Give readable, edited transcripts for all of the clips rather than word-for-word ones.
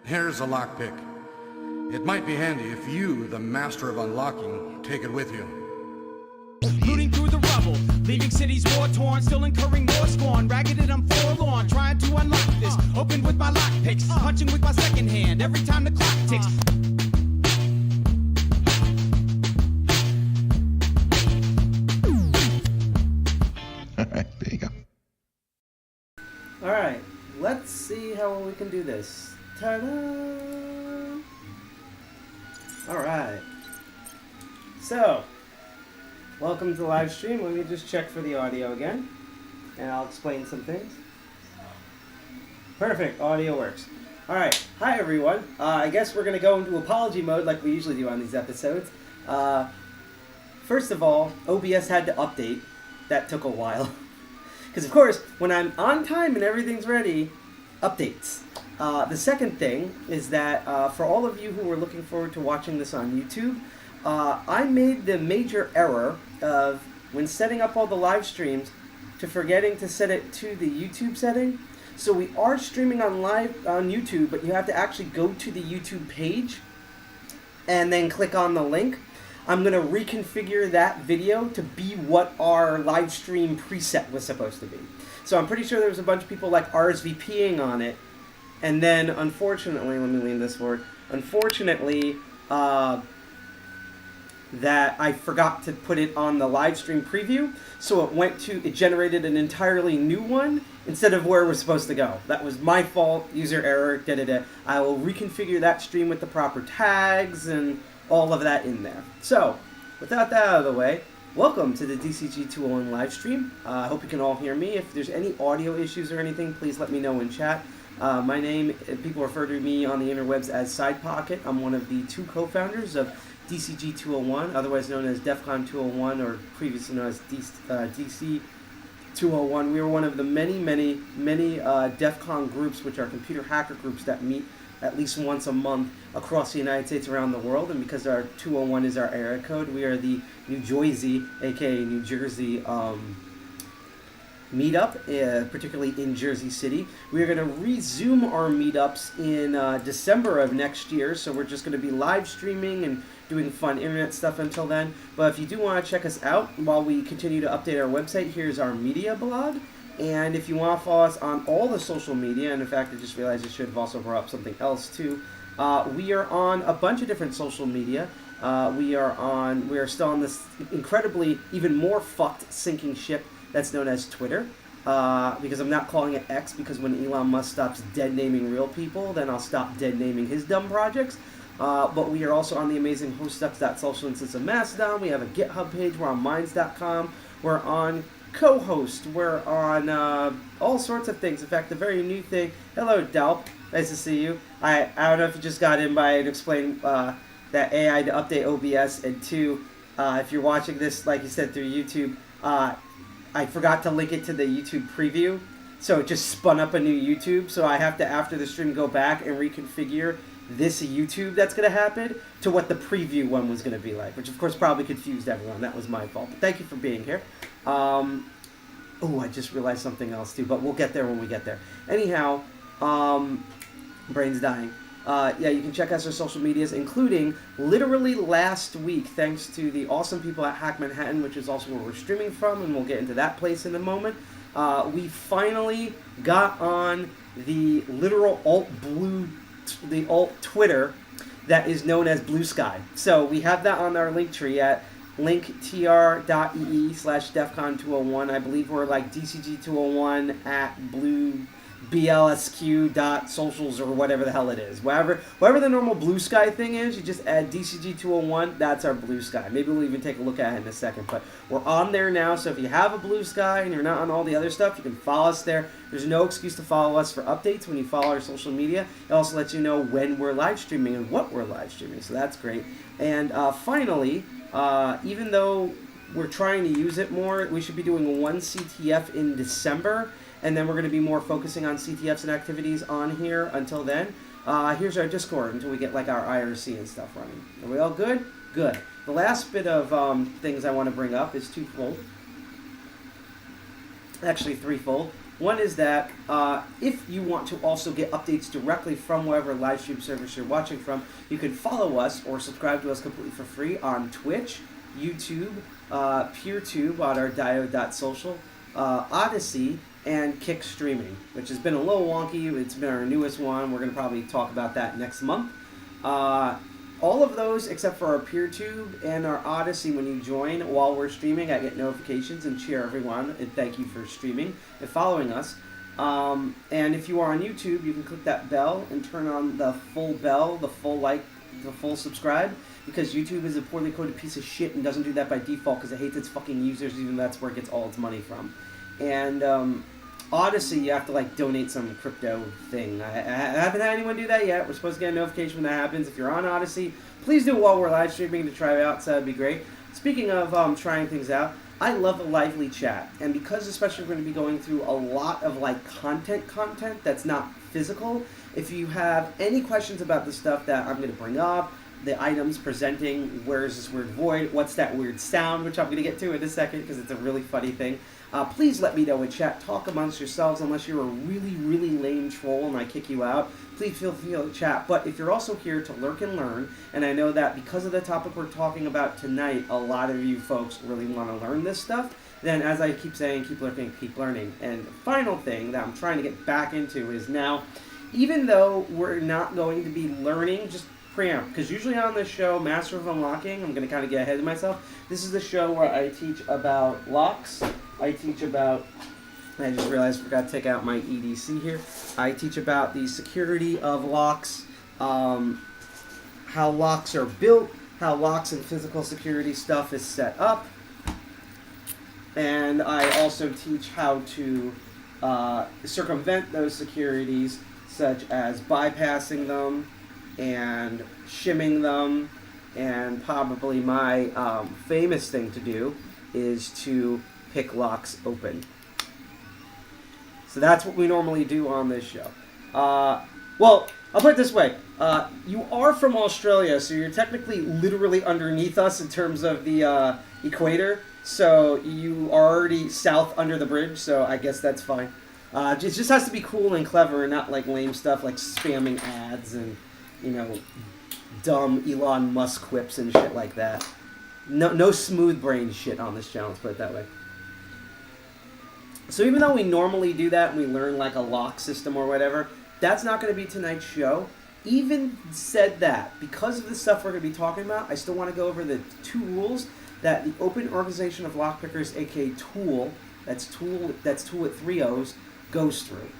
Here's a lockpick. It might be handy if you, the master of unlocking, take it with you. Looting through the rubble, leaving cities war-torn, still incurring more scorn. Ragged and I'm forlorn, trying to unlock this. Open with my lockpicks, punching with my second hand every time the clock ticks. Alright, there you go. Alright, let's see how well we can do this. Ta-da! Alright. So, welcome to the live stream. Let me just check for the audio again, and I'll explain some things. Perfect, audio works. Alright, hi everyone. I guess we're going to go into apology mode like we usually do on these episodes. First of all, OBS had to update. That took a while. Because of course, when I'm on time and everything's ready, updates. The second thing is that for all of you who are looking forward to watching this on YouTube, I made the major error of, when setting up all the live streams, to forgetting to set it to the YouTube setting. So we are streaming on live on YouTube, but you have to actually go to the YouTube page and then click on the link. I'm going to reconfigure that video to be what our live stream preset was supposed to be. So I'm pretty sure there was a bunch of people like RSVPing on it. And then, unfortunately, let me lean this forward. Unfortunately, that I forgot to put it on the live stream preview. So it generated an entirely new one instead of where it was supposed to go. That was my fault, user error, da-da-da. I will reconfigure that stream with the proper tags and all of that in there. So, without that out of the way, welcome to the DCG 201 live stream. I hope you can all hear me. If there's any audio issues or anything, please let me know in chat. My name, people refer to me on the interwebs as Sidepocket. I'm one of the two co-founders of DCG 201, otherwise known as DEF CON 201, or previously known as DC 201. We are one of the many DEF CON groups, which are computer hacker groups that meet at least once a month across the United States, around the world. And because our 201 is our area code, we are the New Jersey, aka New Jersey, meetup, particularly in Jersey City. We are going to resume our meetups in December of next year, so we're just going to be live streaming and doing fun internet stuff until then. But if you do want to check us out while we continue to update our website, here's our media blog. And if you want to follow us on all the social media, and in fact I just realized I should have also brought up something else too, we are on a bunch of different social media. We are still on this incredibly even more fucked sinking ship that's known as Twitter, because I'm not calling it X, because when Elon Musk stops dead naming real people, then I'll stop dead naming his dumb projects. But we are also on the amazing hostducks.social instance of Mastodon. We have a GitHub page. We're on minds.com. We're on Co-Host. We're on all sorts of things. In fact, the very new thing. Hello, Delp. Nice to see you. I don't know if you just got in by and explained that AI to update OBS, and two, if you're watching this, like you said, through YouTube, I forgot to link it to the YouTube preview, so it just spun up a new YouTube, so I have to, after the stream, go back and reconfigure this YouTube that's going to happen to what the preview one was going to be like, which of course probably confused everyone. That was my fault. But thank you for being here. Oh, I just realized something else too, but we'll get there when we get there. Anyhow, brain's dying. Yeah, you can check out our social medias, including literally last week, thanks to the awesome people at Hack Manhattan, which is also where we're streaming from, and we'll get into that place in a moment. We finally got on the literal alt Twitter that is known as Blue Sky. So we have that on our link tree at linktr.ee/defcon201. I believe we're like DCG201 at blsq.socials or whatever the hell it is. Whatever the normal Blue Sky thing is, you just add DCG201, that's our Blue Sky. Maybe we'll even take a look at it in a second, but we're on there now, so if you have a Blue Sky and you're not on all the other stuff, you can follow us there. There's no excuse to follow us for updates when you follow our social media. It also lets you know when we're live streaming and what we're live streaming, so that's great. And finally, even though we're trying to use it more, we should be doing one CTF in December, and then we're going to be more focusing on CTFs and activities on here until then. Here's our Discord until we get like our IRC and stuff running. Are we all good? Good. The last bit of things I want to bring up is twofold. Actually threefold. One is that if you want to also get updates directly from whatever live stream service you're watching from, you can follow us or subscribe to us completely for free on Twitch, YouTube, PeerTube on our diode.social, Odyssey, and Kick Streaming, which has been a little wonky. It's been our newest one. We're going to probably talk about that next month. All of those, except for our PeerTube and our Odyssey, when you join while we're streaming, I get notifications and cheer everyone, and thank you for streaming and following us. And if you are on YouTube, you can click that bell and turn on the full bell, the full like, the full subscribe, because YouTube is a poorly coded piece of shit and doesn't do that by default because it hates its fucking users, even though that's where it gets all its money from. And Odyssey, you have to like donate some crypto thing. I haven't had anyone do that yet. We're supposed to get a notification when that happens. If you're on Odyssey, please do it while we're live streaming to try it out, so that'd be great. Speaking of trying things out, I love a lively chat, and because especially we're going to be going through a lot of like content that's not physical, if you have any questions about the stuff that I'm going to bring up, the items presenting, where is this weird void, what's that weird sound, which I'm going to get to in a second because it's a really funny thing. Please let me know in chat. Talk amongst yourselves unless you're a really, really lame troll and I kick you out. Please feel free to chat. But if you're also here to lurk and learn, and I know that because of the topic we're talking about tonight, a lot of you folks really want to learn this stuff, then as I keep saying, keep lurking, keep learning. And the final thing that I'm trying to get back into is now, even though we're not going to be learning, just preamp, because usually on this show, Master of Unlocking, I'm going to kind of get ahead of myself. This is the show where I teach about locks. I teach about, I just realized I forgot to take out my EDC here. I teach about the security of locks, how locks are built, how locks and physical security stuff is set up. And I also teach how to circumvent those securities, such as bypassing them and shimming them. And probably my famous thing to do is to pick locks open. So that's what we normally do on this show. Well, I'll put it this way. You are from Australia, so you're technically literally underneath us in terms of the equator. So you are already south under the bridge, so I guess that's fine. It just has to be cool and clever and not like lame stuff like spamming ads and, you know, dumb Elon Musk quips and shit like that. No smooth brain shit on this channel, let's put it that way. So even though we normally do that and we learn like a lock system or whatever, that's not going to be tonight's show. Even said that, because of the stuff we're going to be talking about, I still want to go over the 2 rules that the Open Organization of Lockpickers, aka TOOL, that's TOOL with 3 O's, goes through.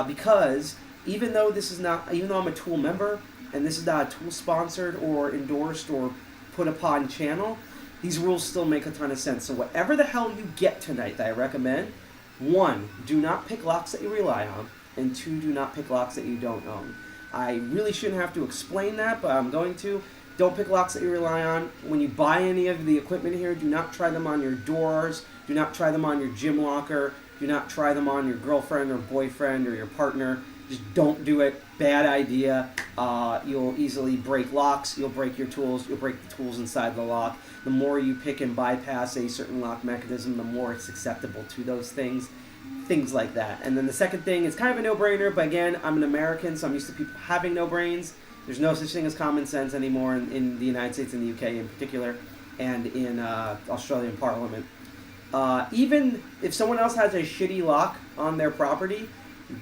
Because even though I'm a TOOL member, and this is not a TOOL sponsored or endorsed or put upon channel, these rules still make a ton of sense. So whatever the hell you get tonight that I recommend, 1, do not pick locks that you rely on, and 2, do not pick locks that you don't own. I really shouldn't have to explain that, but I'm going to. Don't pick locks that you rely on. When you buy any of the equipment here, do not try them on your doors, do not try them on your gym locker, do not try them on your girlfriend or boyfriend or your partner. Just don't do it. Bad idea. You'll easily break locks, you'll break your tools, you'll break the tools inside the lock. The more you pick and bypass a certain lock mechanism, the more it's susceptible to those things like that. And then the second thing is kind of a no-brainer, but again, I'm an American, so I'm used to people having no brains. There's no such thing as common sense anymore in the United States and the UK in particular, and in Australian Parliament. Even if someone else has a shitty lock on their property,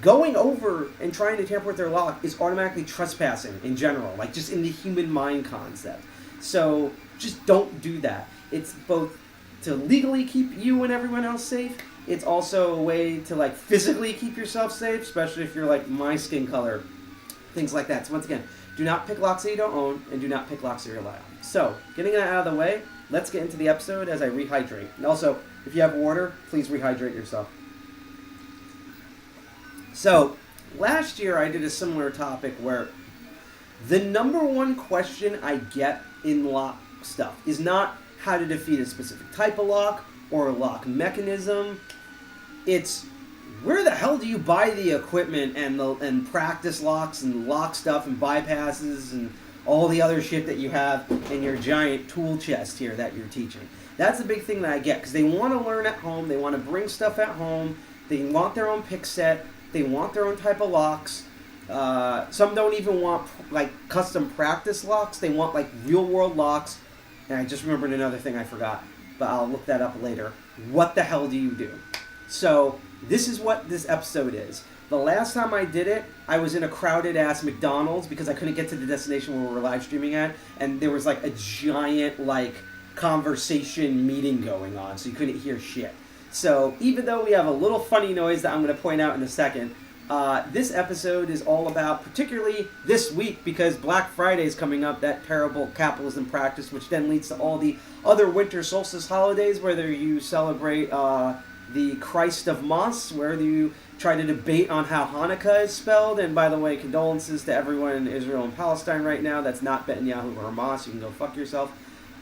going over and trying to tamper with their lock is automatically trespassing in general, like just in the human mind concept. So just don't do that. It's both to legally keep you and everyone else safe. It's also a way to like physically keep yourself safe, especially if you're like my skin color, things like that. So once again, do not pick locks that you don't own, and do not pick locks that you rely on. So getting that out of the way, let's get into the episode as I rehydrate. And also, if you have water, please rehydrate yourself. So last year I did a similar topic where the number one question I get in lock stuff is not how to defeat a specific type of lock or a lock mechanism. It's where the hell do you buy the equipment and practice locks and lock stuff and bypasses and all the other shit that you have in your giant tool chest here that you're teaching. That's the big thing that I get, because they want to learn at home, they want to bring stuff at home, They want their own pick set. They want their own type of locks. Some don't even want like custom practice locks. They want like real world locks. And I just remembered another thing I forgot, but I'll look that up later. What the hell do you do? So this is what this episode is. The last time I did it, I was in a crowded ass McDonald's because I couldn't get to the destination where we were live streaming at, and there was like a giant like conversation meeting going on, so you couldn't hear shit. So even though we have a little funny noise that I'm going to point out in a second, this episode is all about, particularly this week, because Black Friday is coming up, that terrible capitalism practice, which then leads to all the other winter solstice holidays, whether you celebrate the Christ of Moss, whether you try to debate on how Hanukkah is spelled. And by the way, condolences to everyone in Israel and Palestine right now. That's not Netanyahu or Hamas. You can go fuck yourself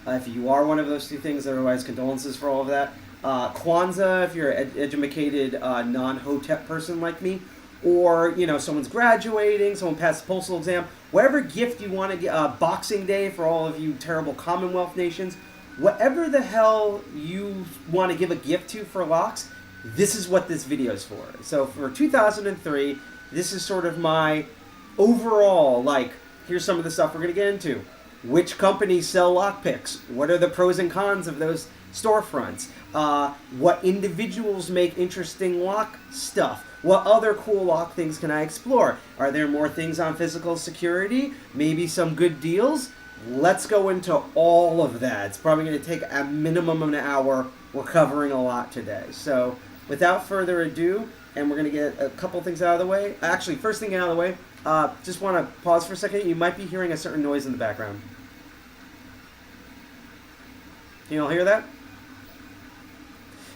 if you are one of those two things. Otherwise, condolences for all of that. Kwanzaa, if you're an educated non-Hotep person like me, or someone's graduating, someone passed the postal exam, whatever gift you want to get, Boxing Day for all of you terrible Commonwealth nations, whatever the hell you want to give a gift to for locks, this is what this video is for. So for 2003, this is sort of my overall, like, here's some of the stuff we're going to get into. Which companies sell lockpicks? What are the pros and cons of those storefronts? What individuals make interesting lock stuff? What other cool lock things can I explore? Are there more things on physical security? Maybe some good deals? Let's go into all of that. It's probably going to take a minimum of an hour. We're covering a lot today. So without further ado, and we're going to get a couple things out of the way. Actually, first thing out of the way, just want to pause for a second. You might be hearing a certain noise in the background. Can you all hear that?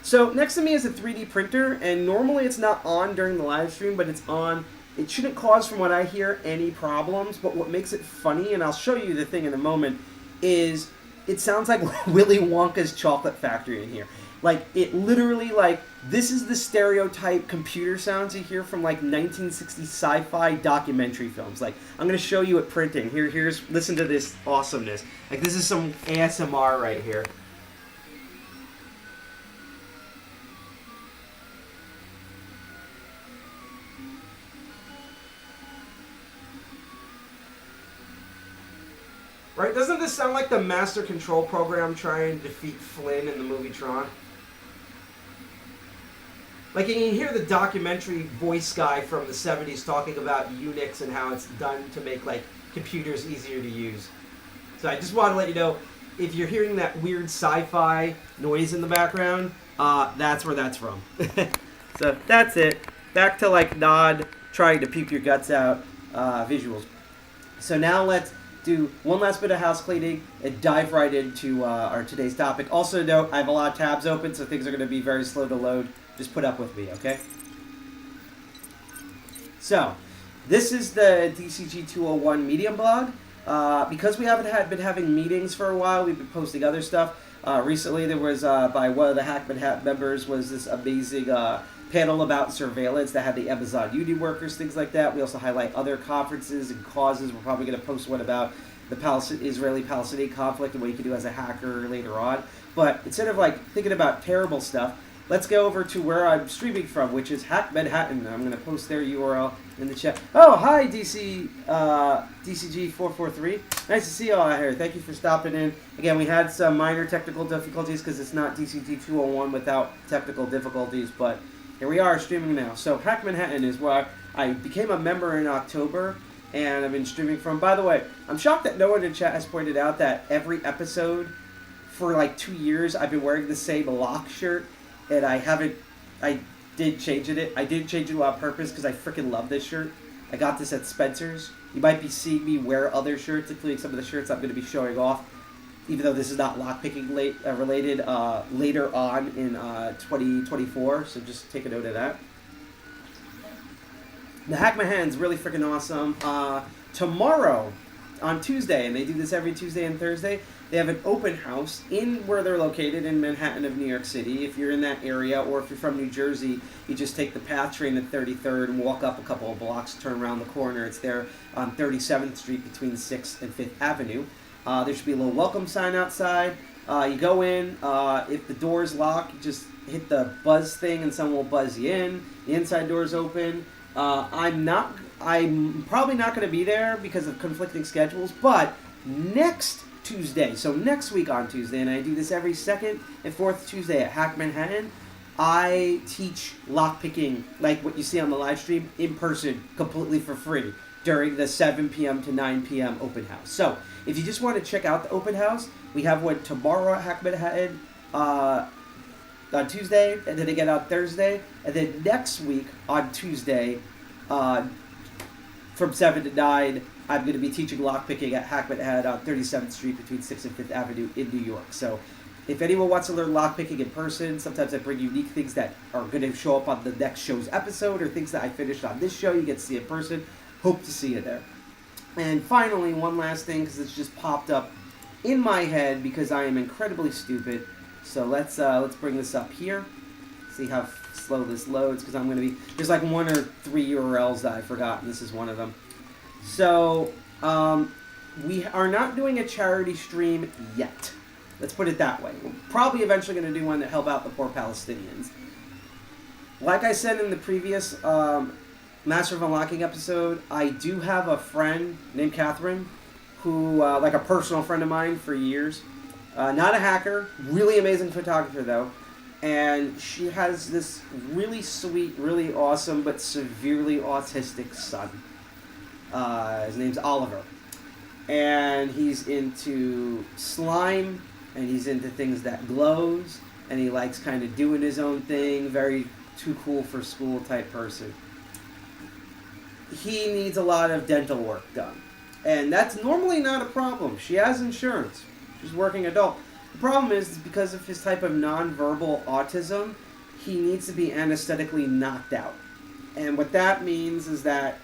So next to me is a 3D printer, and normally it's not on during the live stream, but it's on. It shouldn't cause, from what I hear, any problems, but what makes it funny, and I'll show you the thing in a moment, is it sounds like Willy Wonka's chocolate factory in here. Like, it literally, like, this is the stereotype computer sounds you hear from, like, 1960s sci-fi documentary films. Like, I'm going to show you it printing. Here's, listen to this awesomeness. Like, this is some ASMR right here. Right? Doesn't this sound like the Master Control program trying to defeat Flynn in the movie Tron? Like, you can hear the documentary voice guy from the 70s talking about Unix and how it's done to make, like, computers easier to use. So I just want to let you know, if you're hearing that weird sci-fi noise in the background, that's where that's from. So that's it. Back to, like, Nod trying to puke your guts out visuals. So now let's do one last bit of house cleaning and dive right into our today's topic. Also note, I have a lot of tabs open, so things are going to be very slow to load. Just put up with me, okay? So, this is the DCG 201 Medium blog. Because we haven't been having meetings for a while, we've been posting other stuff. Recently, there was, by one of the Hackman Hat members, was this amazing panel about surveillance that had the Amazon union workers, things like that. We also highlight other conferences and causes. We're probably going to post one about the Israeli-Palestinian conflict and what you can do as a hacker later on. But instead of like thinking about terrible stuff, let's go over to where I'm streaming from, which is Hack Manhattan. I'm going to post their URL in the chat. Oh, hi, DCG443. Nice to see you all out here. Thank you for stopping in. Again, we had some minor technical difficulties because it's not DCG201 without technical difficulties, but here we are streaming now. So Hack Manhattan is where I became a member in October, and I've been streaming from. By the way, I'm shocked that no one in chat has pointed out that every episode for like 2 years I've been wearing the same lock shirt, and I did change it. I did change it on purpose because I freaking love this shirt. I got this at Spencer's. You might be seeing me wear other shirts, including some of the shirts I'm going to be showing off, even though this is not lockpicking related, later on in 2024, so just take a note of that. The Hack Manhattan's really freaking awesome. Tomorrow, on Tuesday, and they do this every Tuesday and Thursday, they have an open house in where they're located in Manhattan of New York City. If you're in that area, or if you're from New Jersey, you just take the PATH train at 33rd and walk up a couple of blocks, turn around the corner. It's there on 37th Street between 6th and 5th Avenue. There should be a little welcome sign outside. You go in. If the door's locked, you just hit the buzz thing, and someone will buzz you in. The inside door's open. I'm probably not going to be there because of conflicting schedules, but next Tuesday, so next week on Tuesday, and I do this every second and fourth Tuesday at Hack Manhattan, I teach lockpicking, like what you see on the live stream, in person, completely for free, during the 7 p.m. to 9 p.m. open house. So, if you just want to check out the open house, we have one tomorrow at Hack Manhattan, on Tuesday, and then again on Thursday, and then next week on Tuesday, from 7 to 9, I'm going to be teaching lockpicking at Hack Manhattan on 37th Street between 6th and 5th Avenue in New York. So if anyone wants to learn lockpicking in person, sometimes I bring unique things that are going to show up on the next show's episode or things that I finished on this show. You get to see in person. Hope to see you there. And finally, one last thing, because it's just popped up in my head because I am incredibly stupid. So let's bring this up here. See how slow this loads, because I'm going to be... There's like 1 or 3 URLs that I forgot, and this is one of them. So, we are not doing a charity stream yet. Let's put it that way. We're probably eventually going to do one to help out the poor Palestinians. Like I said in the previous Master of Unlocking episode, I do have a friend named Catherine, who, like a personal friend of mine for years. Not a hacker, really amazing photographer though. And she has this really sweet, really awesome, but severely autistic son. His name's Oliver. And he's into slime, and he's into things that glows, and he likes kind of doing his own thing, very too cool for school type person. He needs a lot of dental work done. And that's normally not a problem. She has insurance. She's a working adult. The problem is because of his type of nonverbal autism, he needs to be anesthetically knocked out. And what that means is that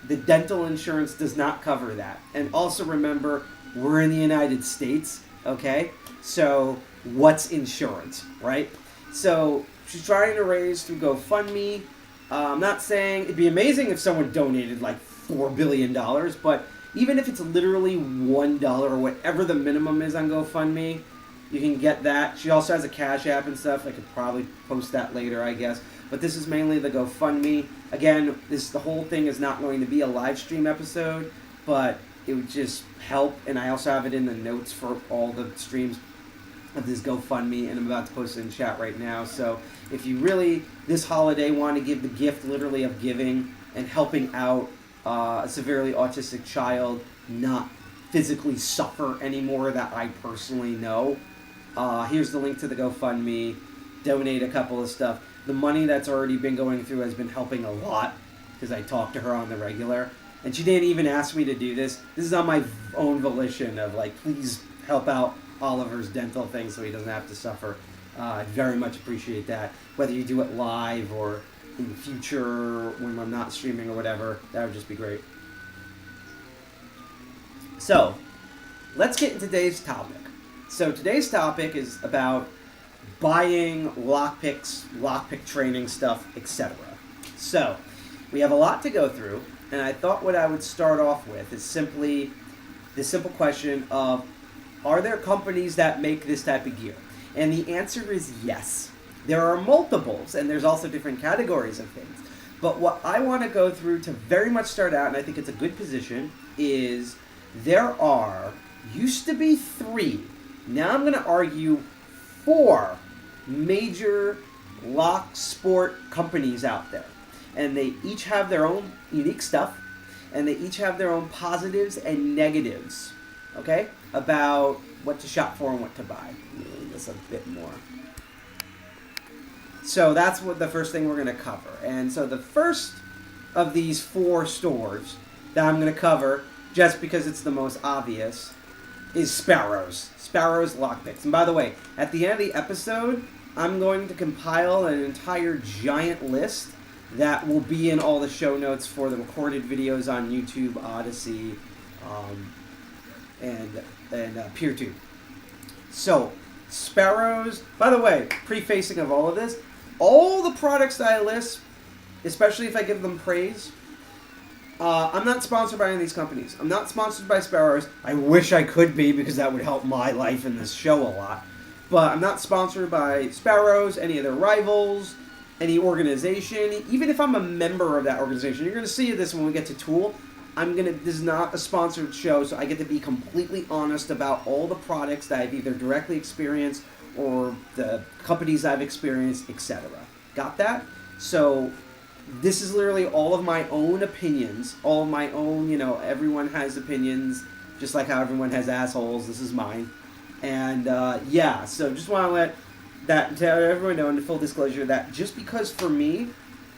the dental insurance does not cover that. And also remember, we're in the United States, okay? So what's insurance, right? So she's trying to raise through GoFundMe. I'm not saying it'd be amazing if someone donated like $4 billion, but even if it's literally $1 or whatever the minimum is on GoFundMe, you can get that. She also has a Cash App and stuff. I could probably post that later, I guess. But this is mainly the GoFundMe. Again, the whole thing is not going to be a live stream episode, but it would just help. And I also have it in the notes for all the streams of this GoFundMe, and I'm about to post it in chat right now. So if you really, this holiday, want to give the gift literally of giving and helping out a severely autistic child not physically suffer anymore that I personally know, here's the link to the GoFundMe. Donate a couple of stuff. The money that's already been going through has been helping a lot because I talked to her on the regular. And she didn't even ask me to do this. This is on my own volition of like, please help out Oliver's dental thing so he doesn't have to suffer. I'd very much appreciate that. Whether you do it live or in the future when I'm not streaming or whatever, that would just be great. So, let's get into today's topic. So today's topic is about buying lockpicks, lockpick training stuff, etc. So, we have a lot to go through, and I thought what I would start off with is simply the simple question of, are there companies that make this type of gear? And the answer is yes. There are multiples, and there's also different categories of things. But what I want to go through to very much start out, and I think it's a good position, is there used to be 3, now I'm going to argue 4 major lock sport companies out there. And they each have their own unique stuff, and they each have their own positives and negatives, okay, about what to shop for and what to buy. Let me read this a bit more. So that's what the first thing we're going to cover. And so the first of these 4 stores that I'm going to cover, just because it's the most obvious, is Sparrow's. Sparrow's Lockpicks. And by the way, at the end of the episode, I'm going to compile an entire giant list that will be in all the show notes for the recorded videos on YouTube, Odyssey, and PeerTube. So, Sparrow's, by the way, prefacing of all of this, all the products that I list, especially if I give them praise, I'm not sponsored by any of these companies. I'm not sponsored by Sparrows. I wish I could be, because that would help my life in this show a lot. But I'm not sponsored by Sparrows, any of their rivals, any organization. Even if I'm a member of that organization, you're going to see this when we get to Tool. This is not a sponsored show, so I get to be completely honest about all the products that I've either directly experienced or the companies I've experienced, etc. Got that? So this is literally all of my own opinions, all of my own, everyone has opinions, just like how everyone has assholes. This is mine. And yeah, so just want to let that to everyone know, in full disclosure, that just because for me,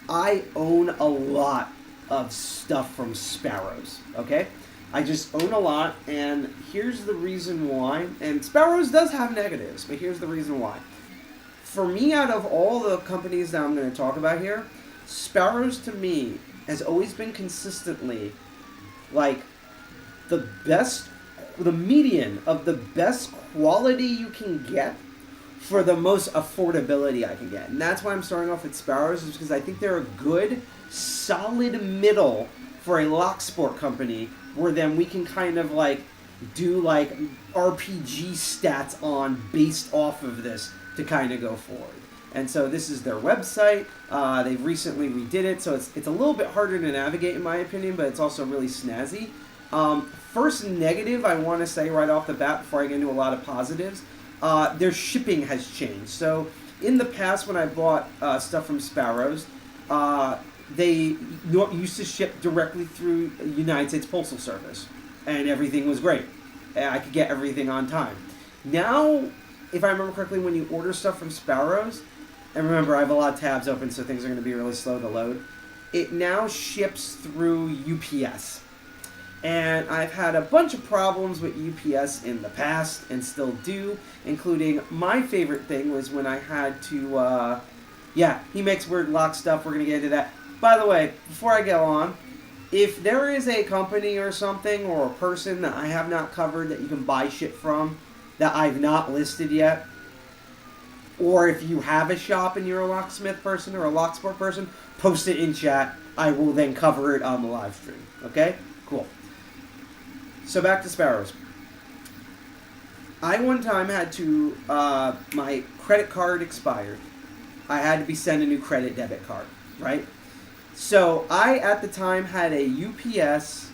I own a lot of stuff from Sparrows, okay? I just own a lot, and here's the reason why. And Sparrows does have negatives, but here's the reason why. For me, out of all the companies that I'm going to talk about here, Sparrows to me has always been consistently like the median of the best quality you can get for the most affordability I can get. And that's why I'm starting off with Sparrows, is because I think they're a good, solid middle for a Locksport company, where then we can kind of like do like RPG stats on based off of this to kind of go forward. And so this is their website. They've recently redid it, so it's a little bit harder to navigate in my opinion, but it's also really snazzy. First negative I want to say right off the bat before I get into a lot of positives, their shipping has changed. So in the past when I bought stuff from Sparrows, they used to ship directly through United States Postal Service, and everything was great. I could get everything on time. Now, if I remember correctly, when you order stuff from Sparrows, and remember I have a lot of tabs open so things are going to be really slow to load, it now ships through UPS. And I've had a bunch of problems with UPS in the past, and still do, including my favorite thing was when I had to, yeah, he makes weird lock stuff, we're going to get into that. By the way, before I go on, if there is a company or something or a person that I have not covered that you can buy shit from that I've not listed yet, or if you have a shop and you're a locksmith person or a locksport person, post it in chat. I will then cover it on the live stream. Okay? Cool. So back to Sparrows. I one time had to, my credit card expired. I had to be sent a new credit debit card, right? So I, at the time, had a UPS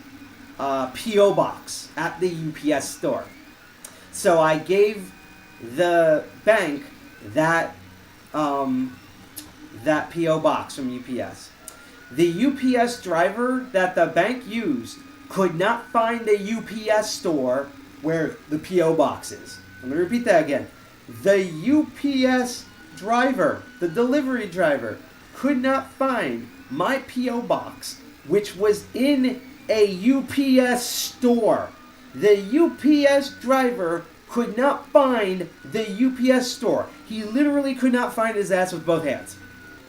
P.O. box at the UPS store. So I gave the bank that P.O. box from UPS. The UPS driver that the bank used could not find the UPS store where the P.O. box is. I'm going to repeat that again. The UPS driver, the delivery driver, could not find my P.O. box, which was in a UPS store. The UPS driver could not find the UPS store. He literally could not find his ass with both hands.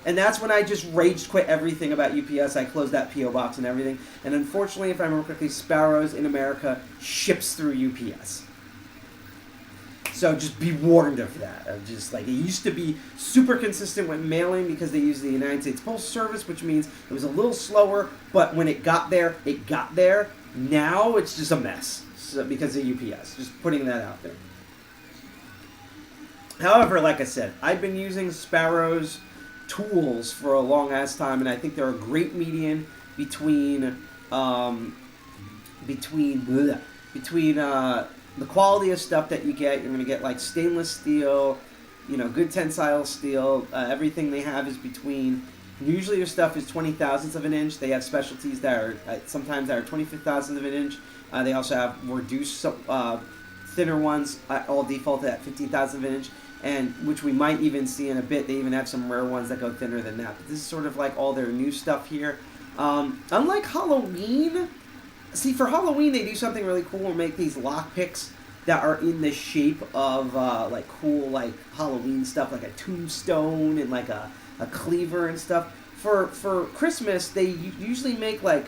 And that's when I just rage quit everything about UPS. I closed that P.O. box and everything. And unfortunately, if I remember correctly, Sparrows in America ships through UPS. So just be warned of that. Just like, it used to be super consistent with mailing because they use the United States Postal Service, which means it was a little slower, but when it got there, it got there. Now it's just a mess because of UPS. Just putting that out there. However, like I said, I've been using Sparrows tools for a long ass time, and I think they're a great median between the quality of stuff that you get. You're going to get like stainless steel, good tensile steel. Everything they have is between, usually their stuff is 20 thousandths of an inch. They have specialties that are sometimes that are 25 thousandths of an inch. They also have reduced thinner ones, all default at 15 thousandths of an inch, and which we might even see in a bit. They even have some rare ones that go thinner than that. But this is sort of like all their new stuff here. Unlike Halloween, see, for Halloween they do something really cool and make these lockpicks that are in the shape of like cool like Halloween stuff, like a tombstone and like a cleaver and stuff. For Christmas, they usually make like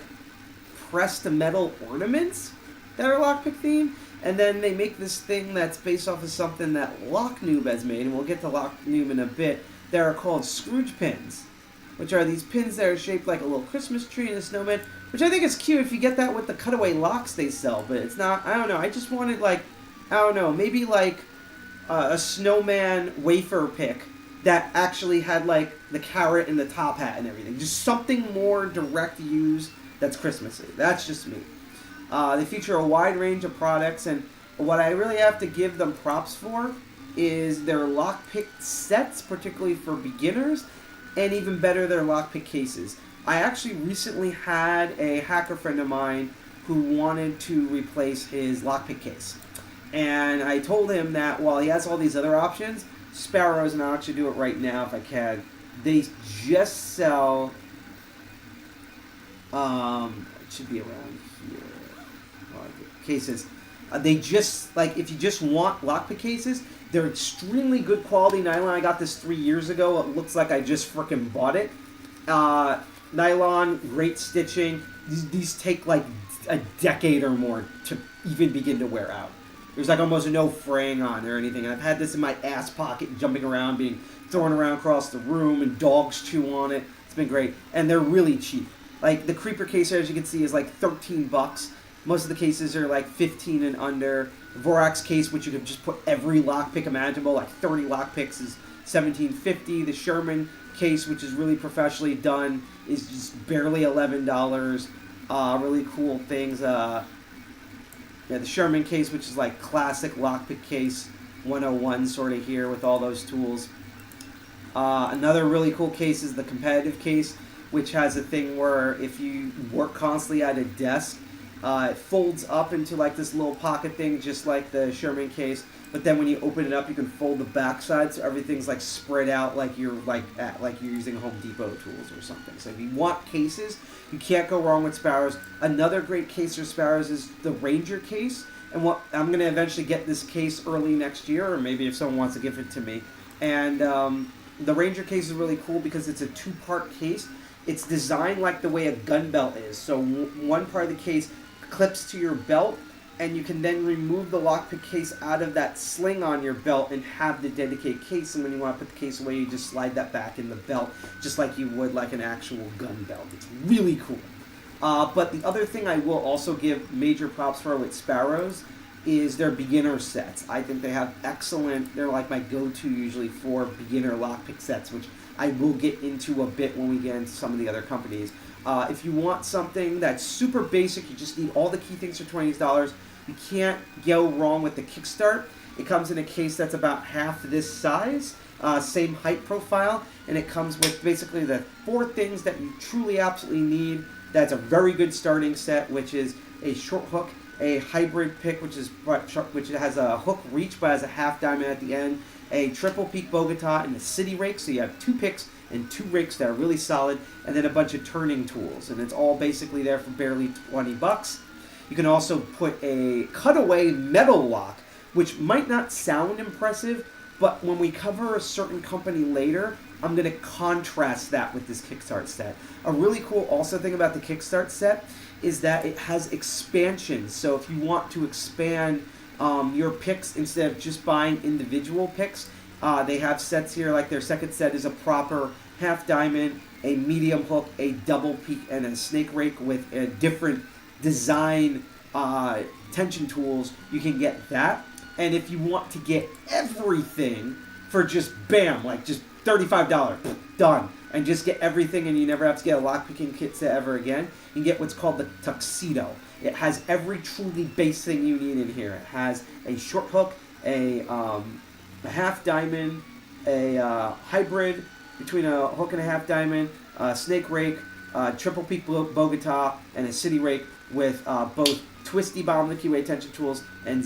pressed metal ornaments that are lockpick themed, and then they make this thing that's based off of something that Lock Noob has made, and we'll get to Lock Noob in a bit. That are called Scrooge pins. which are these pins that are shaped like a little Christmas tree and a snowman, which I think is cute if you get that with the cutaway locks they sell, but it's not, I don't know, I just wanted like, I don't know, maybe like a snowman wafer pick that actually had like the carrot and the top hat and everything. Just something more direct use that's Christmassy. That's just me. They feature a wide range of products, and what I really have to give them props for is their lockpick sets, particularly for beginners, and even better, their lockpick cases. I actually recently had a hacker friend of mine who wanted to replace his lockpick case. And I told him that while he has all these other options, Sparrows, and I'll actually do it right now if I can, they just sell, it should be around here, cases. They just, like, if you just want lockpick cases, they're extremely good quality nylon. I got this 3 years ago. It looks like I just frickin' bought it. Nylon, great stitching. These take like a decade or more to even begin to wear out. There's like almost no fraying on or anything. And I've had this in my ass pocket, jumping around, being thrown around across the room, and dogs chew on it. It's been great. And they're really cheap. Like the Creeper case, as you can see, is like 13 bucks. Most of the cases are like 15 and under. The Vorax case, which you can just put every lockpick imaginable, like 30 lockpicks, is $17.50. The Sherman case, which is really professionally done, is just barely $11. Really cool things. Yeah, the Sherman case, which is like classic lockpick case 101 sort of here with all those tools. Another really cool case is the competitive case, which has a thing where if you work constantly at a desk, it folds up into like this little pocket thing, just like the Sherman case. But then when you open it up, you can fold the backside, so everything's like spread out like you're using Home Depot tools or something. So if you want cases, you can't go wrong with Sparrows. Another great case for Sparrows is the Ranger case. And what I'm going to eventually get this case early next year, or maybe if someone wants to give it to me. And the Ranger case is really cool because it's a two-part case. It's designed like the way a gun belt is. So one part of the case clips to your belt, and you can then remove the lockpick case out of that sling on your belt and have the dedicated case. And when you want to put the case away, you just slide that back in the belt, just like you would like an actual gun belt. It's really cool. But the other thing I will also give major props for with Sparrows is their beginner sets. I think they have excellent, they're like my go-to usually for beginner lockpick sets, which I will get into a bit when we get into some of the other companies. If you want something that's super basic, you just need all the key things for $20, you can't go wrong with the Kickstart. It comes in a case that's about half this size, same height profile, and it comes with basically the 4 things that you truly absolutely need. That's a very good starting set, which is a short hook, a hybrid pick, which has a hook reach but has a half diamond at the end, a triple peak Bogota, and a city rake. So you have 2 picks and 2 rakes that are really solid, and then a bunch of turning tools, and it's all basically there for barely 20 bucks. You can also put a cutaway metal lock, which might not sound impressive, but when we cover a certain company later, I'm going to contrast that with this Kickstart set. A really cool also thing about the Kickstart set is that it has expansions. So if you want to expand your picks instead of just buying individual picks, they have sets here, like their second set is a proper half diamond, a medium hook, a double peak, and a snake rake with a different design tension tools. You can get that. And if you want to get everything for just bam, like just $35, done, and just get everything and you never have to get a lockpicking kit set ever again, you can get what's called the Tuxedo. It has every truly base thing you need in here. It has a short hook, a half diamond, a hybrid between a hook and a half diamond, a snake rake, triple peak Bogota, and a city rake with both twisty bottom of the keyway tension tools and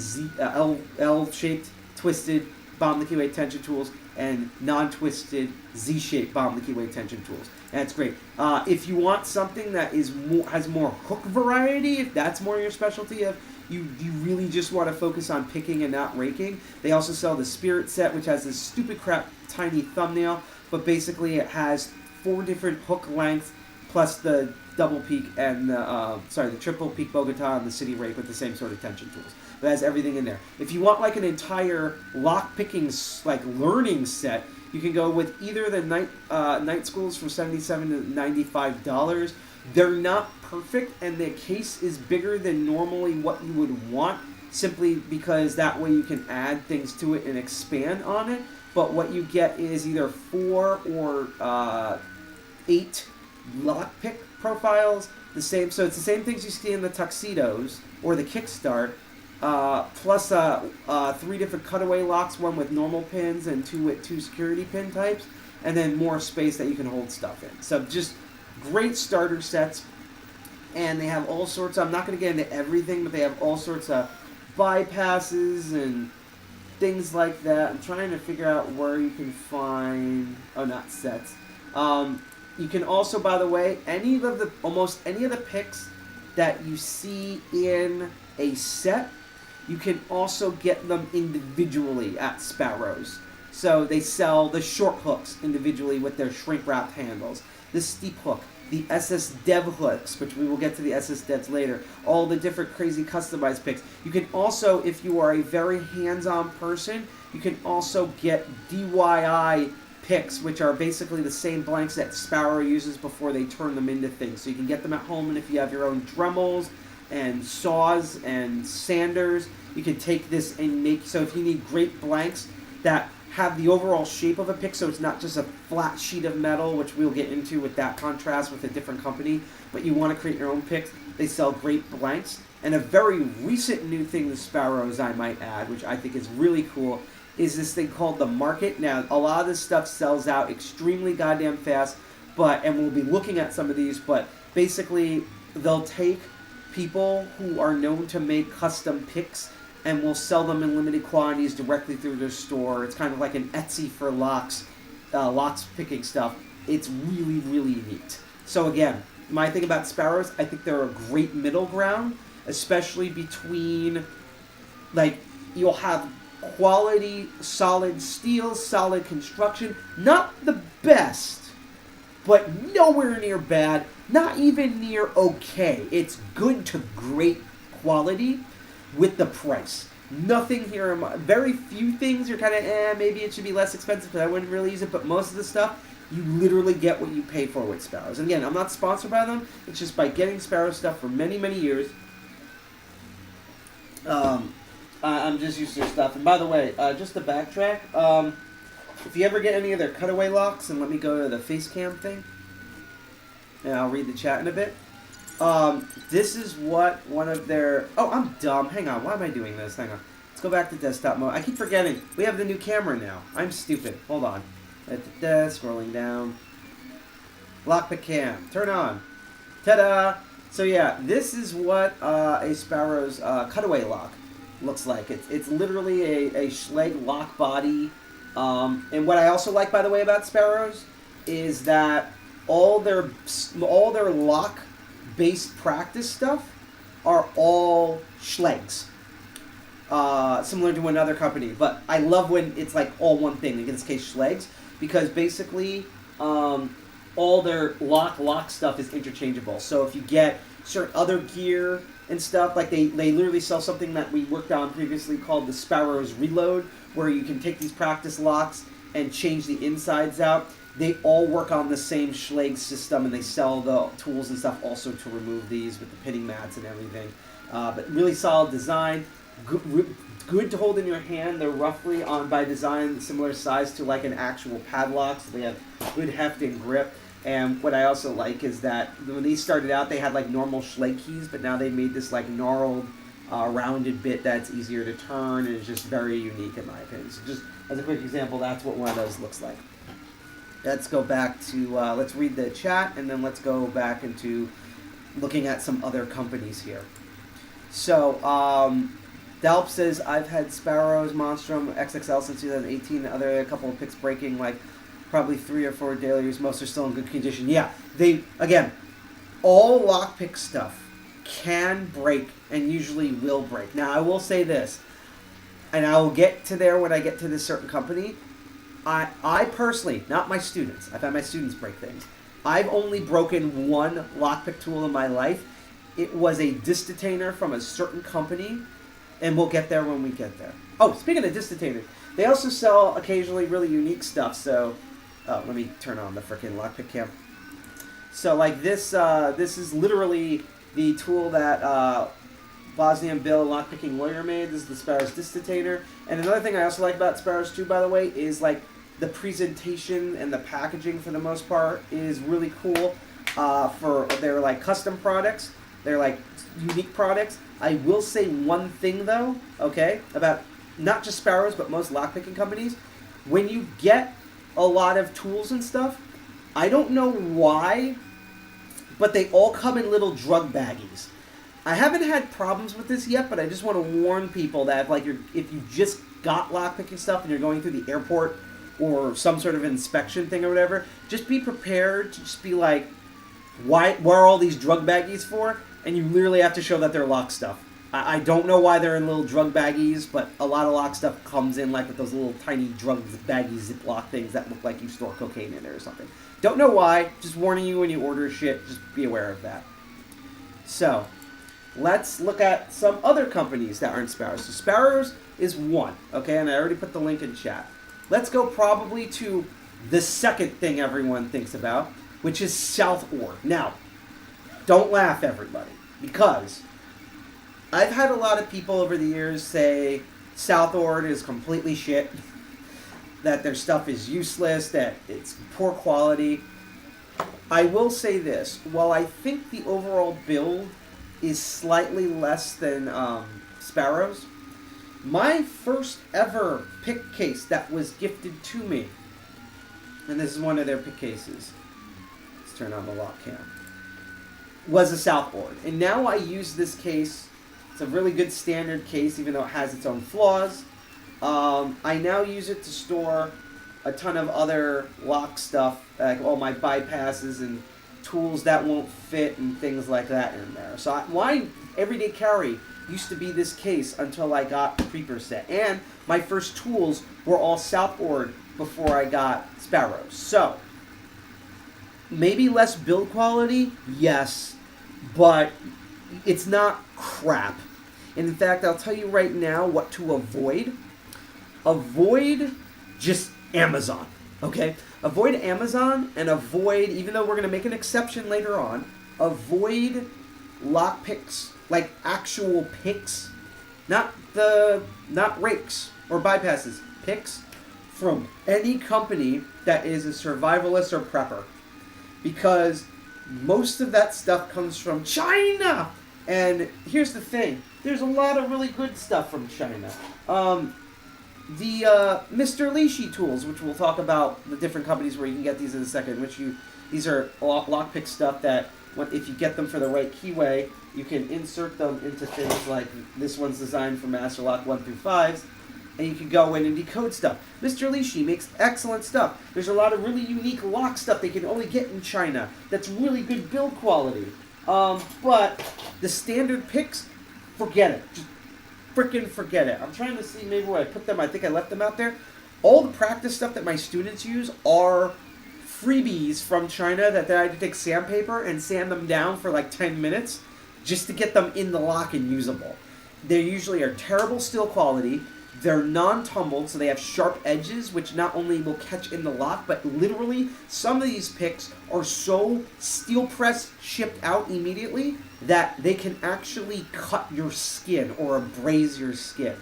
L-shaped twisted bottom of the keyway tension tools and non-twisted Z-shaped bottom of the keyway tension tools. And it's great. If you want something that has more hook variety, if that's more your specialty, if you really just want to focus on picking and not raking, they also sell the Spirit set, which has this stupid crap tiny thumbnail, but basically it has 4 different hook lengths plus the double peak and the triple peak Bogota and the city rake with the same sort of tension tools. It has everything in there. If you want like an entire lock picking like learning set, You can go with either the night schools for $77 to $95. They're not perfect, and the case is bigger than normally what you would want, simply because that way you can add things to it and expand on it. But what you get is either 4 or 8 lockpick profiles. So it's the same things you see in the tuxedos or the kickstart, plus 3 different cutaway locks, 1 with normal pins and 2 with 2 security pin types, and then more space that you can hold stuff in. So just great starter sets, and they have all sorts of, I'm not going to get into everything, but they have all sorts of bypasses and things like that. I'm trying to figure out where you can find, not sets. You can also, by the way, almost any of the picks that you see in a set, you can also get them individually at Sparrows. So they sell the short hooks individually with their shrink-wrapped handles, the steep hook, the SS Dev hooks, which we will get to the SS Devs later, all the different crazy customized picks. You can also, if you are a very hands-on person, you can also get DIY picks, which are basically the same blanks that Sparrow uses before they turn them into things. So you can get them at home, and if you have your own Dremels and saws and sanders, you can take this and make, so if you need great blanks that have the overall shape of a pick, so it's not just a flat sheet of metal, which we'll get into with that contrast with a different company, but you want to create your own picks, they sell great blanks. And a very recent new thing to Sparrows, I might add, which I think is really cool, is this thing called the Market. Now, a lot of this stuff sells out extremely goddamn fast, and we'll be looking at some of these, but basically they'll take people who are known to make custom picks and will sell them in limited quantities directly through their store. It's kind of like an Etsy for locks picking stuff. It's really, really neat. So again, my thing about Sparrows, I think they're a great middle ground, especially between, like, you'll have quality, solid steel, solid construction. Not the best, but nowhere near bad. Not even near okay. It's good to great quality with the price. Nothing here, very few things you're kind of, maybe it should be less expensive because I wouldn't really use it, but most of the stuff, you literally get what you pay for with Sparrows. And again, I'm not sponsored by them. It's just by getting Sparrow stuff for many, many years. I'm just used to their stuff. And by the way, just to backtrack, if you ever get any of their cutaway locks, and let me go to the face cam thing, and I'll read the chat in a bit. This is what one of their... Oh, I'm dumb. Hang on. Why am I doing this? Hang on. Let's go back to desktop mode. I keep forgetting. We have the new camera now. I'm stupid. Hold on. Scrolling down. Lockpick cam. Turn on. Ta-da! So yeah, this is what a Sparrow's cutaway lock looks like. It's literally a Schlage lock body. And what I also like, by the way, about Sparrows is that all their lock-based practice stuff are all Schlages. Similar to another company, but I love when it's like all one thing, in this case Schlages, because basically all their lock stuff is interchangeable. So if you get certain other gear and stuff, like they literally sell something that we worked on previously called the Sparrows Reload, where you can take these practice locks and change the insides out. They all work on the same Schlage system, and they sell the tools and stuff also to remove these with the pinning mats and everything. But really solid design, good to hold in your hand. They're roughly by design similar size to like an actual padlock, so they have good heft and grip. And what I also like is that when these started out, they had like normal Schlage keys, but now they made this like gnarled, rounded bit that's easier to turn, and is just very unique in my opinion. So just as a quick example, that's what one of those looks like. Let's go back to, let's read the chat, and then let's go back into looking at some other companies here. So, Dalp says, I've had Sparrows, Monstrum, XXL since 2018, a couple of picks breaking, like probably 3 or 4 daily use. Most are still in good condition. Yeah, again, all lockpick stuff can break and usually will break. Now, I will say this, and I will get to there when I get to this certain company. I personally, not my students, I've had my students break things. I've only broken one lockpick tool in my life. It was a disc detainer from a certain company, and we'll get there when we get there. Oh, speaking of disc detainers, They also sell occasionally really unique stuff. So, let me turn on the frickin' lockpick cam. So like this is literally the tool that Bosnian Bill Lockpicking Lawyer made. This is the Sparrow's Distatator. And another thing I also like about Sparrows too, by the way, is like the presentation and the packaging for the most part is really cool. For their like custom products, they're like unique products. I will say one thing though, okay, about not just Sparrows but most lockpicking companies. When you get a lot of tools and stuff, I don't know why, but they all come in little drug baggies. I haven't had problems with this yet, but I just want to warn people that if you just got lockpicking stuff and you're going through the airport or some sort of inspection thing or whatever, just be prepared to just be like, what are all these drug baggies for? And you literally have to show that they're lock stuff. I don't know why they're in little drug baggies, but a lot of lock stuff comes in like with those little tiny drug baggy Ziploc things that look like you store cocaine in there or something. Don't know why, just warning you when you order shit, just be aware of that. So, let's look at some other companies that aren't Sparrows. So Sparrows is one, okay, and I already put the link in chat. Let's go probably to the second thing everyone thinks about, which is Southord. Now, don't laugh everybody, because I've had a lot of people over the years say Southord is completely shit, that their stuff is useless, that it's poor quality. I will say this, while I think the overall build is slightly less than Sparrows, my first ever pick case that was gifted to me, and this is one of their pick cases, let's turn on the lock cam, was a Southord. And now I use this case. It's a really good standard case, even though it has its own flaws. I now use it to store a ton of other lock stuff, like all my bypasses and tools that won't fit and things like that in there. So my everyday carry used to be this case until I got the Creeper set. And my first tools were all Southord before I got Sparrows. So, maybe less build quality, yes, but it's not crap. And in fact, I'll tell you right now what to avoid. Avoid just Amazon, okay? Avoid Amazon and avoid, even though we're going to make an exception later on, avoid lockpicks, like actual picks, not rakes or bypasses, picks from any company that is a survivalist or prepper. Because most of that stuff comes from China. And here's the thing. There's a lot of really good stuff from China. The Mr. Lishi tools, which we'll talk about the different companies where you can get these in a second, these are lockpick stuff that if you get them for the right keyway, you can insert them into things like this one's designed for Master Lock 1 through 5s, and you can go in and decode stuff. Mr. Lishi makes excellent stuff. There's a lot of really unique lock stuff they can only get in China that's really good build quality. But the standard picks, forget it. Just freaking forget it. I'm trying to see maybe where I put them. I think I left them out there. All the practice stuff that my students use are freebies from China that I had to take sandpaper and sand them down for like 10 minutes just to get them in the lock and usable. They usually are terrible steel quality. They're non-tumbled, so they have sharp edges, which not only will catch in the lock, but literally some of these picks are so steel press shipped out immediately that they can actually cut your skin or abrase your skin.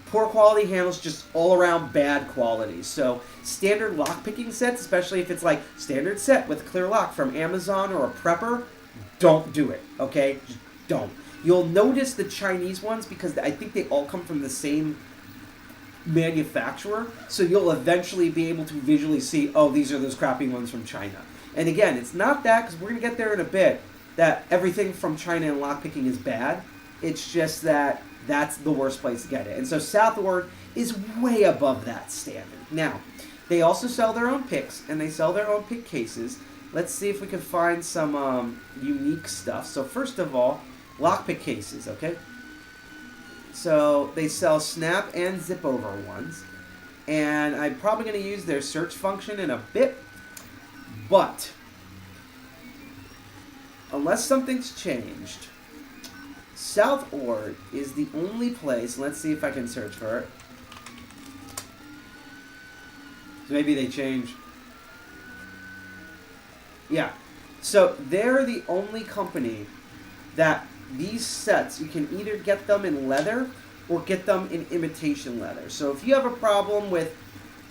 Poor quality handles, just all around bad quality. So standard lockpicking sets, especially if it's like standard set with clear lock from Amazon or a prepper, don't do it, okay? Just don't. You'll notice the Chinese ones because I think they all come from the same manufacturer, so you'll eventually be able to visually see, oh, these are those crappy ones from China. And again, it's not that, because we're going to get there in a bit, that everything from China and lockpicking is bad. It's just that that's the worst place to get it. And so Southord is way above that standard. Now, they also sell their own picks, and they sell their own pick cases. Let's see if we can find some unique stuff. So first of all, lockpick cases, okay? So they sell snap and zip over ones. And I'm probably going to use their search function in a bit. But unless something's changed, Southord is the only place, let's see if I can search for it, Maybe they change. Yeah. So they're the only company that these sets, you can either get them in leather or get them in imitation leather. So if you have a problem with,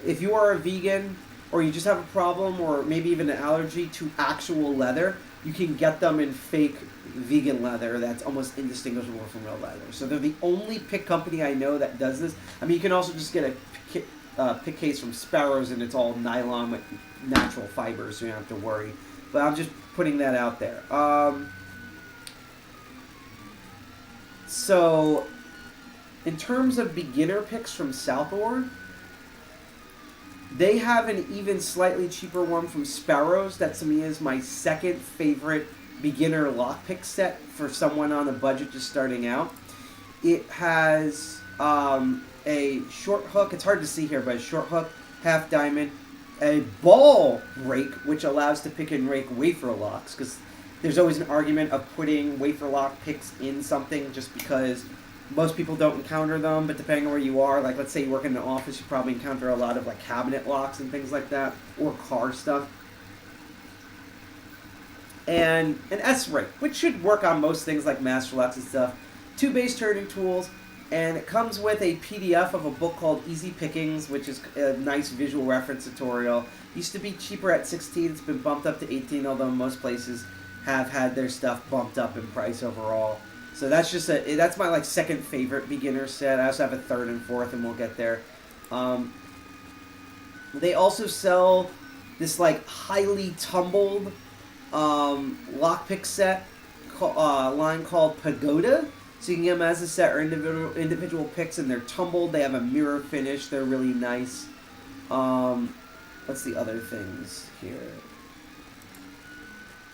if you are a vegan or you just have a problem or maybe even an allergy to actual leather, you can get them in fake vegan leather that's almost indistinguishable from real leather. So they're the only pick company I know that does this. I mean, you can also just get a pick case from Sparrows and it's all nylon with natural fibers, so you don't have to worry. But I'm just putting that out there. So, in terms of beginner picks from Southord, they have an even slightly cheaper one from Sparrows. That to me is my second favorite beginner lockpick set for someone on a budget just starting out. It has a short hook. It's hard to see here, but a short hook, half diamond, a ball rake, which allows to pick and rake wafer locks, because there's always an argument of putting wafer lock picks in something just because most people don't encounter them, but depending on where you are, like let's say you work in an office, you probably encounter a lot of like cabinet locks and things like that, or car stuff. And an S-rake, which should work on most things like master locks and stuff. 2 base turning tools, and it comes with a PDF of a book called Easy Pickings, which is a nice visual reference tutorial. Used to be cheaper at $16, it's been bumped up to $18, although most places have had their stuff bumped up in price overall. So that's just that's my like second favorite beginner set. I also have a third and fourth, and we'll get there. They also sell this like highly tumbled lockpick set line called Pagoda. So you can get them as a set or individual picks, and they're tumbled. They have a mirror finish. They're really nice. What's the other things here?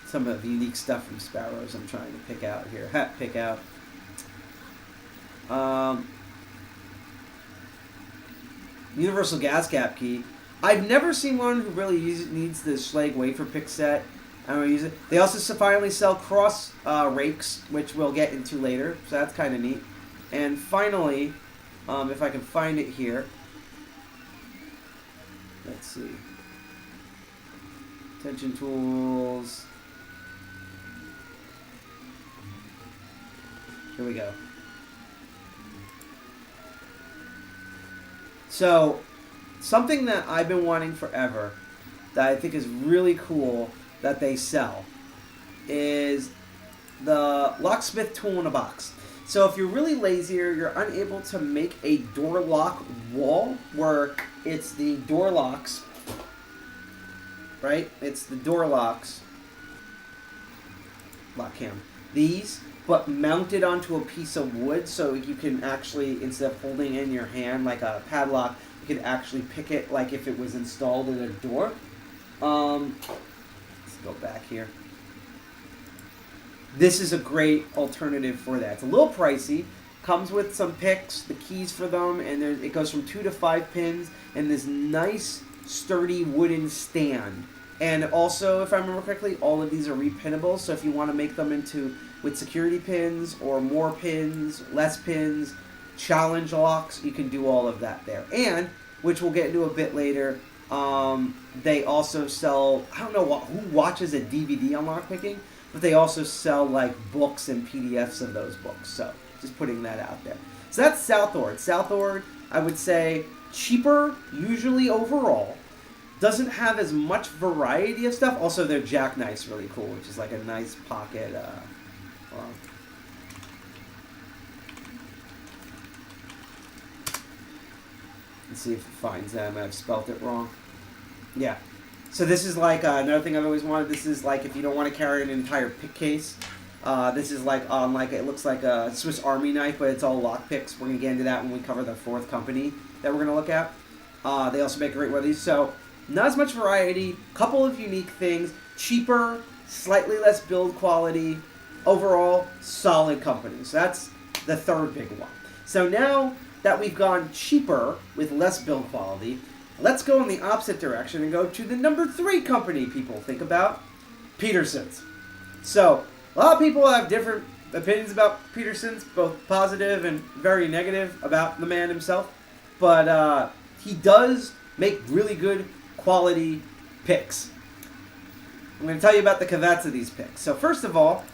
Some of the unique stuff from Sparrows I'm trying to pick out here. Pick out. Universal gas cap key. I've never seen one who really needs the Schlage wafer pick set. I don't use it. They also finally sell cross rakes, which we'll get into later. So that's kind of neat. And finally, if I can find it here. Let's see. Tension tools. Here we go. So, something that I've been wanting forever that I think is really cool that they sell is the locksmith tool in a box. So if you're really lazy or you're unable to make a door lock wall where it's the door locks, right? It's the door locks, lock cam, these, but mounted onto a piece of wood so you can actually, instead of holding it in your hand like a padlock, you can actually pick it like if it was installed in a door. Let's go back here. This is a great alternative for that. It's a little pricey. Comes with some picks, the keys for them, and it goes from 2 to 5 pins, and this nice, sturdy wooden stand. And also, if I remember correctly, all of these are repinnable, so if you want to make them into with security pins or more pins, less pins, challenge locks, you can do all of that there. And, which we'll get into a bit later, they also sell, I don't know who watches a DVD on lockpicking, but they also sell like books and PDFs of those books. So just putting that out there. So that's Southord. Southord, I would say, cheaper usually overall. Doesn't have as much variety of stuff. Also, their jackknife's really cool, which is like a nice pocket. Let's see if it finds them. I've spelt it wrong. Yeah. So this is like another thing I've always wanted. This is like if you don't want to carry an entire pick case. This is like on like it looks like a Swiss Army knife, but it's all lock picks. We're gonna get into that when we cover the fourth company that we're gonna look at. They also make a great one of these. So not as much variety. Couple of unique things. Cheaper, slightly less build quality. Overall, solid company. So that's the third big one. So now that we've gone cheaper with less build quality, let's go in the opposite direction and go to the number 3 company people think about, Peterson's. So, a lot of people have different opinions about Peterson's, both positive and very negative about the man himself. But he does make really good quality picks. I'm going to tell you about the caveats of these picks. So first of all,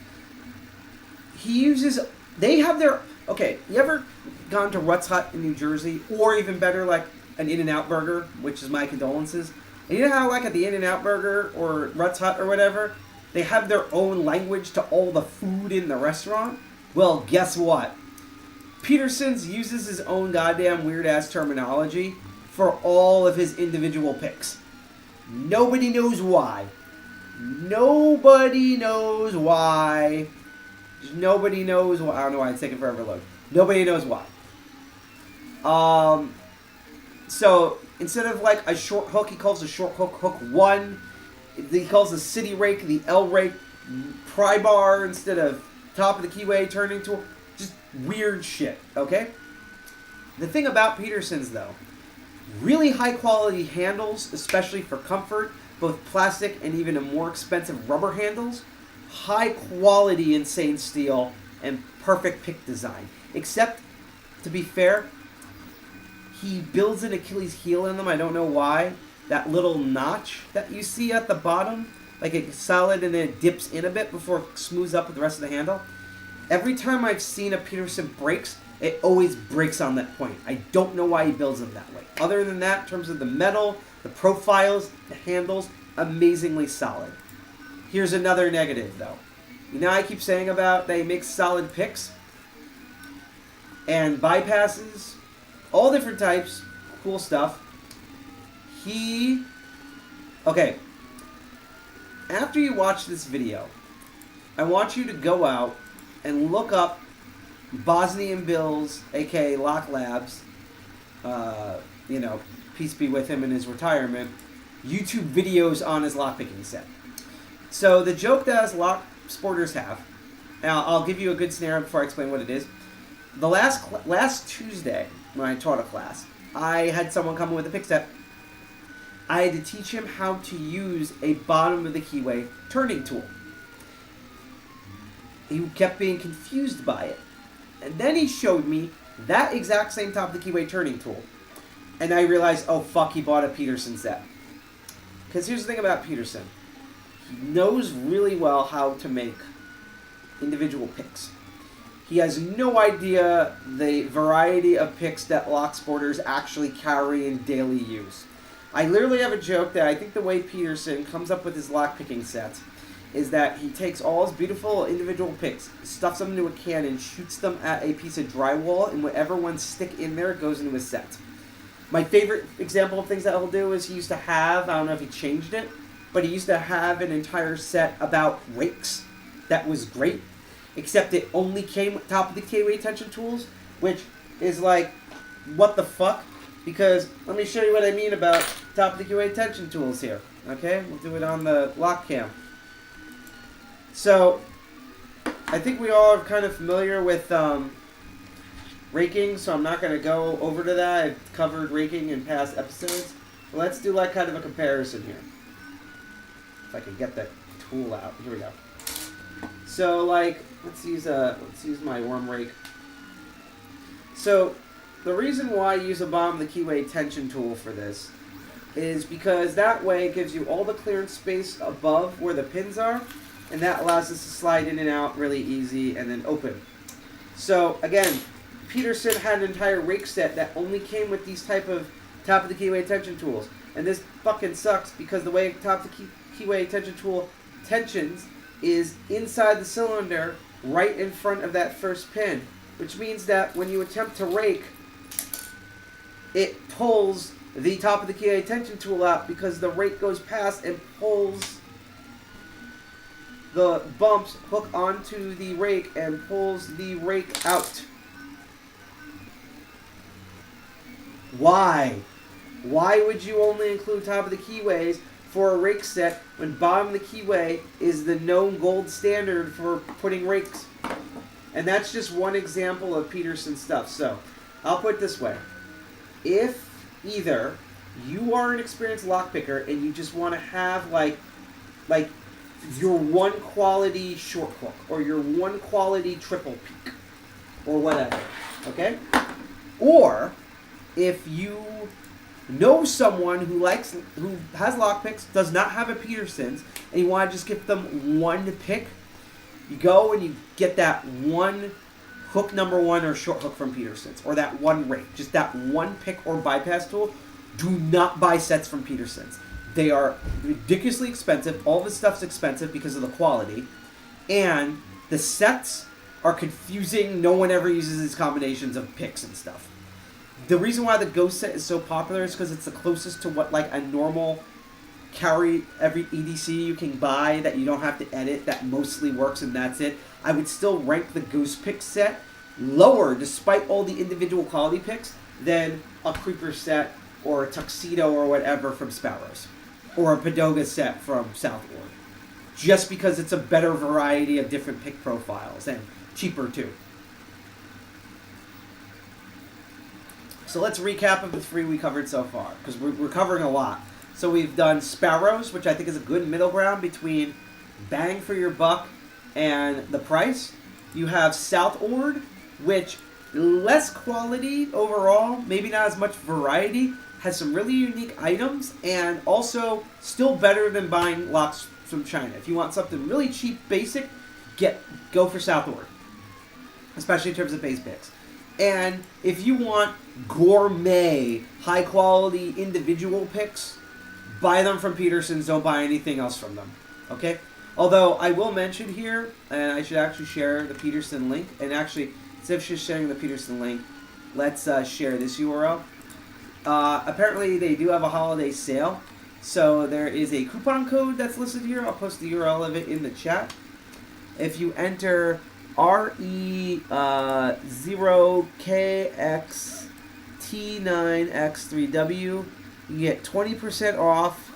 they have their, okay, you ever gone to Rutt's Hut in New Jersey, or even better, like an In-N-Out Burger, which is my condolences. And you know how, like, at the In-N-Out Burger or Rutt's Hut or whatever, they have their own language to all the food in the restaurant? Well, guess what? Peterson's uses his own goddamn weird-ass terminology for all of his individual picks. Nobody knows why. Nobody knows why. Nobody knows why. I don't know why it's taking forever to load. Nobody knows why. So instead of like a short hook, he calls the short hook hook 1. He calls the city rake the L rake pry bar instead of top of the keyway turning tool. Just weird shit, okay? The thing about Peterson's, though, really high quality handles, especially for comfort, both plastic and even a more expensive rubber handles, high quality insane steel, and perfect pick design. Except, to be fair, he builds an Achilles heel in them. I don't know why. That little notch that you see at the bottom, like it's solid and then it dips in a bit before it smooths up with the rest of the handle. Every time I've seen a Peterson breaks, it always breaks on that point. I don't know why he builds them that way. Other than that, in terms of the metal, the profiles, the handles, amazingly solid. Here's another negative, though. You know, I keep saying about they make solid picks and bypasses, all different types, cool stuff. Okay, after you watch this video, I want you to go out and look up Bosnian Bill's, aka Lock Labs, peace be with him in his retirement, YouTube videos on his lockpicking set. So the joke that us lock sporters have, and I'll give you a good scenario before I explain what it is. The last Tuesday, when I taught a class, I had someone come in with a pick set. I had to teach him how to use a bottom of the keyway turning tool. He kept being confused by it. And then he showed me that exact same top of the keyway turning tool. And I realized, oh fuck, he bought a Peterson set. Because here's the thing about Peterson. He knows really well how to make individual picks. He has no idea the variety of picks that lock sporters actually carry in daily use. I literally have a joke that I think the way Peterson comes up with his lockpicking sets is that he takes all his beautiful individual picks, stuffs them into a can, and shoots them at a piece of drywall, and whatever ones stick in there goes into his set. My favorite example of things that he'll do is he used to have, I don't know if he changed it, but he used to have an entire set about rakes that was great, except it only came with top of the keyway tension tools, which is like, what the fuck? Because let me show you what I mean about top of the keyway tension tools here. Okay, we'll do it on the lock cam. So, I think we all are kind of familiar with raking, so I'm not going to go over to that. I've covered raking in past episodes. But let's do like kind of a comparison here. If I can get that tool out. Here we go. So like, let's use my worm rake. So the reason why I use a bottom of the keyway tension tool for this is because that way it gives you all the clearance space above where the pins are, and that allows us to slide in and out really easy and then open. So again, Peterson had an entire rake set that only came with these type of top of the keyway tension tools, and this fucking sucks because the way top of the keyway tension tool tensions is inside the cylinder right in front of that first pin, which means that when you attempt to rake, it pulls the top of the keyway tension tool out because the rake goes past and pulls the bumps hook onto the rake and pulls the rake out. Why? Why would you only include top of the keyways for a rake set when bottom of the keyway is the known gold standard for putting rakes? And that's just one example of Peterson stuff. So, I'll put it this way. If either you are an experienced lockpicker and you just want to have like your one quality short hook or your one quality triple peak or whatever, okay? Or if you know someone who has lockpicks, does not have a Peterson's, and you want to just give them one pick, you go and you get that one hook number one or short hook from Peterson's, or that one rake, just that one pick or bypass tool. Do not buy sets from Peterson's. They are ridiculously expensive. All this stuff's expensive because of the quality, and the sets are confusing. No one ever uses these combinations of picks and stuff. The reason why the Ghost set is so popular is because it's the closest to what like a normal carry every EDC you can buy that you don't have to edit, that mostly works, and that's it. I would still rank the Ghost pick set lower, despite all the individual quality picks, than a Creeper set or a Tuxedo or whatever from Sparrows, or a Padoga set from Southward, just because it's a better variety of different pick profiles and cheaper too. So let's recap of the three we covered so far, because we're covering a lot. So we've done Sparrows, which I think is a good middle ground between bang for your buck and the price. You have Southward, which less quality overall, maybe not as much variety, has some really unique items, and also still better than buying locks from China. If you want something really cheap, basic, go for Southward, especially in terms of base picks. And if you want gourmet, high quality individual picks, buy them from Peterson's. Don't buy anything else from them. Okay? Although I will mention here, and I should actually share the Peterson link. And actually, instead of just sharing the Peterson link, let's share this URL. Apparently, they do have a holiday sale. So there is a coupon code that's listed here. I'll post the URL of it in the chat. If you enter RE0KXT9X3W, you get 20% off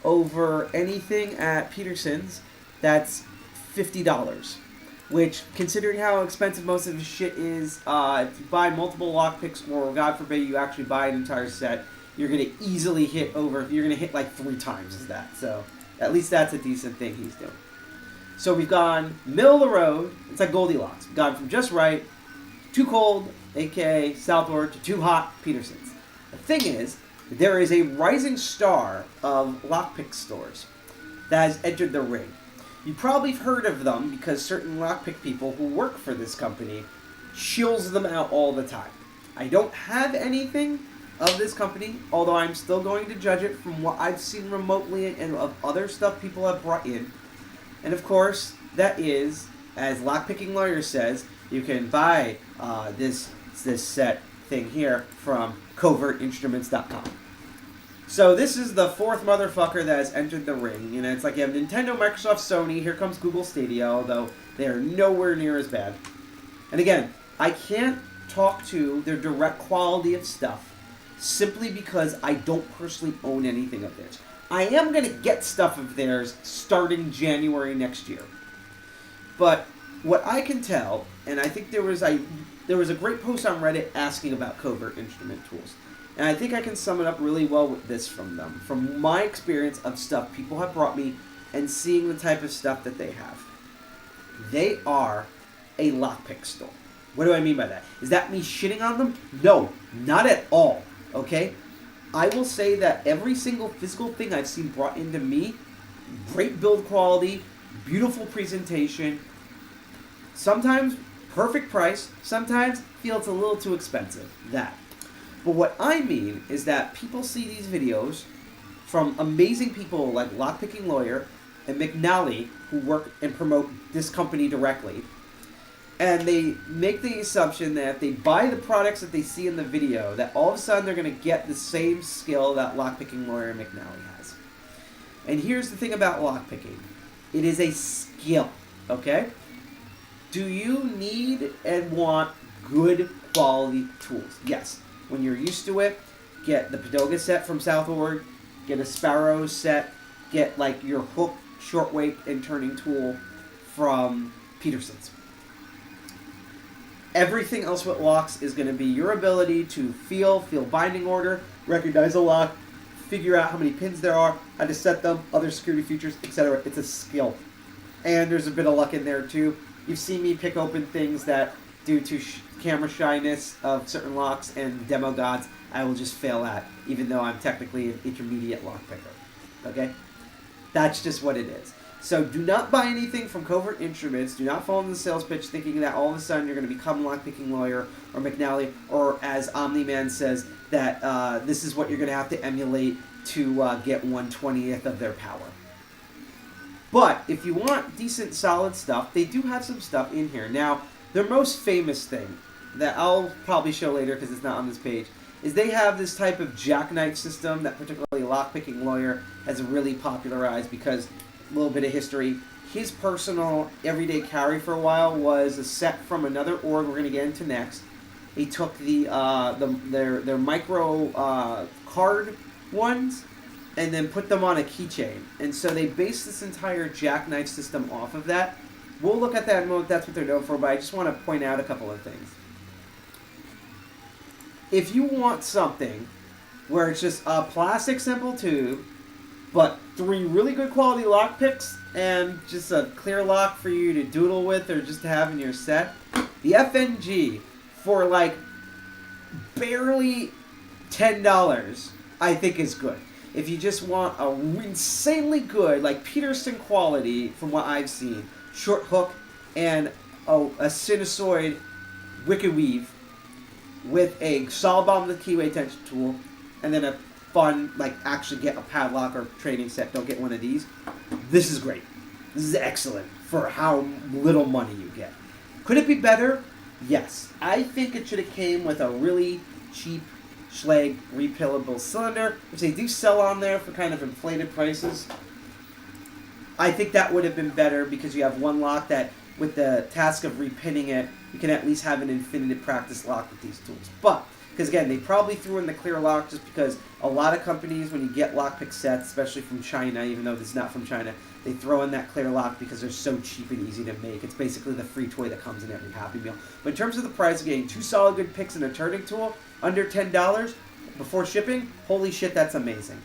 over anything at Peterson's. That's $50. Which, considering how expensive most of the shit is, if you buy multiple lockpicks, or God forbid you actually buy an entire set, you're going to easily hit like 3 times as that. So, at least that's a decent thing he's doing. So we've gone middle of the road. It's like Goldilocks. We've gone from just right, too cold, aka Southward, to too hot, Peterson's. The thing is, there is a rising star of lockpick stores that has entered the ring. You probably have heard of them because certain lockpick people who work for this company shills them out all the time. I don't have anything of this company, although I'm still going to judge it from what I've seen remotely and of other stuff people have brought in. And of course, that is, as Lockpicking Lawyer says, you can buy this set thing here from covertinstruments.com. So this is the fourth motherfucker that has entered the ring. You know, it's like you have Nintendo, Microsoft, Sony. Here comes Google Stadia, although they are nowhere near as bad. And again, I can't talk to their direct quality of stuff simply because I don't personally own anything of theirs. I am going to get stuff of theirs starting January next year. But what I can tell, and I think there was a great post on Reddit asking about Covert Instrument Tools. And I think I can sum it up really well with this from them. From my experience of stuff people have brought me and seeing the type of stuff that they have. They are a lockpick store. What do I mean by that? Is that me shitting on them? No, not at all. Okay? I will say that every single physical thing I've seen brought into me, great build quality, beautiful presentation, sometimes perfect price, sometimes feel it's a little too expensive. That. But what I mean is that people see these videos from amazing people like Lockpicking Lawyer and McNally, who work and promote this company directly, and they make the assumption that if they buy the products that they see in the video, that all of a sudden they're going to get the same skill that Lockpicking Lawyer and McNally has. And here's the thing about lockpicking. It is a skill, okay? Do you need and want good quality tools? Yes. When you're used to it, get the Padoga set from Southward, get a Sparrow set, get like your hook, short weight, and turning tool from Peterson's. Everything else with locks is going to be your ability to feel binding order, recognize a lock, figure out how many pins there are, how to set them, other security features, etc. It's a skill. And there's a bit of luck in there too. You've seen me pick open things that due to camera shyness of certain locks and demo gods, I will just fail at, even though I'm technically an intermediate lockpicker. Okay? That's just what it is. So do not buy anything from Covert Instruments. Do not fall into the sales pitch thinking that all of a sudden you're going to become a lockpicking lawyer or McNally, or as Omni-Man says, that this is what you're going to have to emulate to get 1/20th of their power. But if you want decent, solid stuff, they do have some stuff in here. Now, their most famous thing that I'll probably show later because it's not on this page is they have this type of jackknife system that particularly Lockpicking Lawyer has really popularized because, a little bit of history, his personal everyday carry for a while was a set from another org we're going to get into next. He took their micro card ones and then put them on a keychain. And so they based this entire jackknife system off of that. We'll look at that in a moment. That's what they're known for, but I just want to point out a couple of things. If you want something where it's just a plastic simple tube, but 3 really good quality lock picks and just a clear lock for you to doodle with or just to have in your set, the FNG for like barely $10 I think is good. If you just want a insanely good, like Peterson quality from what I've seen, short hook and a sinusoid wicked weave with a solid bomb with a keyway tension tool, and then a fun, like actually get a padlock or training set, don't get one of these. This is great. This is excellent for how little money you get. Could it be better? Yes. I think it should have came with a really cheap Schlage refillable cylinder, which they do sell on there for kind of inflated prices. I think that would have been better because you have one lock that, with the task of repinning it, you can at least have an infinite practice lock with these tools. But, because again, they probably threw in the clear lock just because a lot of companies, when you get lockpick sets, especially from China, even though this is not from China, they throw in that clear lock because they're so cheap and easy to make. It's basically the free toy that comes in every Happy Meal. But in terms of the price of getting 2 solid good picks and a turning tool, under $10 before shipping, holy shit, that's amazing.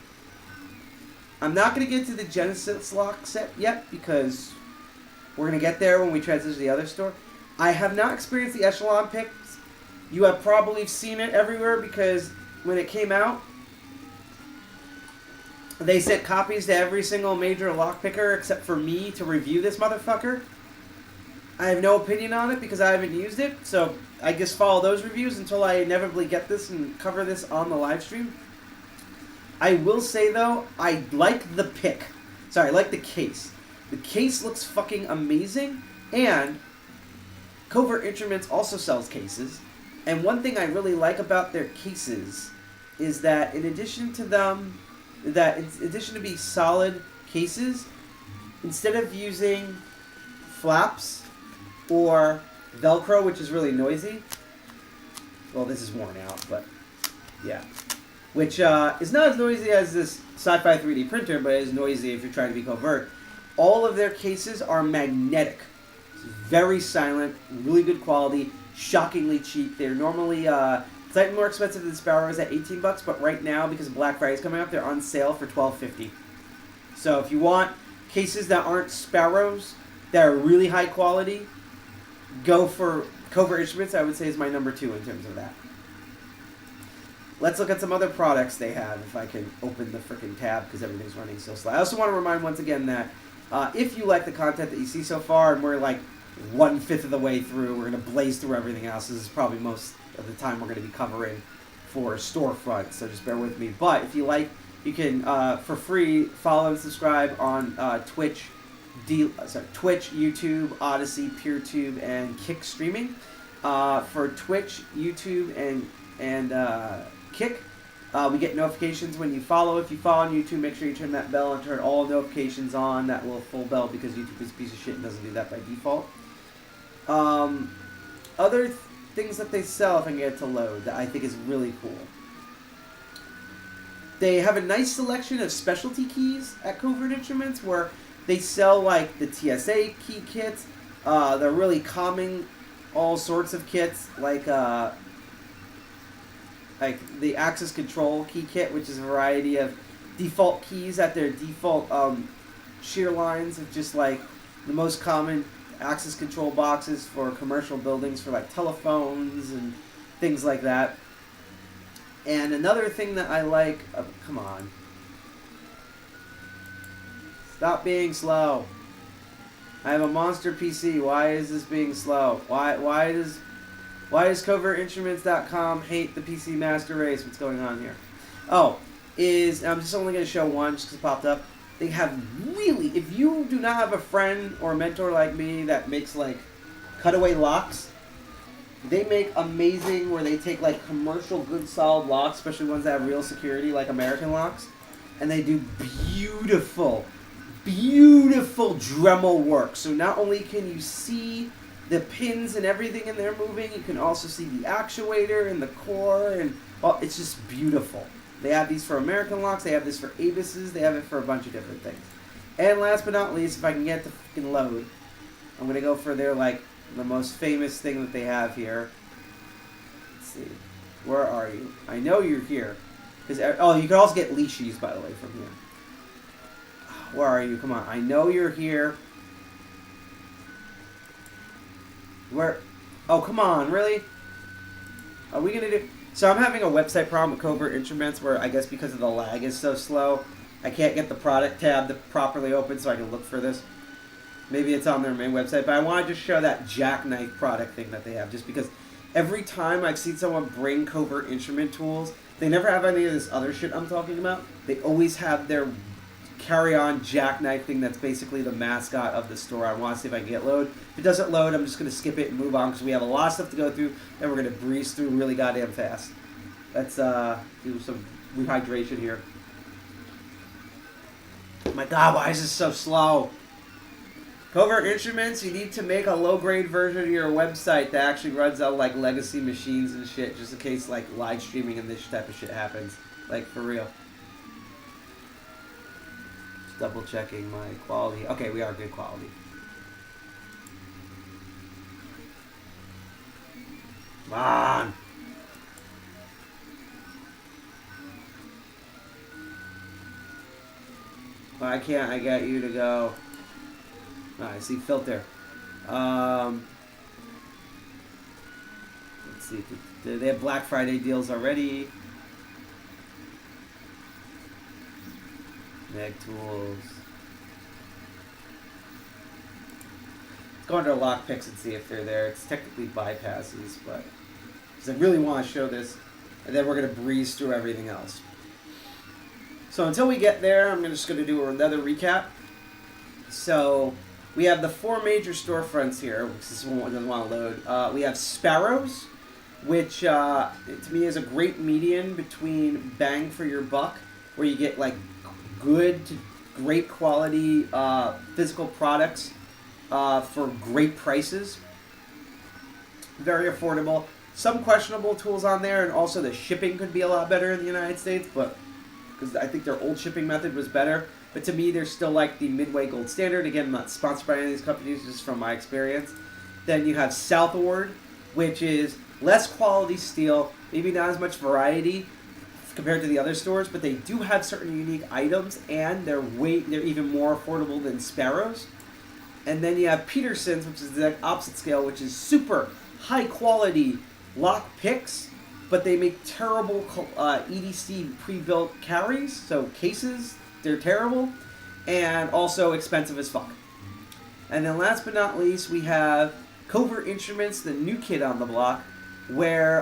I'm not going to get to the Genesis lock set yet because we're going to get there when we transition to the other store. I have not experienced the Echelon picks. You have probably seen it everywhere because when it came out, they sent copies to every single major lockpicker except for me to review this motherfucker. I have no opinion on it because I haven't used it, so I just follow those reviews until I inevitably get this and cover this on the live stream. I will say, though, I like the pick. Sorry, I like the case. The case looks fucking amazing, and Covert Instruments also sells cases. And one thing I really like about their cases is that in addition to being solid cases, instead of using flaps or Velcro, which is really noisy, well, this is worn out, but yeah, which is not as noisy as this Sci-Fi 3D printer, but is noisy if you're trying to be covert. All of their cases are magnetic. It's very silent, really good quality, shockingly cheap. They're normally slightly more expensive than Sparrows at $18, but right now, because of Black Friday is coming up, they're on sale for $12.50. So if you want cases that aren't Sparrows, that are really high quality, go for Covert Instruments. I would say is my number 2 in terms of that. Let's look at some other products they have, if I can open the freaking tab because everything's running so slow. I also want to remind once again that if you like the content that you see so far, and we're like 1/5 of the way through, we're going to blaze through everything else. This is probably most of the time we're going to be covering for storefront, so just bear with me. But if you like, you can, for free, follow and subscribe on Twitch, YouTube, Odyssey, PeerTube, and Kick streaming. For Twitch, YouTube, and Kick, we get notifications when you follow. If you follow on YouTube, make sure you turn that bell and turn all notifications on, that little full bell, because YouTube is a piece of shit and doesn't do that by default. Other things that they sell, if I can get it to load, that I think is really cool. They have a nice selection of specialty keys at Covert Instruments where they sell like the TSA key kits. They're really calming all sorts of kits, like the access control key kit, which is a variety of default keys at their default shear lines of just like the most common access control boxes for commercial buildings for like telephones and things like that. And another thing that I like, come on. Stop being slow. I have a monster PC. Why is this being slow? Why does covertinstruments.com hate the PC Master Race? What's going on here? Oh, I'm just only going to show one just because it popped up. They have really, if you do not have a friend or a mentor like me that makes like cutaway locks, they make amazing where they take like commercial good solid locks, especially ones that have real security like American locks, and they do beautiful Dremel work. So not only can you see the pins and everything in there moving, you can also see the actuator and the core, and it's just beautiful. They have these for American locks, they have this for Avises, they have it for a bunch of different things. And last but not least, if I can get the fucking load, I'm going to go for their, like, the most famous thing that they have here. Let's see. Where are you? I know you're here. Oh, you can also get leashes, by the way, from here. Where are you? Come on. I know you're here. Where? Oh, come on. Really? Are we going to do... So I'm having a website problem with Covert Instruments where I guess because of the lag is so slow, I can't get the product tab to properly open so I can look for this. Maybe it's on their main website, but I want to just show that jackknife product thing that they have just because every time I've seen someone bring Covert Instrument tools, they never have any of this other shit I'm talking about. They always have their carry-on jackknife thing that's basically the mascot of the store. I want to see if I can get load. If it doesn't load, I'm just going to skip it and move on because we have a lot of stuff to go through and we're going to breeze through really goddamn fast. Let's do some rehydration here. Oh my god, why is this so slow? Covert Instruments, you need to make a low-grade version of your website that actually runs on like legacy machines and shit just in case like live streaming and this type of shit happens. Like, for real. Double checking my quality. Okay, we are good quality. Come on. Why can't I get you to go? Oh, I see filter. Let's see. They have Black Friday deals already. Mag tools. Let's go under lockpicks and see if they're there. It's technically bypasses, but because I really want to show this, and then we're going to breeze through everything else. So until we get there, I'm just going to do another recap. So we have the 4 major storefronts here, which this one doesn't want to load. We have Sparrows, which to me is a great median between bang for your buck, where you get like good to great quality physical products for great prices. Very affordable. Some questionable tools on there, and also the shipping could be a lot better in the United States, but because I think their old shipping method was better. But to me, they're still like the Midway Gold Standard. Again, I'm not sponsored by any of these companies, just from my experience. Then you have Southward, which is less quality steel, maybe not as much variety compared to the other stores, but they do have certain unique items, and they're even more affordable than Sparrows. And then you have Peterson's, which is the opposite scale, which is super high quality lock picks, but they make terrible EDC pre-built carries, so cases, they're terrible, and also expensive as fuck. And then last but not least, we have Covert Instruments, the new kid on the block, where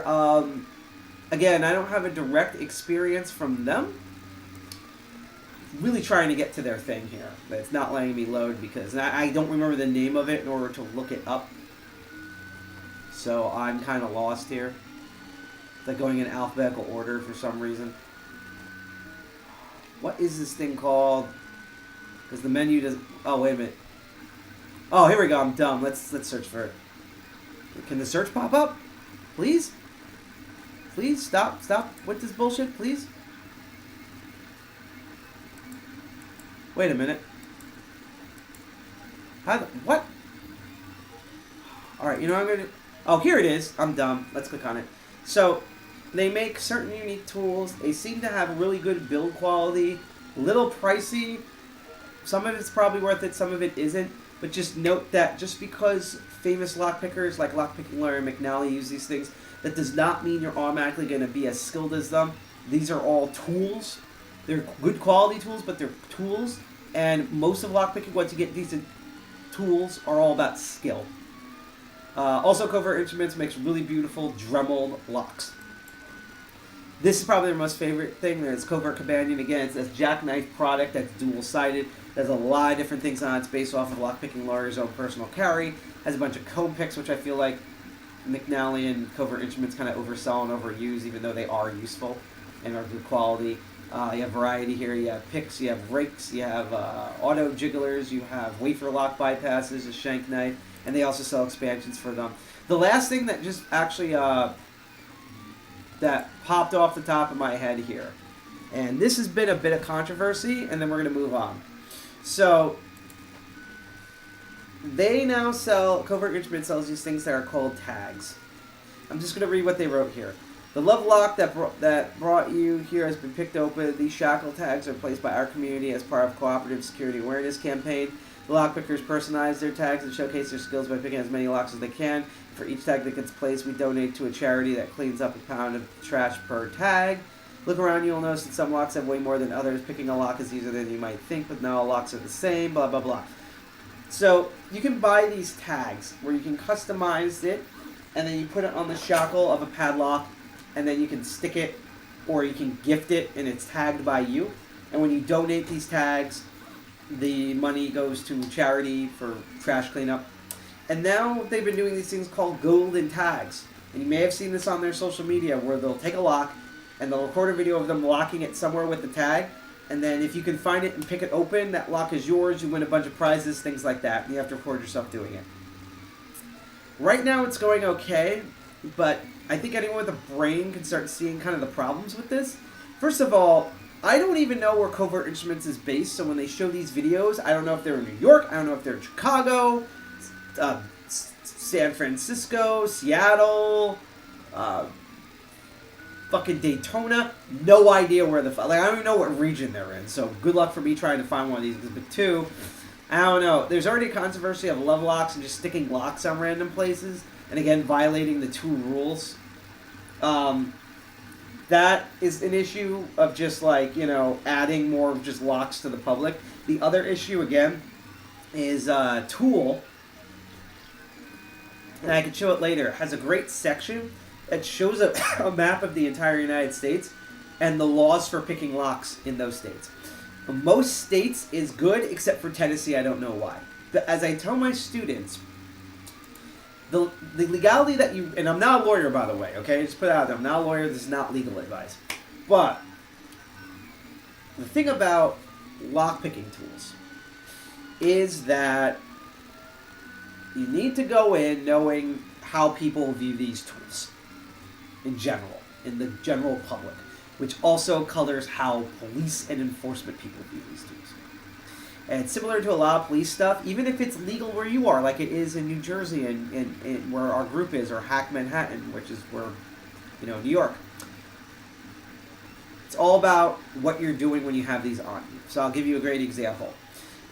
again, I don't have a direct experience from them. Really trying to get to their thing here, but it's not letting me load because I don't remember the name of it in order to look it up. So I'm kind of lost here. It's like going in alphabetical order for some reason. What is this thing called? Because the menu doesn't... Oh, wait a minute. Oh, here we go. I'm dumb. Let's search for it. Can the search pop up? Please? Please, stop with this bullshit, please. Wait a minute. What? Alright, you know what I'm going to... Oh, here it is. I'm dumb. Let's click on it. So, they make certain unique tools. They seem to have really good build quality. A little pricey. Some of it's probably worth it, some of it isn't. but just note that just because famous lockpickers like Lockpicking Larry McNally use these things, that does not mean you're automatically going to be as skilled as them. These are all tools. They're good quality tools, but they're tools. And most of lockpicking, once you get decent tools, are all about skill. Also, Covert Instruments makes really beautiful Dremeled locks. This is probably their most favorite thing. There's Covert Companion. Again, it's a jackknife product that's dual-sided. There's a lot of different things on it. It's based off of Lockpicking Lawyer's own personal carry. Has a bunch of co-picks, which I feel like McNally and Covert Instruments kind of oversell and overuse, even though they are useful and are good quality. You have variety here. You have picks, you have rakes, you have auto jigglers, you have wafer lock bypasses, a shank knife, and they also sell expansions for them. The last thing that just actually that popped off the top of my head here, and this has been a bit of controversy, and then we're going to move on. So they now sell, Covert Instruments sells these things that are called tags. I'm just going to read what they wrote here. The love lock that brought you here has been picked open. These shackle tags are placed by our community as part of cooperative security awareness campaign. The lockpickers personalize their tags and showcase their skills by picking as many locks as they can. For each tag that gets placed, we donate to a charity that cleans up a pound of trash per tag. Look around, you'll notice that some locks have way more than others. Picking a lock is easier than you might think, but not all locks are the same, blah, blah, blah. So you can buy these tags where you can customize it, and then you put it on the shackle of a padlock, and then you can stick it, or you can gift it, and it's tagged by you. And when you donate these tags, the money goes to charity for trash cleanup. And now they've been doing these things called golden tags. And you may have seen this on their social media, where they'll take a lock, and they'll record a video of them locking it somewhere with the tag. And then if you can find it and pick it open, that lock is yours. You win a bunch of prizes, things like that. And you have to record yourself doing it. Right now it's going okay, but I think anyone with a brain can start seeing kind of the problems with this. First of all, I don't even know where Covert Instruments is based, so when they show these videos, I don't know if they're in New York, I don't know if they're in Chicago, San Francisco, Seattle, fucking Daytona. No idea where the fuck. Like, I don't even know what region they're in, so good luck for me trying to find one of these. But two, I don't know. There's already a controversy of love locks and just sticking locks on random places, and again, violating the two rules. That is an issue of just like, you know, adding more of just locks to the public. The other issue, again, is TOOOL, and I can show it later, has a great section that shows a map of the entire United States and the laws for picking locks in those states. Most states is good, except for Tennessee. I don't know why. But as I tell my students, the legality that you... And I'm not a lawyer, by the way, okay? Just put it out there. I'm not a lawyer. This is not legal advice. But the thing about lockpicking tools is that you need to go in knowing how people view these tools in general, in the general public, which also colors how police and enforcement people view these tools. And similar to a lot of police stuff, even if it's legal where you are, like it is in New Jersey and where our group is, or Hack Manhattan, which is where, you know, New York. It's all about what you're doing when you have these on you. So I'll give you a great example.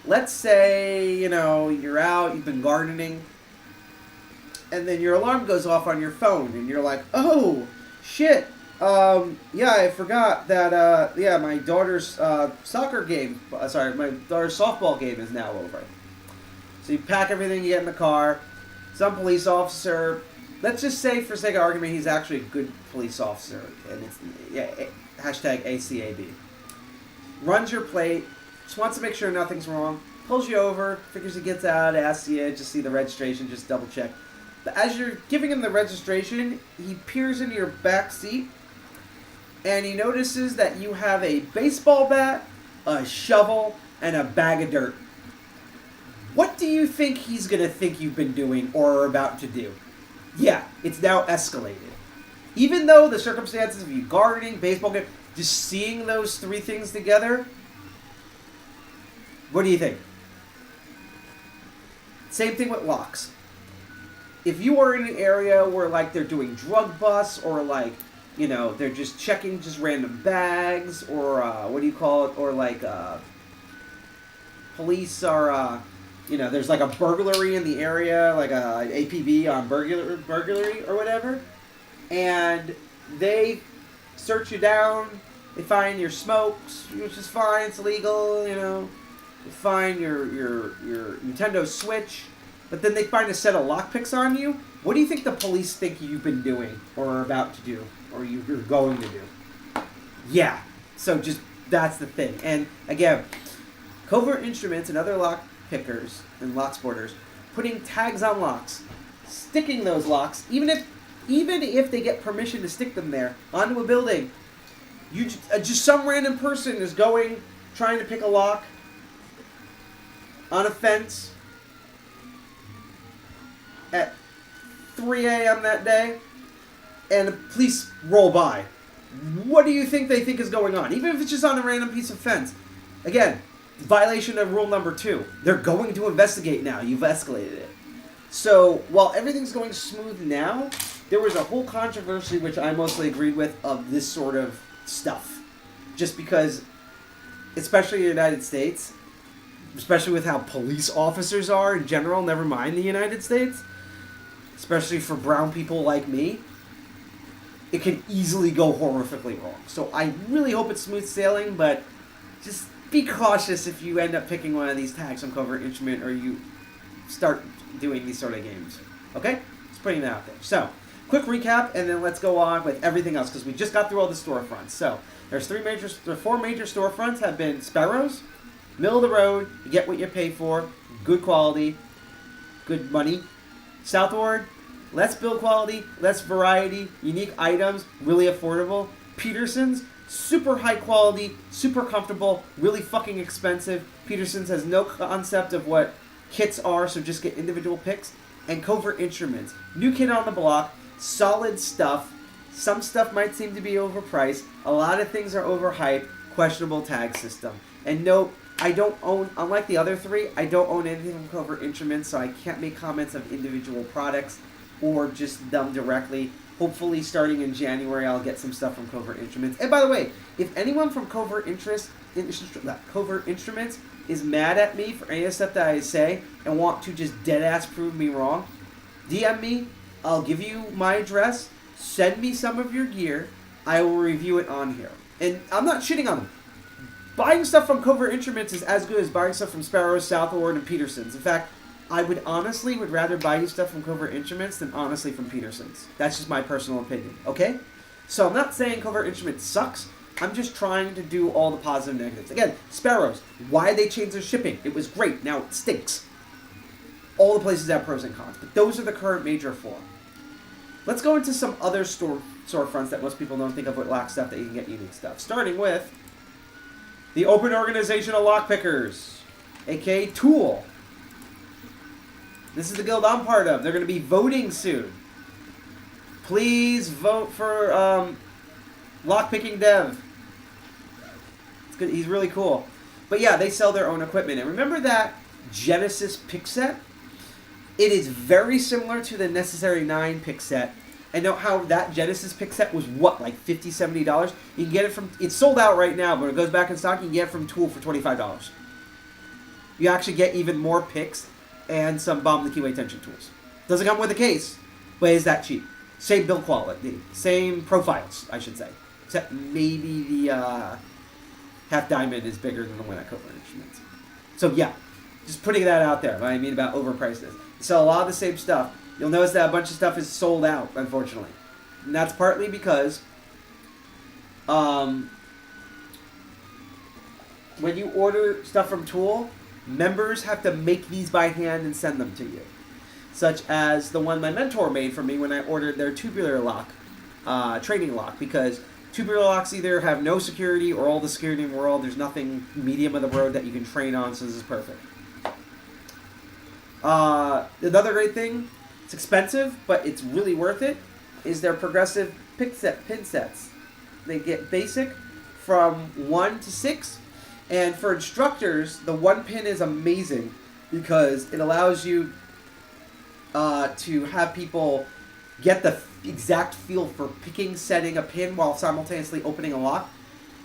Let's say, you know, you're out, you've been gardening, and then your alarm goes off on your phone, and you're like, oh, shit. Yeah, I forgot that, yeah, my daughter's soccer game, my daughter's softball game is now over. So you pack everything, you get in the car, some police officer, let's just say for sake of argument, he's actually a good police officer, and it's, yeah, hashtag ACAB. Runs your plate, just wants to make sure nothing's wrong, pulls you over, figures he gets out, asks you, just see the registration, just double check. But as you're giving him the registration, he peers into your back seat, and he notices that you have a baseball bat, a shovel, and a bag of dirt. What do you think he's going to think you've been doing or are about to do? Yeah, it's now escalated. Even though the circumstances of you gardening, baseball game, just seeing those three things together, what do you think? Same thing with locks. If you are in an area where, like, they're doing drug busts or, like, you know, they're just checking just random bags, or what do you call it? Or like police are there's like a burglary in the area, like a APB on burglary or whatever, and they search you down. They find your smokes, which is fine. It's legal, They find your Nintendo Switch, but then they find a set of lockpicks on you. What do you think the police think you've been doing, or are about to do, or you're going to do? Yeah. So just that's the thing. And again, Covert Instruments and other lock pickers and lock sporters putting tags on locks, sticking those locks, even if they get permission to stick them there onto a building. You just some random person is trying to pick a lock on a fence at 3 a.m. that day, and the police roll by. What do you think they think is going on? Even if it's just on a random piece of fence. Again, violation of rule number 2. They're going to investigate now. You've escalated it. So, while everything's going smooth now, there was a whole controversy, which I mostly agreed with, of this sort of stuff. Just because, especially in the United States, especially with how police officers are in general, never mind the United States, especially for brown people like me, it can easily go horrifically wrong. So I really hope it's smooth sailing, but just be cautious if you end up picking one of these tags from Covert Instrument or you start doing these sort of games. Okay? Just putting that out there. So, quick recap, and then let's go on with everything else, because we just got through all the storefronts. So, there's 4 major storefronts have been Sparrows, middle of the road, you get what you pay for, good quality, good money. Southward, less build quality, less variety, unique items, really affordable. Peterson's, super high quality, super comfortable, really fucking expensive. Peterson's has no concept of what kits are, so just get individual picks. And Covert Instruments, new kid on the block, solid stuff. Some stuff might seem to be overpriced. A lot of things are overhyped. Questionable tag system. And note, I don't own, unlike the other 3, I don't own anything from Covert Instruments, so I can't make comments of individual products or just them directly. Hopefully, starting in January, I'll get some stuff from Covert Instruments. And by the way, if anyone from Covert Instruments is mad at me for any of the stuff that I say and want to just dead-ass prove me wrong, DM me. I'll give you my address. Send me some of your gear. I will review it on here. And I'm not shitting on them. Buying stuff from Covert Instruments is as good as buying stuff from Sparrows, Southward, and Peterson's. In fact, I would rather buy you stuff from Covert Instruments than honestly from Peterson's. That's just my personal opinion, okay? So I'm not saying Covert Instruments sucks. I'm just trying to do all the positive and negatives. Again, Sparrows, why they changed their shipping? It was great. Now it stinks. All the places have pros and cons, but those are the current major 4. Let's go into some other storefronts that most people don't think of with lock stuff that you can get unique stuff. Starting with the Open Organization of Lockpickers, aka TOOL. This is the guild I'm part of. They're going to be voting soon. Please vote for Lockpicking Dev. It's good. He's really cool. But yeah, they sell their own equipment. And remember that Genesis pick set? It is very similar to the Necessary 9 pick set. And note how that Genesis pick set was what, like $50, $70? You can get it from, it's sold out right now, but it goes back in stock. You can get it from TOOL for $25. You actually get even more picks and some Bomb the Keyway tension tools. Doesn't come with a case, but it's that cheap. Same build quality, same profiles, I should say. Except maybe the half diamond is bigger than the one at Covert Instruments. So yeah, just putting that out there. What I mean about overpriced. So a lot of the same stuff. You'll notice that a bunch of stuff is sold out, unfortunately. And that's partly because when you order stuff from TOOL, members have to make these by hand and send them to you. Such as the one my mentor made for me when I ordered their tubular lock, training lock, because tubular locks either have no security or all the security in the world. There's nothing medium of the road that you can train on, so this is perfect. Another great thing, it's expensive, but it's really worth it, is their progressive pin sets. They get basic from 1 to 6, and for instructors, the 1 pin is amazing because it allows you to have people get the exact feel for picking, setting a pin while simultaneously opening a lock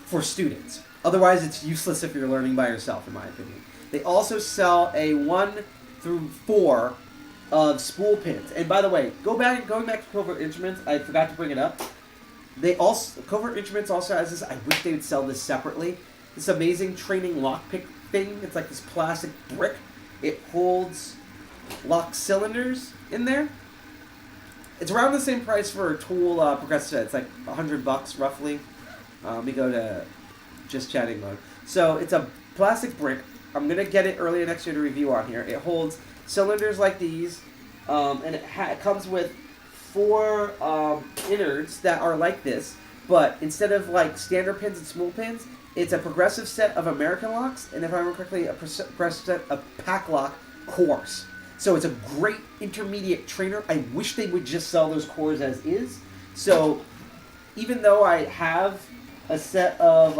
for students. Otherwise, it's useless if you're learning by yourself, in my opinion. They also sell a 1 through 4 of spool pins. And by the way, going back to Covert Instruments, I forgot to bring it up. Covert Instruments also has this. I wish they would sell this separately. This amazing training lockpick thing. It's like this plastic brick. It holds lock cylinders in there. It's around the same price for a tool progressive set. It's like $100 roughly. Let me go to just chatting mode. So it's a plastic brick. I'm gonna get it earlier next year to review on here. It holds cylinders like these, and it comes with 4 innards that are like this. But instead of like standard pins and spool pins, it's a progressive set of American locks, and if I remember correctly, a progressive set of pack lock cores. So it's a great intermediate trainer. I wish they would just sell those cores as is. So even though I have a set of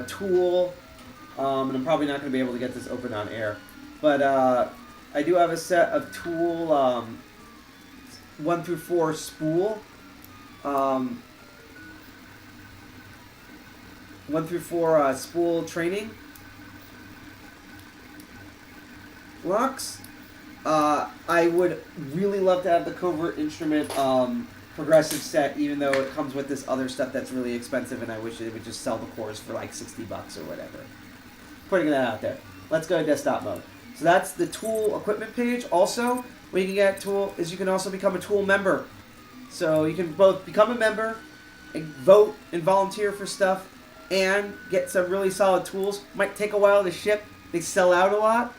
tool, and I'm probably not going to be able to get this open on air, but I do have a set of tool 1 through 4 spool. 1 through 4 spool training locks. I would really love to have the Covert Instrument progressive set, even though it comes with this other stuff that's really expensive, and I wish they would just sell the cores for like $60 or whatever. Putting that out there. Let's go to desktop mode. So that's the tool equipment page. Also, what you can get tool is you can also become a tool member. So you can both become a member and vote and volunteer for stuff and get some really solid tools. Might take a while to ship. They sell out a lot,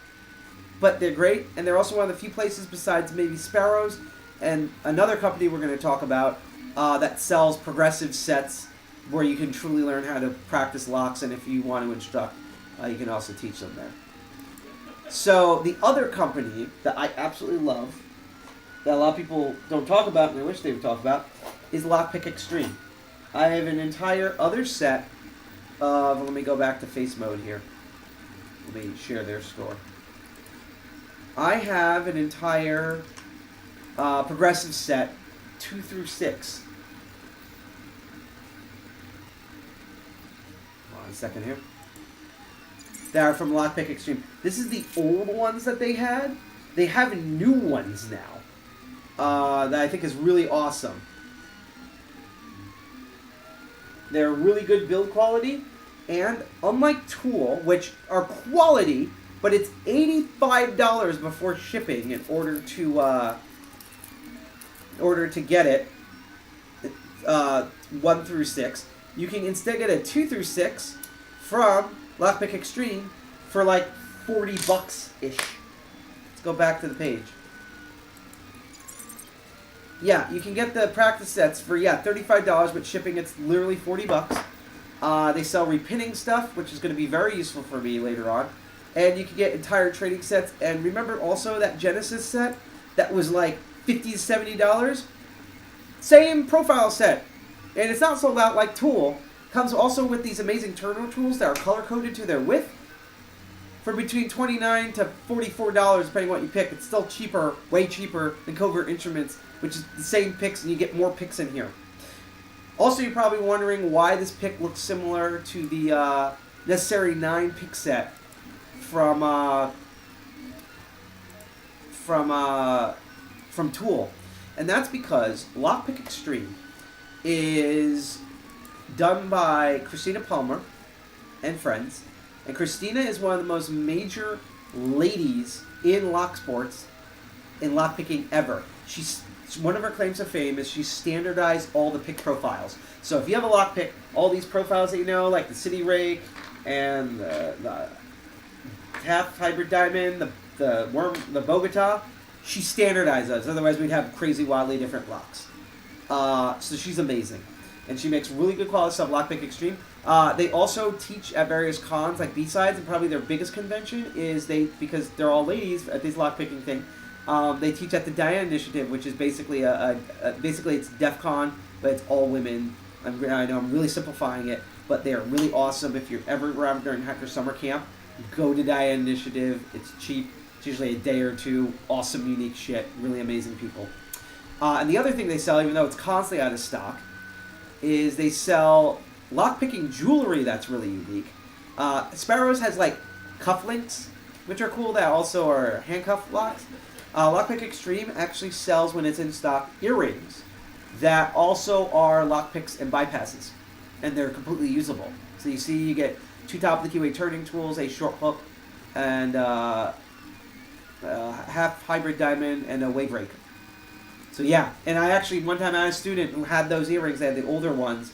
but they're great. And they're also one of the few places besides maybe Sparrows and another company we're going to talk about that sells progressive sets where you can truly learn how to practice locks. And if you want to instruct, you can also teach them there. So the other company that I absolutely love, that a lot of people don't talk about and I wish they would talk about, is Lockpick Extreme. I have an entire other set of, let me go back to face mode here. Let me share their store. I have an entire progressive set, 2 through 6. Hold on a second here. That are from Lockpick Extreme. This is the old ones that they had. They have new ones now that I think is really awesome. They're really good build quality, and unlike Tool, which are quality, but it's $85 before shipping in order to get it 1 through 6. You can instead get a 2 through 6 from Lockpick Extreme for like $40-ish. Let's go back to the page. Yeah, you can get the practice sets for $35, but shipping it's literally $40. They sell repinning stuff, which is going to be very useful for me later on. And you can get entire training sets. And remember also that Genesis set that was like $50 to $70? Same profile set. And it's not sold out like Tool. Comes also with these amazing terminal tools that are color-coded to their width. For between $29 to $44, depending on what you pick. It's still cheaper, way cheaper than Covert Instruments, which is the same picks, and you get more picks in here. Also, you're probably wondering why this pick looks similar to the Necessary 9 pick set from Tool. And that's because Lockpick Extreme is done by Christina Palmer and friends. And Christina is one of the most major ladies in lock sports, in lockpicking ever. One of her claims to fame is she standardized all the pick profiles. So if you have a lockpick, all these profiles that you know, like the City Rake and the half hybrid diamond, the worm, the Bogota, she standardized those. Otherwise, we'd have crazy, wildly different locks. So she's amazing. And she makes really good quality stuff, Lockpick Extreme. They also teach at various cons, like B-Sides, and probably their biggest convention is because they're all ladies at this lockpicking thing, they teach at the Diane Initiative, which is basically basically it's DEF CON, but it's all women. I know I'm really simplifying it, but they are really awesome. If you're ever around during Hacker Summer Camp, go to Diane Initiative. It's cheap. It's usually a day or two. Awesome, unique shit. Really amazing people. And the other thing they sell, even though it's constantly out of stock, is they sell lockpicking jewelry that's really unique. Sparrows has like cufflinks, which are cool, that also are handcuff locks. Lockpick Extreme actually sells, when it's in stock, earrings that also are lockpicks and bypasses, and they're completely usable. So you see, you get 2 top of the keyway turning tools, a short hook, and half hybrid diamond, and a wave rake. So yeah, and I actually one time I had a student who had those earrings. They had the older ones,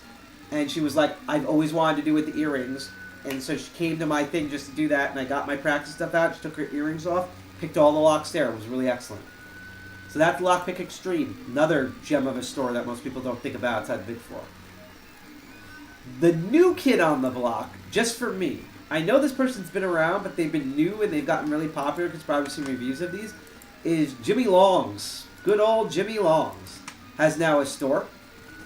and she was like, "I've always wanted to do with the earrings," and so she came to my thing just to do that. And I got my practice stuff out. She took her earrings off, picked all the locks there. It was really excellent. So that's Lockpick Extreme, another gem of a store that most people don't think about outside the Big Four. The new kid on the block, just for me. I know this person's been around, but they've been new and they've gotten really popular because probably seen reviews of these. Is Jimmy Long's. Good old Jimmy Long's has now a store,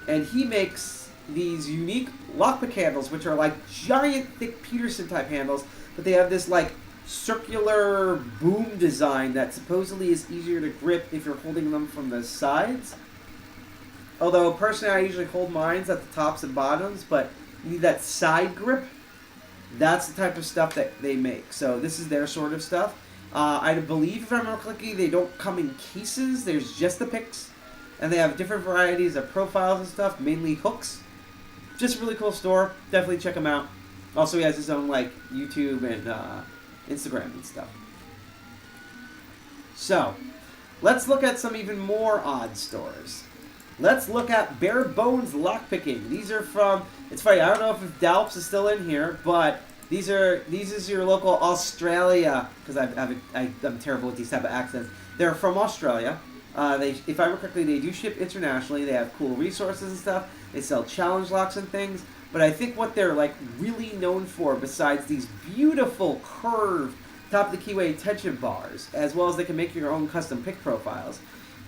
and he makes these unique lockpick handles, which are like giant, thick Peterson type handles, but they have this like circular boom design that supposedly is easier to grip if you're holding them from the sides. Although personally, I usually hold mine at the tops and bottoms, but you need that side grip. That's the type of stuff that they make. So this is their sort of stuff. I believe, if I'm not correctly, they don't come in cases. There's just the picks, and they have different varieties of profiles and stuff, mainly hooks. Just a really cool store. Definitely check him out. Also, he has his own like YouTube and Instagram and stuff. So, let's look at some even more odd stores. Let's look at Bare Bones Lockpicking. These are from, it's funny, I don't know if Dalps is still in here, but these is your local Australia, because I'm terrible with these type of accents. They're from Australia. If I remember correctly, they do ship internationally. They have cool resources and stuff. They sell challenge locks and things. But I think what they're like really known for, besides these beautiful curved top of the keyway tension bars, as well as they can make your own custom pick profiles,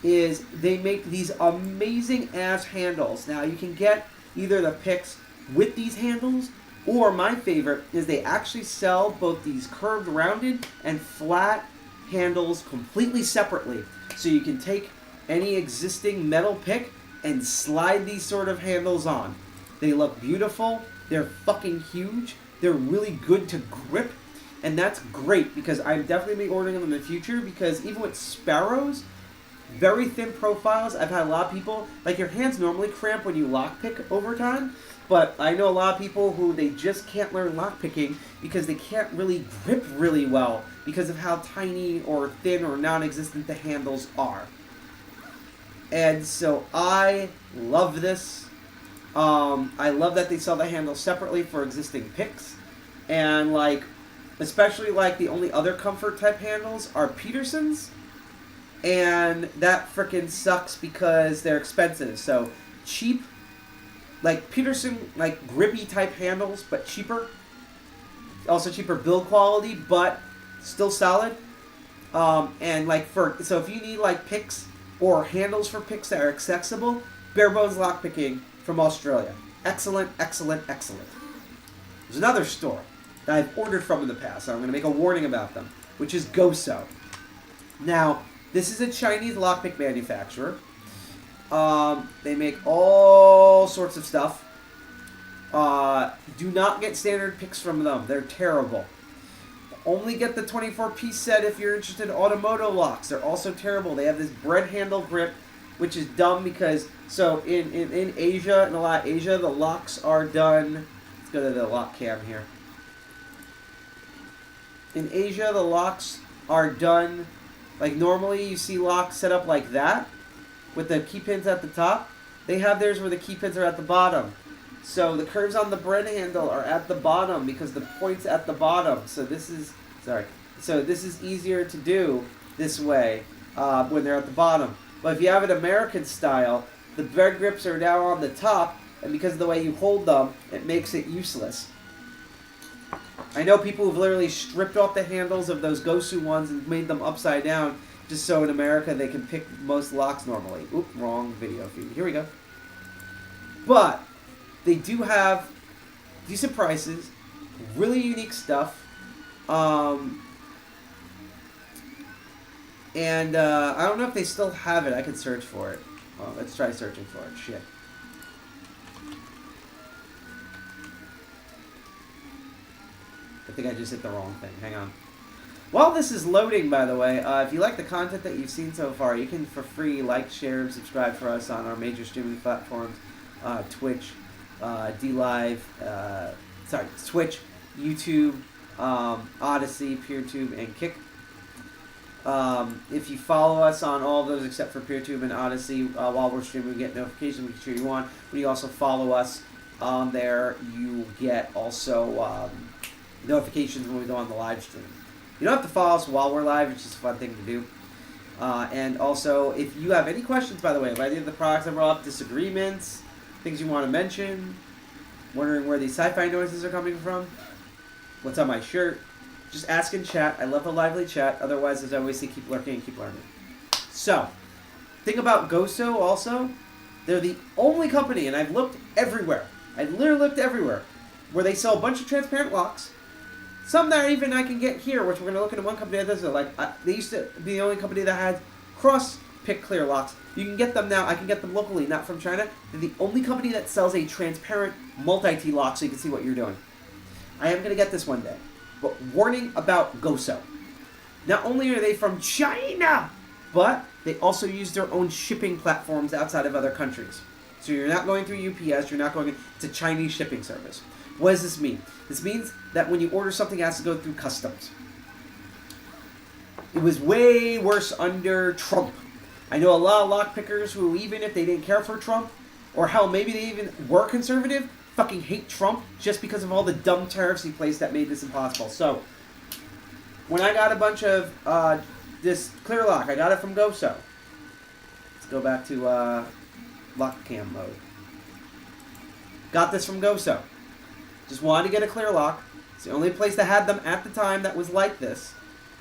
is they make these amazing ass handles. Now you can get either the picks with these handles, or my favorite is they actually sell both these curved rounded and flat handles completely separately. So you can take any existing metal pick and slide these sort of handles on. They look beautiful, they're fucking huge, they're really good to grip, and that's great because I'm definitely be ordering them in the future, because even with Sparrows, very thin profiles, I've had a lot of people, like your hands normally cramp when you lockpick over time, but I know a lot of people who they just can't learn lockpicking because they can't really grip really well because of how tiny or thin or non-existent the handles are. And so I love this. I love that they sell the handles separately for existing picks, and like, especially like the only other comfort type handles are Peterson's, and that frickin' sucks because they're expensive. So cheap, like Peterson, like grippy type handles, but cheaper. Also cheaper build quality, but still solid. And like so if you need like picks or handles for picks that are accessible, Bare Bones Lockpicking from Australia. Excellent, excellent, excellent. There's another store that I've ordered from in the past, so I'm going to make a warning about them, which is Goso. Now, this is a Chinese lockpick manufacturer. They make all sorts of stuff. Do not get standard picks from them. They're terrible. Only get the 24-piece set if you're interested in automotive locks. They're also terrible. They have this bread handle grip, which is dumb because, so in Asia, in a lot of Asia, the locks are done. Let's go to the lock cam here. In Asia, the locks are done, like normally you see locks set up like that, with the key pins at the top. They have theirs where the key pins are at the bottom. So the curves on the bread handle are at the bottom because the point's at the bottom. So this is, so this is easier to do this way when they're at the bottom. But if you have an American style, the bread grips are now on the top, and because of the way you hold them, it makes it useless. I know people who've literally stripped off the handles of those Gosu ones and made them upside down just so in America they can pick most locks normally. Oop, wrong video feed. Here we go. But they do have decent prices, really unique stuff, and I don't know if they still have it. I could search for it. Well, let's try searching for it. Shit. I think I just hit the wrong thing. Hang on. While this is loading, by the way, if you like the content that you've seen so far, you can, for free, like, share, and subscribe for us on our major streaming platforms, Twitch, Twitch, YouTube, Odyssey, PeerTube, and Kick. If you follow us on all of those except for PeerTube and Odyssey, while we're streaming, we get notifications. We can cheer you on. When you also follow us on there, you get also notifications when we go on the live stream. You don't have to follow us while we're live. It's just a fun thing to do. And also, if you have any questions, by the way, about any of the products I brought up, disagreements, things you want to mention, wondering where these sci-fi noises are coming from, what's on my shirt, just ask in chat. I love a lively chat. Otherwise, as I always say, keep lurking and keep learning. So, thing about Goso also, they're the only company, and I've looked everywhere. I literally looked everywhere, where they sell a bunch of transparent locks. Some that even I can get here, which we're going to look into one company that does it. Like, they used to be the only company that had cross-pick clear locks. You can get them now. I can get them locally, not from China. They're the only company that sells a transparent multi-T lock so you can see what you're doing. I am going to get this one day. But warning about Goso. Not only are they from China, but they also use their own shipping platforms outside of other countries. So you're not going through UPS, you're not going... It's a Chinese shipping service. What does this mean? This means that when you order something, it has to go through customs. It was way worse under Trump. I know a lot of lockpickers who, even if they didn't care for Trump, or hell, maybe they even were conservative, fucking hate Trump just because of all the dumb tariffs he placed that made this impossible. So, when I got a bunch of this clear lock, I got it from Goso. Let's go back to lock cam mode. Got this from Goso. Just wanted to get a clear lock. It's the only place that had them at the time that was like this.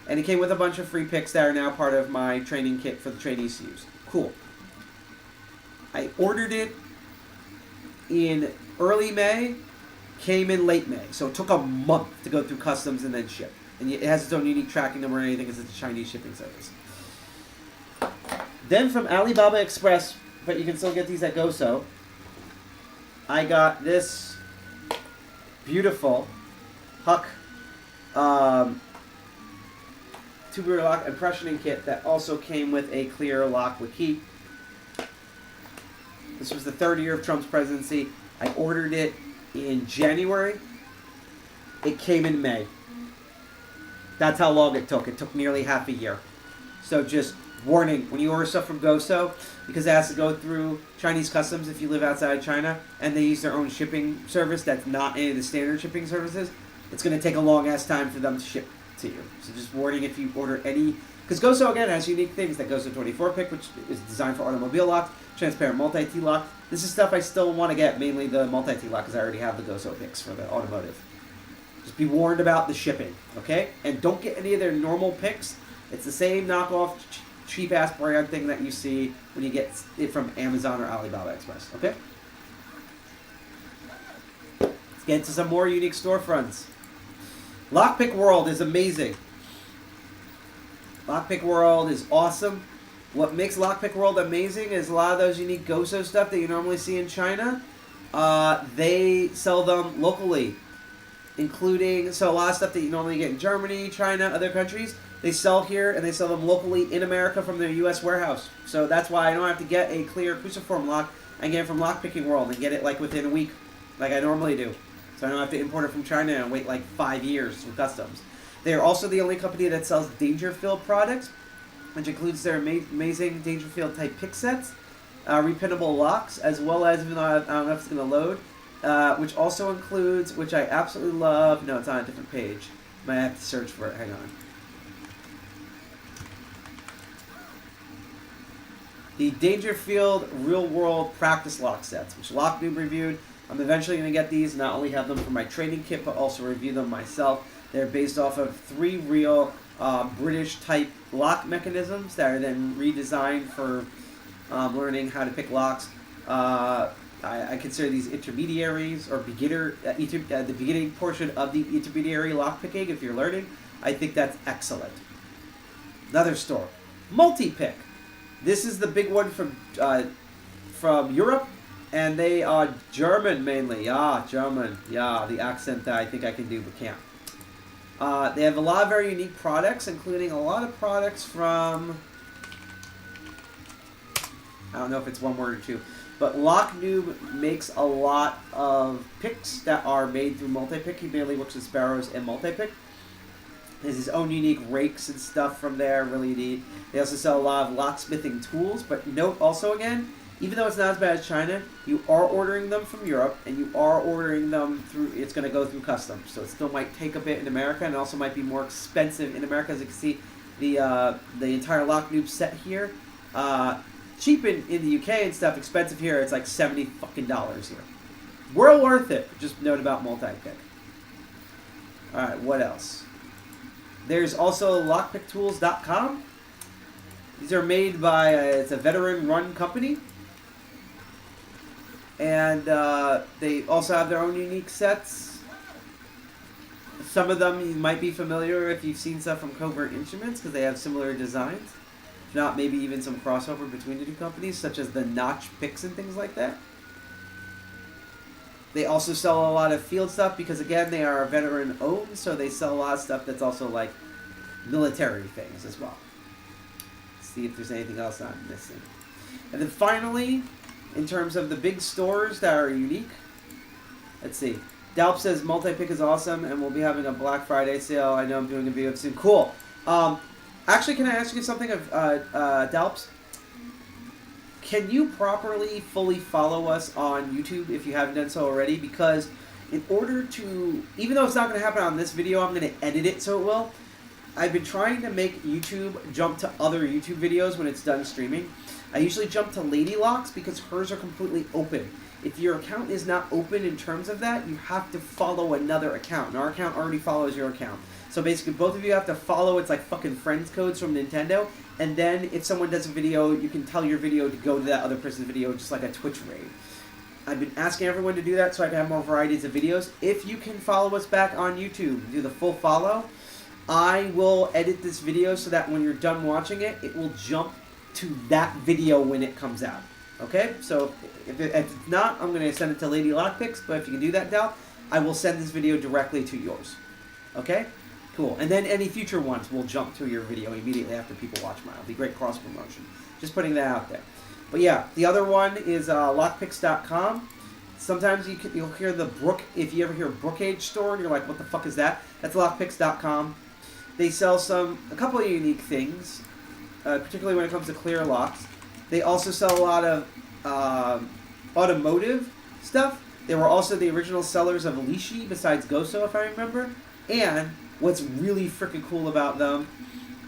And it came with a bunch of free picks that are now part of my training kit for the trainees to use. Cool. I ordered it in early May, came in late May. So it took a month to go through customs and then ship. And it has its own unique tracking number or anything because it's a Chinese shipping service. Then from Alibaba Express, but you can still get these at Goso, I got this beautiful Huck tubular lock impressioning kit that also came with a clear lock with key. This was the third year of Trump's presidency. I ordered it in January. It came in May. That's how long it took. It took nearly half a year. So just warning, when you order stuff from Goso, because it has to go through Chinese customs if you live outside China, and they use their own shipping service that's not any of the standard shipping services, it's going to take a long-ass time for them to ship to you. So just warning if you order any... Because Goso, again, has unique things. That Goso 24 pick, which is designed for automobile lock, transparent multi-T lock. This is stuff I still want to get, mainly the multi-T lock, because I already have the Goso picks for the automotive. Just be warned about the shipping, okay? And don't get any of their normal picks. It's the same knockoff, cheap-ass brand thing that you see when you get it from Amazon or Alibaba Express, okay? Let's get into some more unique storefronts. Lockpick World is amazing. Lockpick World is awesome. What makes Lockpick World amazing is a lot of those unique Goso stuff that you normally see in China. They sell them locally, including a lot of stuff that you normally get in Germany, China, other countries. They sell here, and they sell them locally in America from their U.S. warehouse. So that's why I don't have to get a clear cruciform lock. I can get it from Lockpicking World and get it like within a week, like I normally do. So I don't have to import it from China and wait like 5 years for customs. They are also the only company that sells Dangerfield products, which includes their amazing Dangerfield type pick sets, repinnable locks, as well as, even though I don't know if it's going to load, which also includes, which I absolutely love. No, it's on a different page. Might have to search for it. Hang on. The Dangerfield Real World Practice Lock Sets, which LockNoob reviewed. I'm eventually going to get these, not only have them for my training kit, but also review them myself. They're based off of 3 real British-type lock mechanisms that are then redesigned for learning how to pick locks. I consider these intermediaries or beginner, the beginning portion of the intermediary lock picking. If you're learning, I think that's excellent. Another store, Multi-Pick. This is the big one from Europe, and they are German mainly. Yeah, German. Yeah, the accent that I think I can do but can't. They have a lot of very unique products, including a lot of products from, I don't know if it's one word or two, but Locknoob makes a lot of picks that are made through multi-pick. He mainly works with sparrows and multi-pick. He has his own unique rakes and stuff from there, really neat. They also sell a lot of locksmithing tools, but note also again, even though it's not as bad as China, you are ordering them from Europe, and you are ordering them through, it's going to go through customs. So it still might take a bit in America, and also might be more expensive in America. As you can see, the entire Locknoob set here, cheap in the UK and stuff, expensive here. It's like $70 fucking here. Well worth it. Just note about multi-pick. Alright, what else? There's also lockpicktools.com. These are made by, it's a veteran-run company. And they also have their own unique sets. Some of them you might be familiar if you've seen stuff from Covert Instruments, because they have similar designs. If not, maybe even some crossover between the two companies, such as the notch picks and things like that. They also sell a lot of field stuff because, again, they are veteran-owned, so they sell a lot of stuff that's also, like, military things as well. Let's see if there's anything else I'm missing. And then finally, in terms of the big stores that are unique, let's see. Dalp says multi-pick is awesome, and we'll be having a Black Friday sale. I know I'm doing a video soon. Cool. Actually, can I ask you something of Dalps? Can you properly, fully follow us on YouTube if you haven't done so already? Because in order to, even though it's not going to happen on this video, I'm going to edit it so it will. I've been trying to make YouTube jump to other YouTube videos when it's done streaming. I usually jump to Lady Locks because hers are completely open. If your account is not open in terms of that, you have to follow another account. And our account already follows your account. So basically, both of you have to follow. It's like fucking friends codes from Nintendo. And then if someone does a video, you can tell your video to go to that other person's video, just like a Twitch raid. I've been asking everyone to do that so I can have more varieties of videos. If you can follow us back on YouTube, do the full follow, I will edit this video so that when you're done watching it, it will jump to that video when it comes out. Okay? So if it's not, I'm going to send it to Lady Lockpicks, but if you can do that, Dal, I will send this video directly to yours. Okay? Cool. And then any future ones will jump to your video immediately after people watch mine. It'll be great cross-promotion. Just putting that out there. But yeah, the other one is lockpicks.com. Sometimes you'll hear the Brook, if you ever hear Brookage store, and you're like, what the fuck is that? That's lockpicks.com. They sell a couple of unique things, particularly when it comes to clear locks. They also sell a lot of automotive stuff. They were also the original sellers of Lishi, besides Goso, if I remember. And what's really freaking cool about them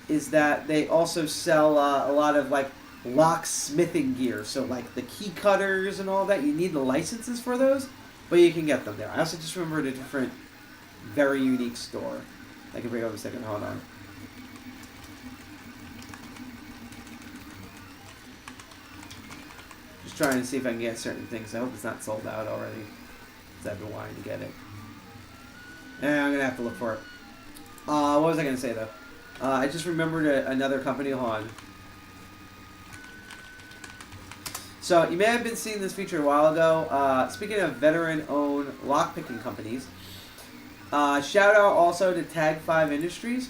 is that they also sell a lot of, like, locksmithing gear. So, like, the key cutters and all that. You need the licenses for those, but you can get them there. I also just remembered a different, very unique store. I can bring it up a second. Hold on. Just trying to see if I can get certain things. I hope it's not sold out already, because I've been wanting to get it. I'm going to have to look for it. What was I going to say, though? I just remembered another company. Hold on. So, you may have been seeing this feature a while ago. Speaking of veteran-owned lockpicking companies, shout out also to Tag 5 Industries.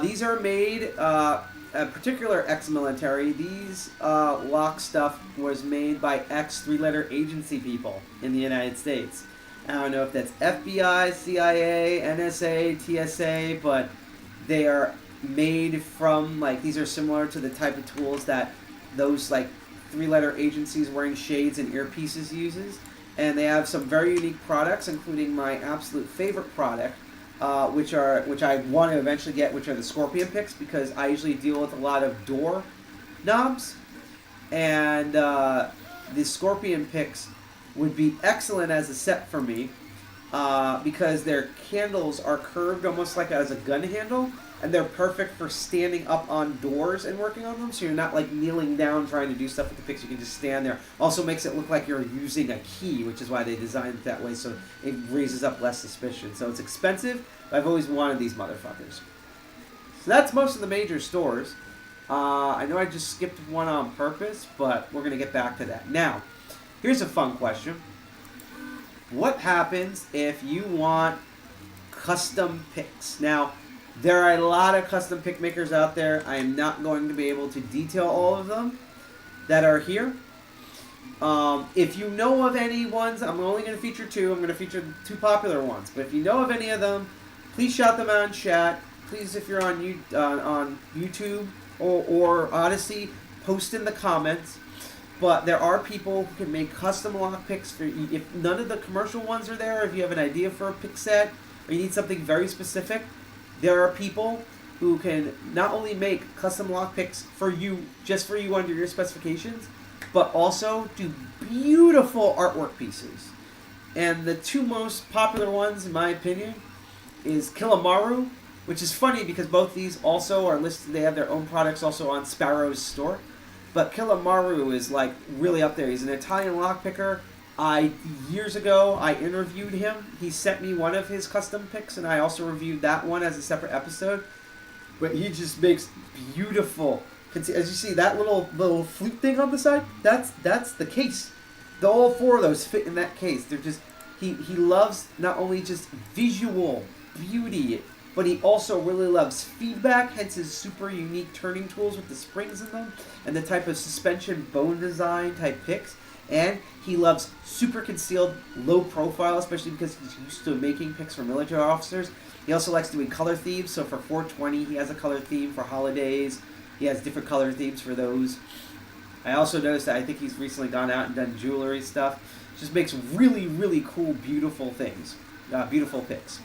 These are made, a particular ex-military. These lock stuff was made by ex-3-letter agency people in the United States. I don't know if that's FBI, CIA, NSA, TSA, but they are made from, like, these are similar to the type of tools that those, like, 3-letter agencies wearing shades and earpieces uses. And they have some very unique products, including my absolute favorite product, which I want to eventually get, which are the Scorpion picks, because I usually deal with a lot of door knobs. And the Scorpion picks would be excellent as a set for me, because their handles are curved almost like as a gun handle, and they're perfect for standing up on doors and working on them, so you're not like kneeling down trying to do stuff with the picks. You can just stand there. Also makes it look like you're using a key, which is why they designed it that way, so it raises up less suspicion. So it's expensive, but I've always wanted these motherfuckers. So that's most of the major stores. I know I just skipped one on purpose, but we're going to get back to that. Now, here's a fun question. What happens if you want custom picks. Now, there are a lot of custom pick makers out there. I am not going to be able to detail all of them that are here. If you know of any ones, I'm only going to feature 2. I'm going to feature 2 popular ones. But if you know of any of them, please shout them out in chat. Please, if you're on YouTube or Odyssey, post in the comments. But there are people who can make custom lockpicks for you. If none of the commercial ones are there, if you have an idea for a pick set, or you need something very specific, there are people who can not only make custom lockpicks for you, just for you under your specifications, but also do beautiful artwork pieces. And the 2 most popular ones, in my opinion, is Kilamaru, which is funny because both these also are listed. They have their own products also on Sparrow's store. But Kilamaru is like really up there. He's an Italian lockpicker. Years ago, I interviewed him. He sent me one of his custom picks, and I also reviewed that one as a separate episode. But he just makes beautiful. As you see, that little flute thing on the side, that's the case. All 4 of those fit in that case. They're just he loves not only just visual beauty, but he also really loves feedback, hence his super unique turning tools with the springs in them, and the type of suspension bone design type picks. And he loves super concealed, low profile, especially because he's used to making picks for military officers. He also likes doing color themes, so for 420 he has a color theme. For holidays, he has different color themes for those. I also noticed that I think he's recently gone out and done jewelry stuff. Just makes really, really cool, beautiful things. Beautiful picks.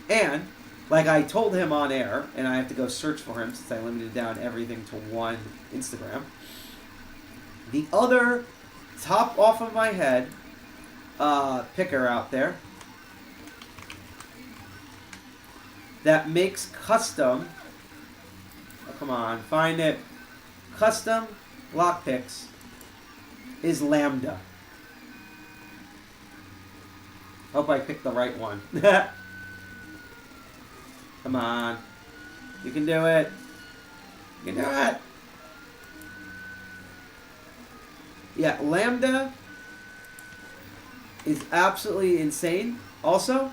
And like I told him on air, and I have to go search for him since I limited down everything to 1 Instagram. The other top off of my head picker out there that makes custom, oh, come on, find it, custom lockpicks is Lambda. Hope I picked the right one. Come on. You can do it. You can do it. Yeah, Lambda is absolutely insane. Also,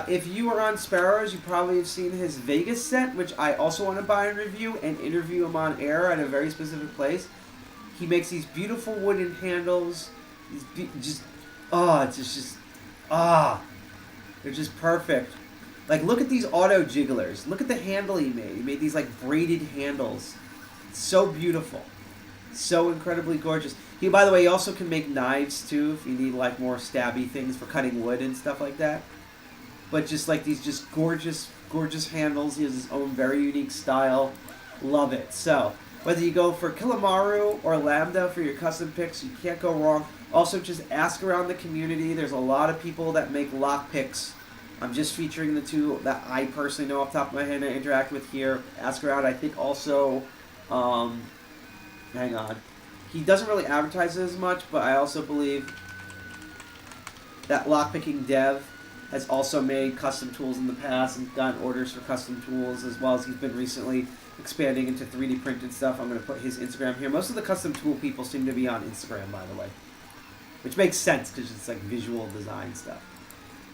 if you are on Sparrows, you probably have seen his Vegas set, which I also want to buy and review and interview him on air at a very specific place. He makes these beautiful wooden handles. They're just perfect. Like, look at these auto jigglers. Look at the handle he made. He made these, like, braided handles. It's so beautiful. So incredibly gorgeous. By the way, he also can make knives, too, if you need, like, more stabby things for cutting wood and stuff like that. But just, like, these just gorgeous, gorgeous handles. He has his own very unique style. Love it. So, whether you go for Kilamaru or Lambda for your custom picks, you can't go wrong. Also, just ask around the community. There's a lot of people that make lock picks. I'm just featuring the 2 that I personally know off the top of my head and I interact with here. Ask around. I think also, hang on. He doesn't really advertise it as much, but I also believe that Lockpicking Dev has also made custom tools in the past and gotten orders for custom tools, as well as he's been recently expanding into 3D printed stuff. I'm going to put his Instagram here. Most of the custom tool people seem to be on Instagram, by the way, which makes sense because it's like visual design stuff.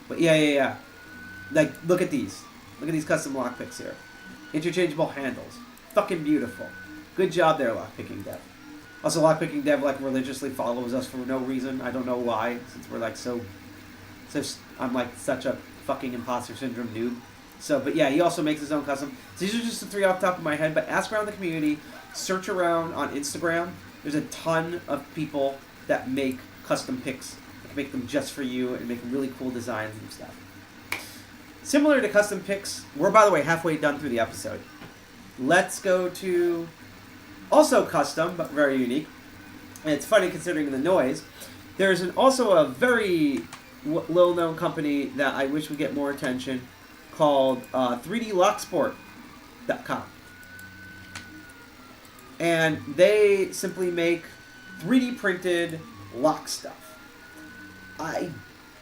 But yeah. Like, look at these. Look at these custom lockpicks here. Interchangeable handles. Fucking beautiful. Good job there, Lockpicking Dev. Also, Lockpicking Dev, like, religiously follows us for no reason. I don't know why, since we're, like, I'm, like, such a fucking imposter syndrome noob. So, but yeah, he also makes his own custom. So these are just the 3 off the top of my head, but ask around the community. Search around on Instagram. There's a ton of people that make custom picks. They can make them just for you and make really cool designs and stuff. Similar to custom picks, we're, by the way, halfway done through the episode. Let's go to also custom, but very unique. And it's funny considering the noise. There's also a very little-known company that I wish would get more attention called 3DLocksport.com. And they simply make 3D printed lock stuff.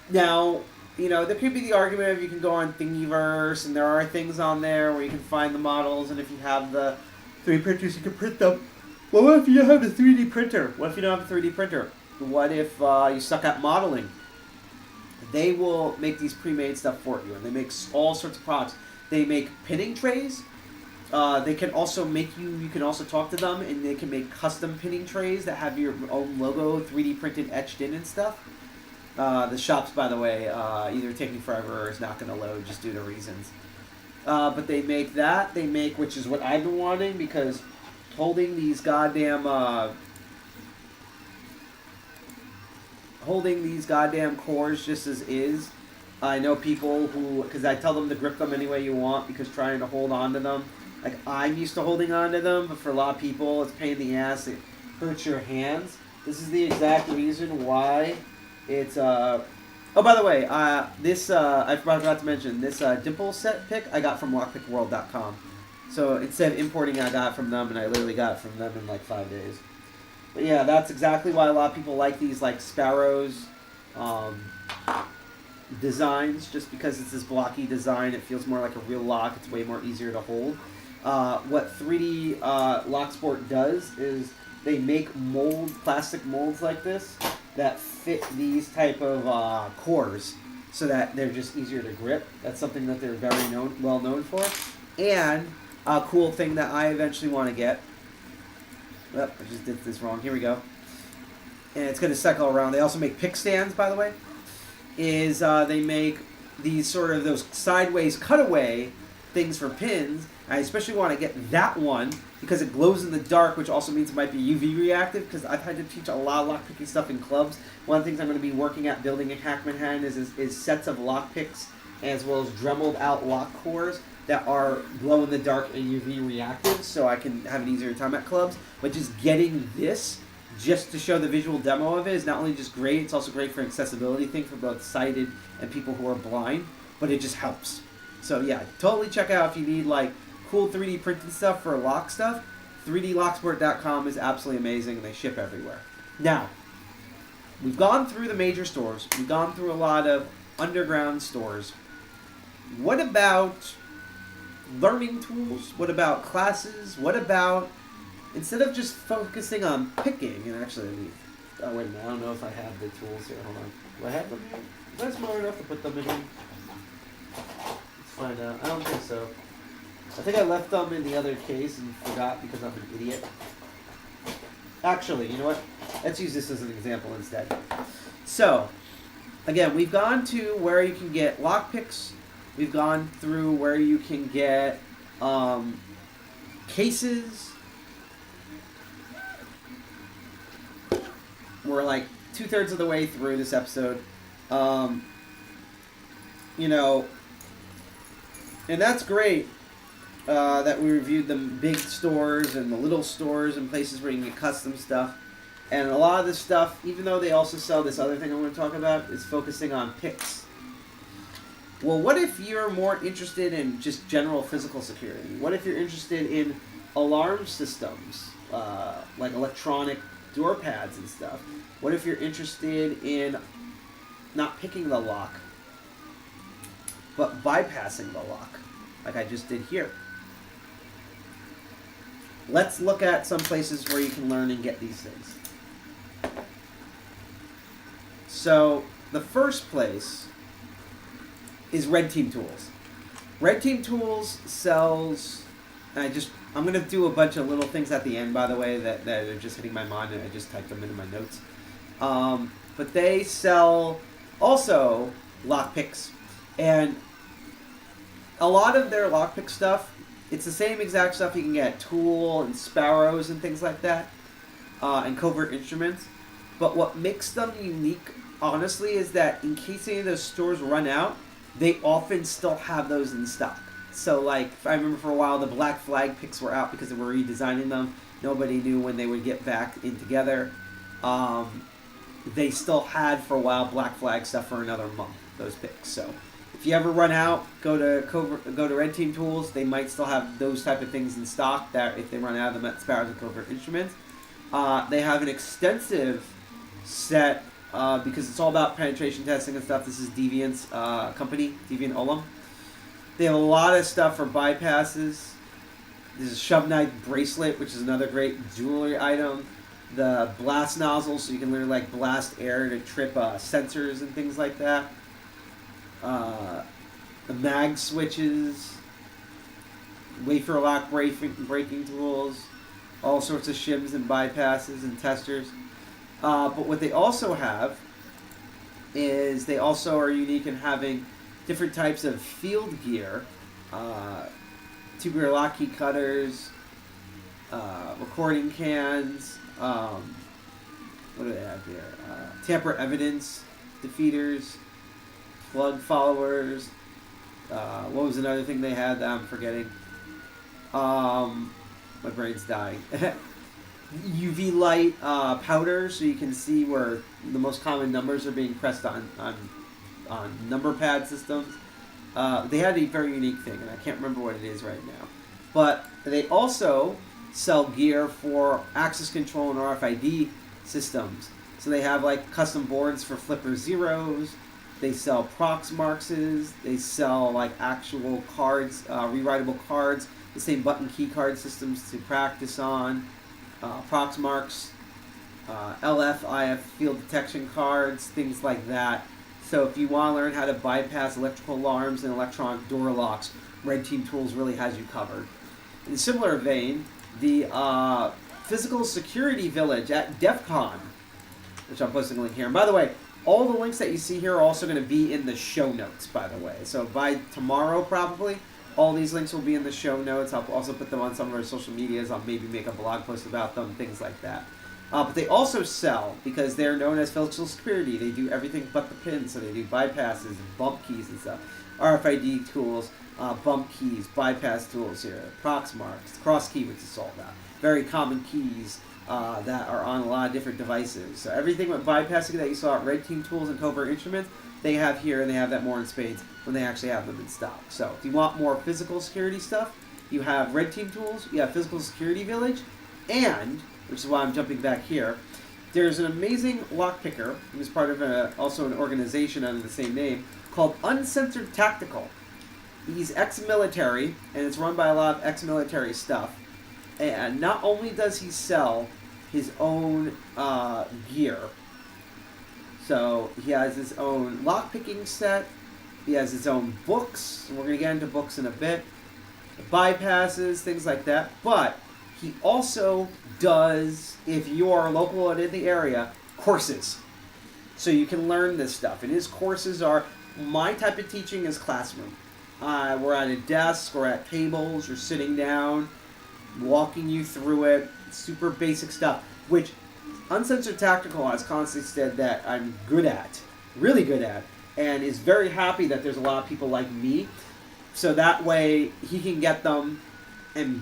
Now, you know, there could be the argument of you can go on Thingiverse, and there are things on there where you can find the models, and if you have the 3D printers, you can print them. Well, what if you don't have a 3D printer? What if you don't have a 3D printer? What if you suck at modeling? they will make these pre-made stuff for you, and they make all sorts of products. They make pinning trays. They can also make you can also talk to them, and they can make custom pinning trays that have your own logo 3D printed etched in and stuff. The shops, by the way, either taking forever or is not going to load just due to reasons. But they make that. They make, which is what I've been wanting, because holding these goddamn cores just as is. I know people who, because I tell them to grip them any way you want, because trying to hold on to them, like I'm used to holding on to them, but for a lot of people it's a pain in the ass. It hurts your hands. This is the exact reason why it's oh, by the way, this I forgot to mention, this dimple set pick I got from lockpickworld.com. So instead of importing, I got it from them, and I literally got it from them in like 5 days. But yeah, that's exactly why a lot of people like these like sparrows designs, just because it's this blocky design. It feels more like a real lock. It's way more easier to hold. What 3D Locksport does is they make plastic molds like this that fit these type of cores, so that they're just easier to grip. That's something that they're very well known for. And a cool thing that I eventually want to get. Oh, I just did this wrong. Here we go. And it's going to cycle around. They also make pick stands, by the way. Is they make these sort of those sideways cutaway things for pins. I especially want to get that one because it glows in the dark, which also means it might be UV reactive, because I've had to teach a lot of lockpicking stuff in clubs. One of the things I'm going to be working at building in Hack Manhattan is sets of lockpicks, as well as dremeled out lock cores that are glow in the dark and UV reactive, so I can have an easier time at clubs. But just getting this just to show the visual demo of it is not only just great, it's also great for an accessibility thing for both sighted and people who are blind, but it just helps. So yeah, totally check out if you need like cool 3D printed stuff for lock stuff. 3dlocksport.com is absolutely amazing, and they ship everywhere. Now, we've gone through the major stores. We've gone through a lot of underground stores. What about learning tools? What about classes? What about, instead of just focusing on picking, and actually, oh wait a minute, I don't know if I have the tools here. Hold on. Do I have them here? Was I smart enough to put them in here? Let's find out. I don't think so. I think I left them in the other case and forgot because I'm an idiot. Actually, you know what? Let's use this as an example instead. So, again, we've gone to where you can get lockpicks. We've gone through where you can get cases. We're like 2/3 of the way through this episode. You know, and that's great. That we reviewed the big stores and the little stores and places where you can get custom stuff. And a lot of this stuff, even though they also sell this other thing I'm going to talk about, is focusing on picks. Well, what if you're more interested in just general physical security? What if you're interested in alarm systems, like electronic door pads and stuff? What if you're interested in not picking the lock, but bypassing the lock, like I just did here? Let's look at some places where you can learn and get these things. So, the first place is Red Team Tools. Red Team Tools sells, and I'm going to do a bunch of little things at the end, by the way, that are just hitting my mind, and I just typed them into my notes. But they sell also lockpicks, and a lot of their lockpick stuff, it's the same exact stuff you can get at Tool and Sparrows and things like that, and Covert Instruments. But what makes them unique, honestly, is that in case any of those stores run out, they often still have those in stock. So, like, I remember for a while the Black Flag picks were out because they were redesigning them. Nobody knew when they would get back in together. They still had, for a while, Black Flag stuff for another month, those picks. So, if you ever run out, go to Red Team Tools. They might still have those type of things in stock. That if they run out of them at Sparrows and Covert Instruments, they have an extensive set because it's all about penetration testing and stuff. This is Deviant's company, Deviant Olem. They have a lot of stuff for bypasses. There's a shove knife bracelet, which is another great jewelry item. The blast nozzle, so you can literally like blast air to trip sensors and things like that. the mag switches, wafer lock breaking tools, all sorts of shims and bypasses and testers. But what they also have is they also are unique in having different types of field gear, tubular lock key cutters, recording cans, what do they have here? Tamper evidence defeaters, plug followers. What was another thing they had that I'm forgetting? My brain's dying. UV light powder, so you can see where the most common numbers are being pressed on number pad systems. They had a very unique thing, and I can't remember what it is right now. But they also sell gear for access control and RFID systems. So they have like custom boards for flipper zeros. They sell Proxmarks. They sell like actual cards, rewritable cards, the same button key card systems to practice on. Proxmarks, LF, IF field detection cards, things like that. So if you want to learn how to bypass electrical alarms and electronic door locks, Red Team Tools really has you covered. In a similar vein, the Physical Security Village at DEF CON, which I'm posting a link here. And by the way, all the links that you see here are also going to be in the show notes, by the way. So by tomorrow, probably, all these links will be in the show notes. I'll also put them on some of our social medias. I'll maybe make a blog post about them, things like that. But they also sell, because they're known as physical security, they do everything but the pins. So they do bypasses and bump keys and stuff. RFID tools, bump keys, bypass tools here, Proxmarks, cross key, which is all that. Very common keys that are on a lot of different devices. So everything with bypassing that you saw at Red Team Tools and Covert Instruments, they have here, and they have that more in spades when they actually have them in stock. So if you want more physical security stuff, you have Red Team Tools, you have Physical Security Village, and, which is why I'm jumping back here, there's an amazing lockpicker, who's part of also an organization under the same name, called Uncensored Tactical. He's ex-military, and it's run by a lot of ex-military stuff. And not only does he sell his own gear, so he has his own lockpicking set, he has his own books, and we're going to get into books in a bit, bypasses, things like that, but he also does, if you are local and in the area, courses. So you can learn this stuff. And his courses are, my type of teaching is classroom. We're at a desk, we're at tables, you're sitting down, walking you through it, super basic stuff, which Uncensored Tactical has constantly said that I'm good at, really good at, and is very happy that there's a lot of people like me, so that way he can get them and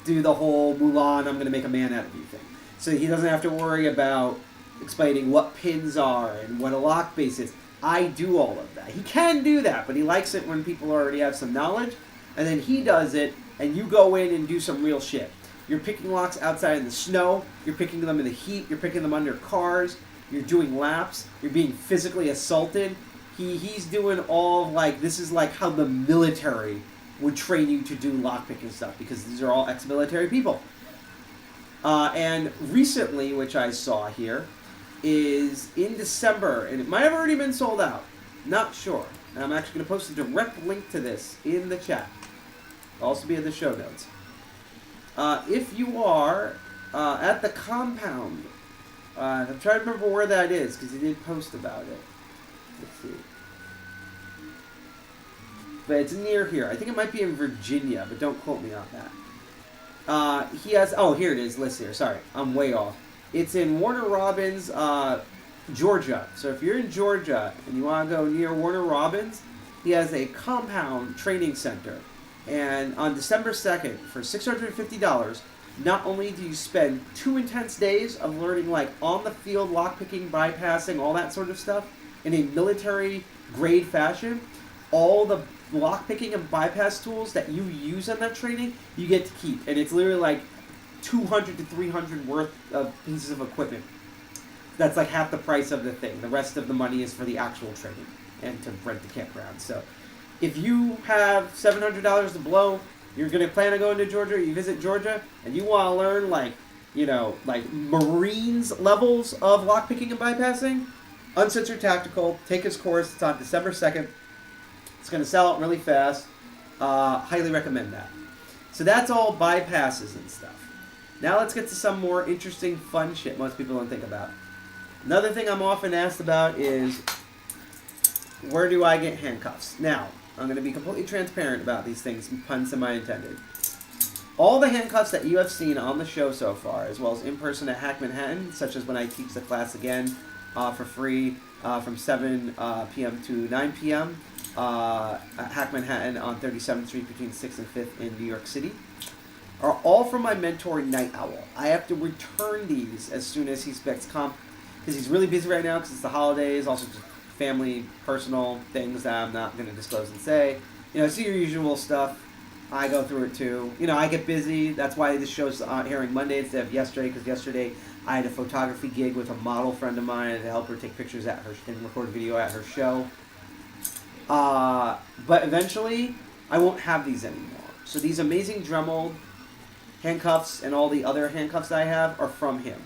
do the whole Mulan, I'm going to make a man out of you thing. So he doesn't have to worry about explaining what pins are and what a lock base is. I do all of that. He can do that, but he likes it when people already have some knowledge, and then he does it, and you go in and do some real shit. You're picking locks outside in the snow, you're picking them in the heat, you're picking them under cars, you're doing laps, you're being physically assaulted. He's doing all, like, this is like how the military would train you to do lockpicking stuff, because these are all ex-military people. And recently, which I saw here, is in December, and it might have already been sold out, not sure. And I'm actually going to post a direct link to this in the chat. It'll also be in the show notes. If you are at the compound, I'm trying to remember where that is, because he did post about it. Let's see. But it's near here. I think it might be in Virginia, but don't quote me on that. He has, oh, here it is, list here. Sorry, I'm way off. It's in Warner Robins, Georgia. So if you're in Georgia and you want to go near Warner Robins, he has a compound training center. And on December 2nd, for $650, not only do you spend 2 intense days of learning like on-the-field lockpicking, bypassing, all that sort of stuff in a military-grade fashion, all the lockpicking and bypass tools that you use in that training, you get to keep. And it's literally like 200 to 300 worth of pieces of equipment. That's like half the price of the thing. The rest of the money is for the actual training and to rent the campground. So if you have $700 to blow, you're going to plan on going to Georgia, you visit Georgia, and you want to learn like, you know, like Marines levels of lockpicking and bypassing, Uncensored Tactical. Take his course. It's on December 2nd. It's going to sell out really fast. Highly recommend that. So that's all bypasses and stuff. Now let's get to some more interesting, fun shit most people don't think about. Another thing I'm often asked about is, where do I get handcuffs? Now, I'm going to be completely transparent about these things, pun semi-intended. All the handcuffs that you have seen on the show so far, as well as in person at Hack Manhattan, such as when I teach the class again for free from 7 p.m. to 9 p.m. At Hack Manhattan on 37th Street between 6th and 5th in New York City, are all from my mentor, Night Owl. I have to return these as soon as he specs comp, because he's really busy right now because it's the holidays, also just family, personal things that I'm not going to disclose and say. You know, see your usual stuff. I go through it too. You know, I get busy. That's why this show's airing Monday instead of yesterday, because yesterday I had a photography gig with a model friend of mine to help her take pictures at her and record a video at her show. But eventually, I won't have these anymore. So these amazing Dremel handcuffs and all the other handcuffs I have are from him.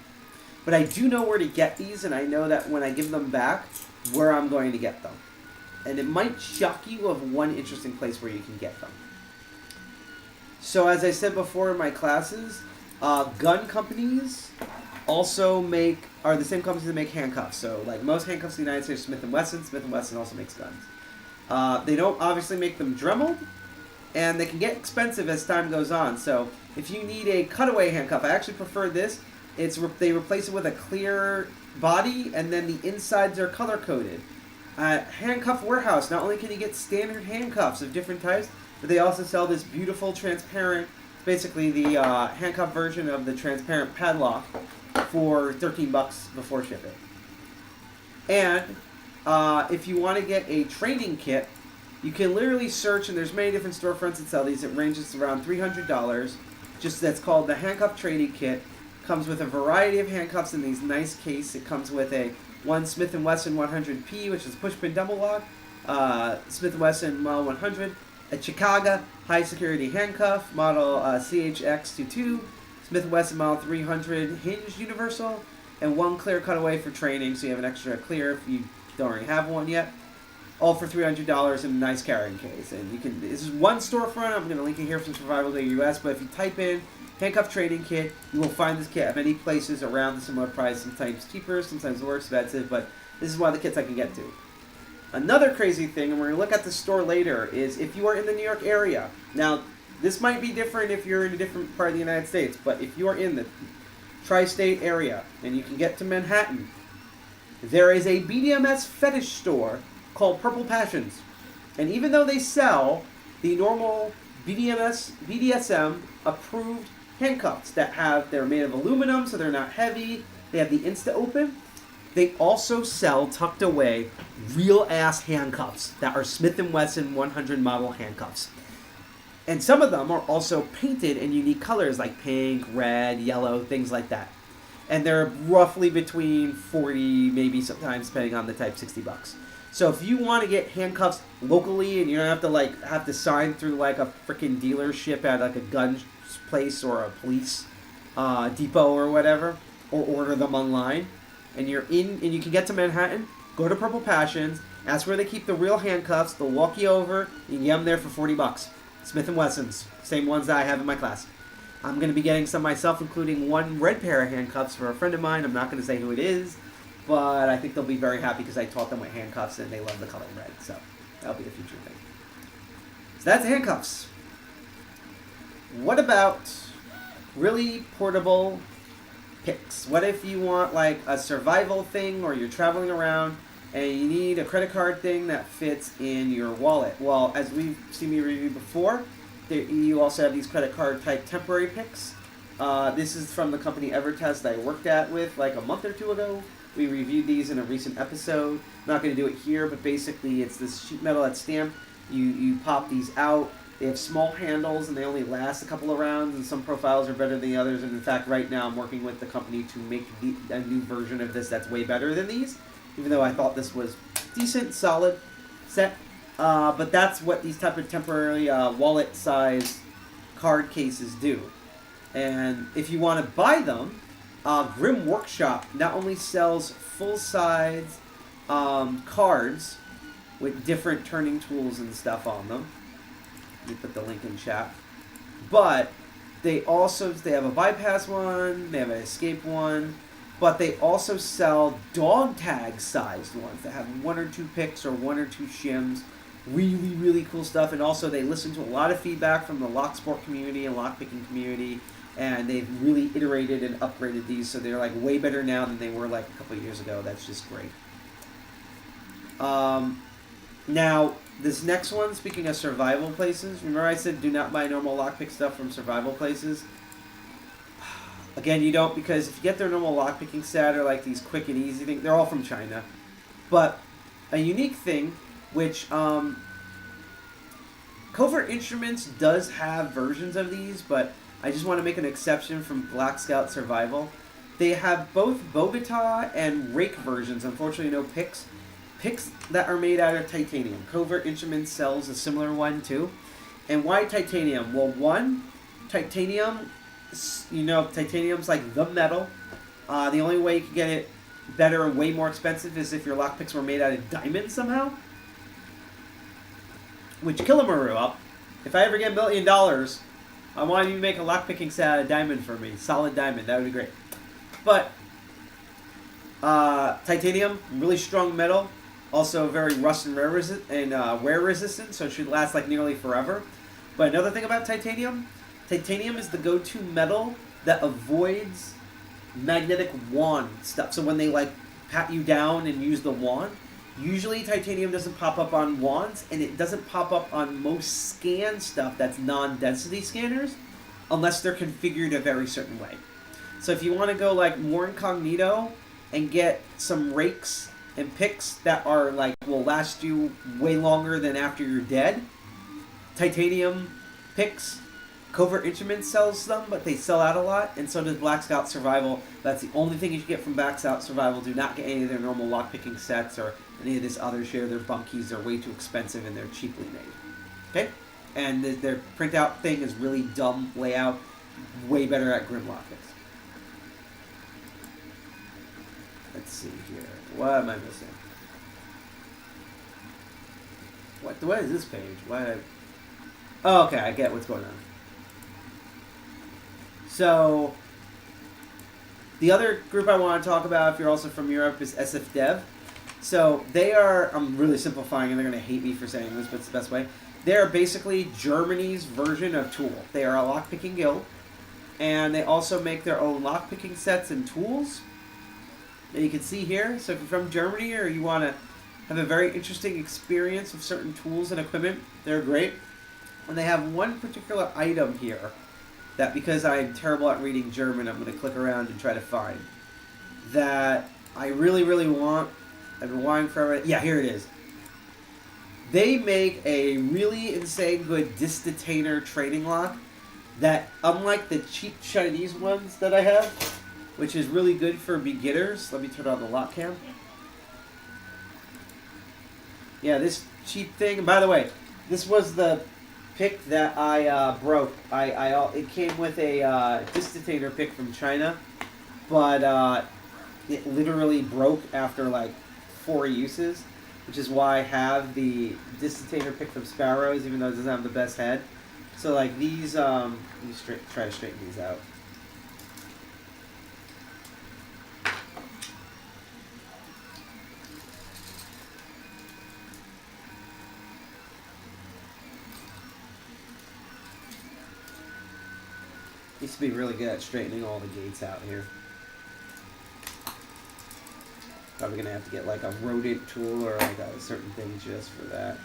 But I do know where to get these, and I know that when I give them back, where I'm going to get them. And it might shock you of one interesting place where you can get them. So as I said before in my classes, gun companies also are the same companies that make handcuffs. So like most handcuffs in the United States, Smith & Wesson. Smith & Wesson also makes guns. They don't obviously make them Dremel, and they can get expensive as time goes on. So if you need a cutaway handcuff, I actually prefer this. They replace it with a clear body, and then the insides are color coded. Handcuff Warehouse, not only can you get standard handcuffs of different types, but they also sell this beautiful transparent, basically the handcuff version of the transparent padlock for $13 before shipping. And if you want to get a training kit, you can literally search, and there's many different storefronts that sell these. It ranges around $300. That's called the Handcuff Training Kit. Comes with a variety of handcuffs in these nice case. It comes with one Smith & Wesson 100P, which is push-pin double lock, Smith & Wesson Model 100, a Chicago high-security handcuff, Model CHX22, Smith & Wesson Model 300 hinged universal, and one clear cutaway for training, so you have an extra clear if you don't already have one yet. All for $300 in a nice carrying case. And this is one storefront. I'm going to link it here from Survival Day US, but if you type in Handcuff Training Kit, you will find this kit at many places around the similar price, sometimes cheaper, sometimes more expensive, but this is one of the kits I can get to. Another crazy thing, and we're going to look at the store later, is if you are in the New York area. Now, this might be different if you're in a different part of the United States, but if you are in the tri-state area and you can get to Manhattan, there is a BDMS fetish store called Purple Passions. And even though they sell the normal BDSM approved handcuffs they're made of aluminum, so they're not heavy, they have the Insta Open, they also sell tucked away real ass handcuffs that are Smith & Wesson 100 model handcuffs. And some of them are also painted in unique colors like pink, red, yellow, things like that. And they're roughly between 40, maybe sometimes depending on the type, $60. So if you want to get handcuffs locally and you don't have to sign through like a freaking dealership at like a gun place or a police depot or whatever, or order them online, and you can get to Manhattan, go to Purple Passions, ask where they keep the real handcuffs, they'll walk you over, you can get them there for $40. Smith & Wessons, same ones that I have in my class. I'm going to be getting some myself, including one red pair of handcuffs for a friend of mine. I'm not going to say who it is, but I think they'll be very happy because I taught them with handcuffs and they love the color red. So that'll be the future thing. So that's handcuffs. What about really portable picks? What if you want like a survival thing, or you're traveling around and you need a credit card thing that fits in your wallet? Well, as we've seen me review before, you also have these credit card type temporary picks. This is from the company Evertest that I worked with like a month or two ago. We reviewed these in a recent episode. I'm not going to do it here, but basically it's this sheet metal that's stamped. You pop these out. They have small handles and they only last a couple of rounds, and some profiles are better than the others. And in fact, right now I'm working with the company to make a new version of this that's way better than these, even though I thought this was decent, solid set. But that's what these type of temporary wallet-sized card cases do. And if you want to buy them, Grim Workshop not only sells full-size cards with different turning tools and stuff on them. Let me put the link in chat. But they have a bypass one, they have an escape one, but they also sell dog tag sized ones that have 1 or 2 picks or 1 or 2 shims. Really, really cool stuff. And also they listen to a lot of feedback from the Locksport community and lockpicking community, and they've really iterated and upgraded these, so they're like way better now than they were like a couple of years ago. That's just great. Now, this next one, speaking of survival places, remember I said do not buy normal lockpick stuff from survival places? Again, you don't, because if you get their normal lockpicking set or like these quick and easy things, they're all from China. But a unique thing, which Covert Instruments does have versions of these, but I just want to make an exception from Black Scout Survival. They have both Bogota and Rake versions, unfortunately no picks. Picks that are made out of titanium. Covert Instruments sells a similar one too. And why titanium? Well, one, titanium, titanium's like the metal. The only way you can get it better and way more expensive is if your lockpicks were made out of diamond somehow. Which, Killamaru up. If I ever get $1 million, I want you to make a lockpicking set out of diamond for me. Solid diamond, that would be great. But, titanium, really strong metal. Also very rust and wear resistant, so it should last like nearly forever. But another thing about titanium, titanium is the go-to metal that avoids magnetic wand stuff. So when they like pat you down and use the wand, usually titanium doesn't pop up on wands, and it doesn't pop up on most scan stuff that's non-density scanners, unless they're configured a very certain way. So if you want to go like more incognito and get some rakes and picks that are like will last you way longer than after you're dead, titanium picks, Covert Instruments sells them, but they sell out a lot, and so does Black Scout Survival. That's the only thing you should get from Black Scout Survival. Do not get any of their normal lockpicking sets or any of this other shit. Their bunkies. They're way too expensive and they're cheaply made. Okay? And their printout thing is really dumb layout. Way better at Grim Lockpicks. Let's see here. What am I missing? What is this page? Oh, okay, I get what's going on. So, the other group I want to talk about, if you're also from Europe, is SF Dev. So, they are, I'm really simplifying and they're going to hate me for saying this, but it's the best way. They are basically Germany's version of Tool. They are a lockpicking guild, and they also make their own lockpicking sets and tools. And you can see here, so if you're from Germany or you want to have a very interesting experience with certain tools and equipment, they're great. And they have one particular item here that, because I'm terrible at reading German, I'm going to click around and try to find, that I really, really want. I've been wanting forever. Yeah, here it is. They make a really insane good Distatainer training lock that, unlike the cheap Chinese ones that I have, which is really good for beginners. Let me turn on the lock cam. Yeah, this cheap thing. And by the way, this was the pick that I broke. It came with a Distatainer pick from China, but it literally broke after like 4 uses, which is why I have the Distatainer pick from Sparrows, even though it doesn't have the best head. So like these, let me try to straighten these out. Used to be really good at straightening all the gates out here. Probably gonna have to get like a rodent tool or like a certain thing just for that.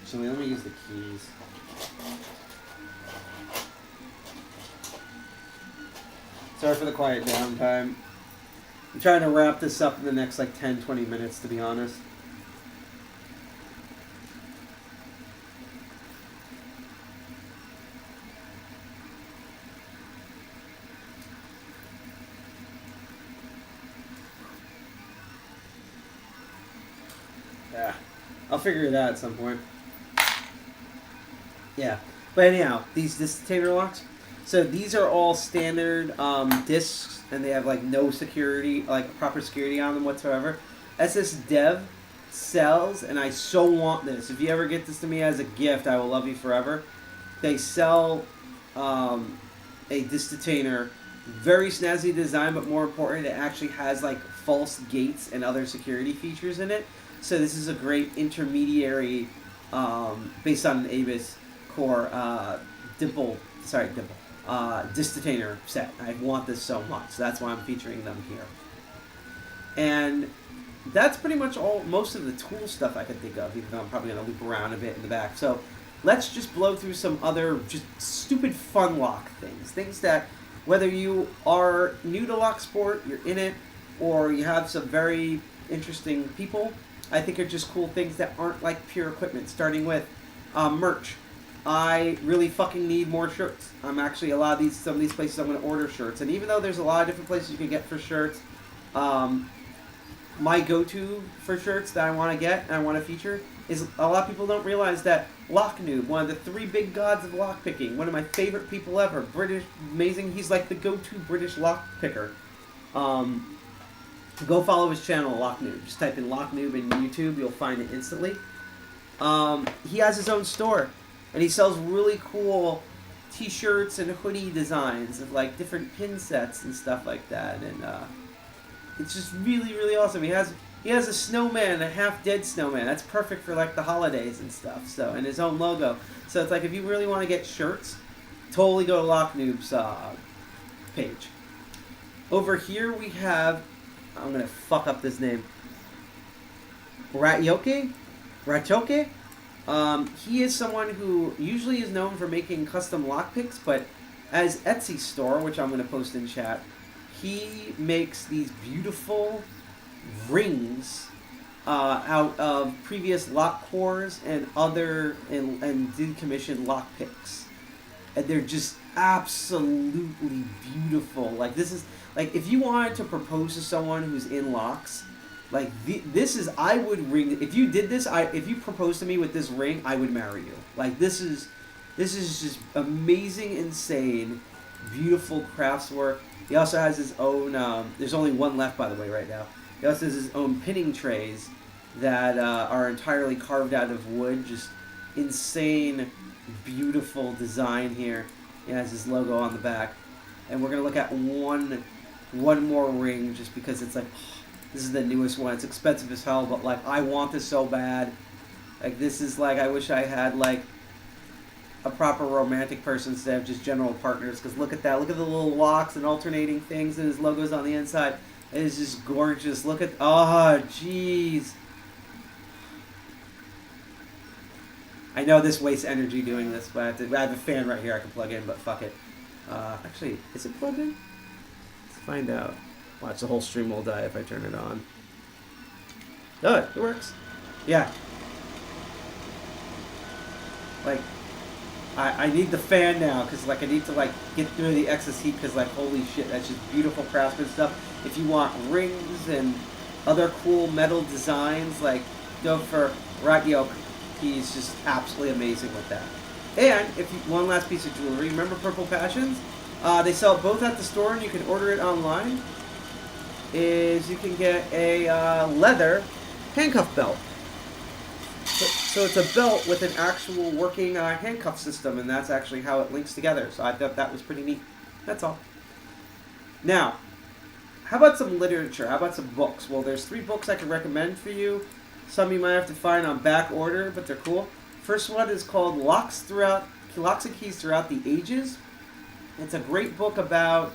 So we only use the keys. Sorry for the quiet downtime. I'm trying to wrap this up in the next like 10-20 minutes, to be honest. Yeah, I'll figure it out at some point. Yeah. But anyhow, these disc locks. So these are all standard discs, and they have like no security, like proper security on them whatsoever. SS Dev sells, and I so want this. If you ever get this to me as a gift, I will love you forever. They sell a disc detainer, very snazzy design, but more important, it actually has like false gates and other security features in it. So this is a great intermediary based on an ABIS core disc detainer set. I want this so much, so that's why I'm featuring them here. And that's pretty much most of the tool stuff I can think of, even though I'm probably going to loop around a bit in the back. So let's just blow through some other just stupid fun lock things. Things that, whether you are new to Locksport, you're in it, or you have some very interesting people, I think are just cool things that aren't like pure equipment. Starting with merch. I really fucking need more shirts. I'm actually some of these places I'm going to order shirts. And even though there's a lot of different places you can get for shirts, my go-to for shirts that I want to get and I want to feature is, a lot of people don't realize that Locknoob, one of the 3 big gods of lockpicking, one of my favorite people ever, British, amazing, he's like the go-to British lockpicker. Go follow his channel, Locknoob. Just type in Locknoob in YouTube, you'll find it instantly. He has his own store, and he sells really cool t-shirts and hoodie designs of like different pin sets and stuff like that, and it's just really, really awesome. He has a snowman, a half-dead snowman. That's perfect for like the holidays and stuff. So, and his own logo. So it's like, if you really want to get shirts, totally go to Locknoob's page. Over here we have, I'm gonna fuck up this name, Ratyoke. He is someone who usually is known for making custom lockpicks, but as Etsy store, which I'm gonna post in chat, he makes these beautiful rings out of previous lock cores and other and did commission lock picks, and they're just absolutely beautiful. Like, this is like, if you wanted to propose to someone who's in locks, like this is, I would ring, if you did this, if you proposed to me with this ring, I would marry you. Like, this is just amazing, insane, beautiful craftswork. He also has his own, there's only one left, by the way, right now. He also has his own pinning trays that are entirely carved out of wood. Just insane, beautiful design here. He has his logo on the back. And we're going to look at one more ring, just because it's like, this is the newest one. It's expensive as hell, but like, I want this so bad. Like, this is like, I wish I had like a proper romantic person instead of just general partners, because look at that. Look at the little locks and alternating things, and his logo's on the inside. It is just gorgeous. Look at, oh jeez. I know this wastes energy doing this, but I have a fan right here I can plug in, but fuck it. Actually, is it plugged in? Let's find out. Watch, the whole stream will die if I turn it on. Oh, it works. Yeah. Like, I need the fan now, because like, I need to like get through the excess heat, because like, holy shit, that's just beautiful craftsman stuff. If you want rings and other cool metal designs, like, go for Ratyoke. He's just absolutely amazing with that. And if you, one last piece of jewelry, remember Purple Passions? They sell both at the store, and you can order it online. Is you can get a leather handcuff belt. So it's a belt with an actual working handcuff system, and that's actually how it links together. So I thought that was pretty neat. That's all. Now, how about some literature? How about some books? Well, there's 3 books I can recommend for you. Some you might have to find on back order, but they're cool. First one is called Locks and Keys Throughout the Ages. It's a great book about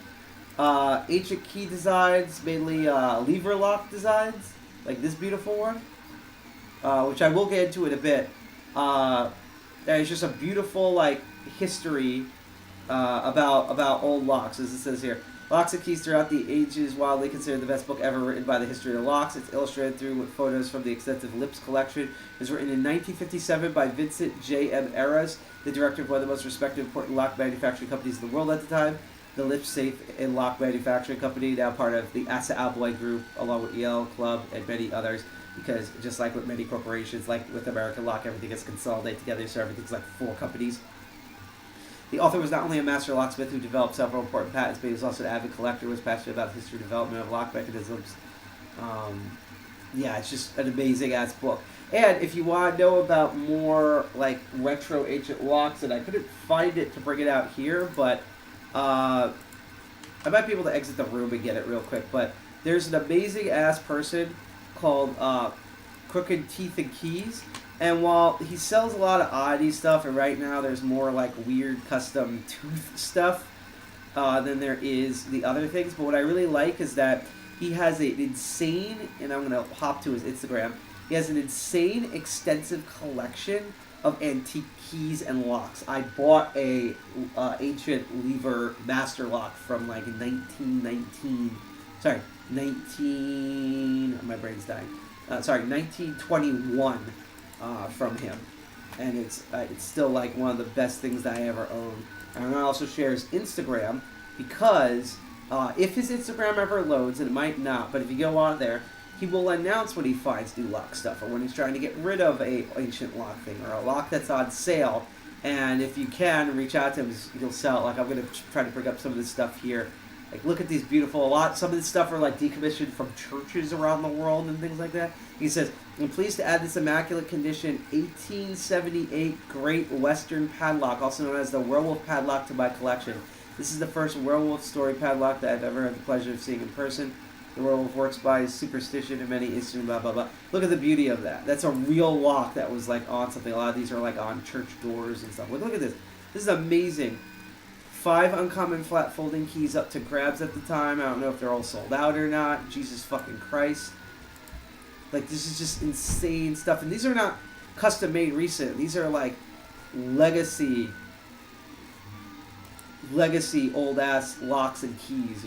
ancient key designs, mainly lever lock designs, like this beautiful one, which I will get into in a bit. It's just a beautiful like history about old locks, as it says here. Locks and Keys Throughout the Ages, widely considered the best book ever written by the history of locks. It's illustrated through with photos from the extensive Lips collection. It was written in 1957 by Vincent J. M. Eras, the director of one of the most respected important lock manufacturing companies in the world at the time, the Lips Safe and Lock Manufacturing Company, now part of the Assa Abloy Group, along with Yale Club and many others. Because just like with many corporations, like with American Lock, everything gets consolidated together, so everything's like 4 companies. The author was not only a master locksmith who developed several important patents, but he was also an avid collector, was passionate about the history and development of lock mechanisms. Yeah, it's just an amazing ass book. And if you want to know about more like retro ancient locks, and I couldn't find it to bring it out here, but I might be able to exit the room and get it real quick. But there's an amazing ass person called Crooked Teeth and Keys. And while he sells a lot of oddity stuff, and right now there's more like weird custom tooth stuff than there is the other things. But what I really like is that he has an insane, and I'm going to hop to his Instagram, he has an insane extensive collection of antique keys and locks. I bought a ancient lever master lock from like 1921 from him, and it's still like one of the best things that I ever owned. And I'm gonna also share his Instagram because if his Instagram ever loads, and it might not, but if you go on there, he will announce when he finds new lock stuff or when he's trying to get rid of a ancient lock thing or a lock that's on sale. And if you can reach out to him, he'll sell it. Like I'm gonna try to bring up some of this stuff here. Like, look at these beautiful, some of this stuff are like decommissioned from churches around the world and things like that. He says, I'm pleased to add this immaculate condition 1878 Great Western padlock, also known as the Werewolf padlock, to my collection. This is the first werewolf story padlock that I've ever had the pleasure of seeing in person. The werewolf works by superstition and many instruments, blah, blah, blah. Look at the beauty of that. That's a real lock that was like on something. A lot of these are like on church doors and stuff. Look at this. This is amazing. 5 uncommon flat folding keys up to grabs at the time. I don't know if they're all sold out or not. Jesus fucking Christ. Like, this is just insane stuff. And these are not custom made recent. These are like legacy old ass locks and keys.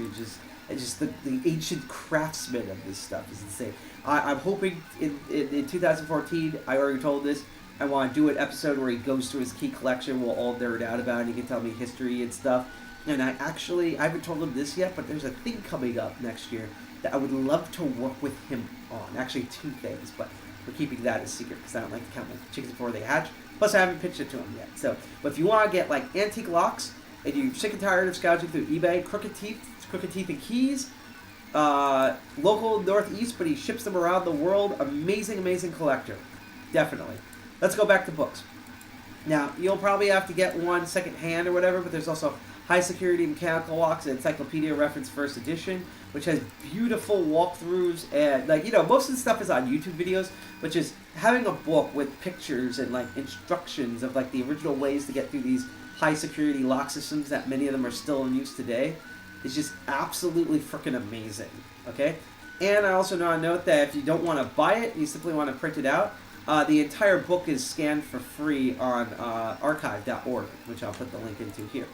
It's just the ancient craftsman of this stuff is insane. I'm hoping in 2014, I already told this, I want to do an episode where he goes through his key collection. We'll all nerd out about it. He can tell me history and stuff. And I haven't told him this yet, but there's a thing coming up next year that I would love to work with him on. Actually, 2 things, but we're keeping that a secret because I don't like to count my chickens before they hatch. Plus, I haven't pitched it to him yet. So, but if you want to get like antique locks and you're sick and tired of scrounging through eBay, Crooked Teeth and Keys, local Northeast, but he ships them around the world. Amazing collector. Definitely. Let's go back to books. Now, you'll probably have to get one second hand or whatever, but there's also High Security Mechanical Locks, an Encyclopedia Reference First Edition, which has beautiful walkthroughs and, like, most of the stuff is on YouTube videos, but just having a book with pictures and, like, instructions of, like, the original ways to get through these high security lock systems that many of them are still in use today is just absolutely freaking amazing, okay? And I also want to note that if you don't want to buy it, you simply want to print it out, the entire book is scanned for free on archive.org, which I'll put the link into here.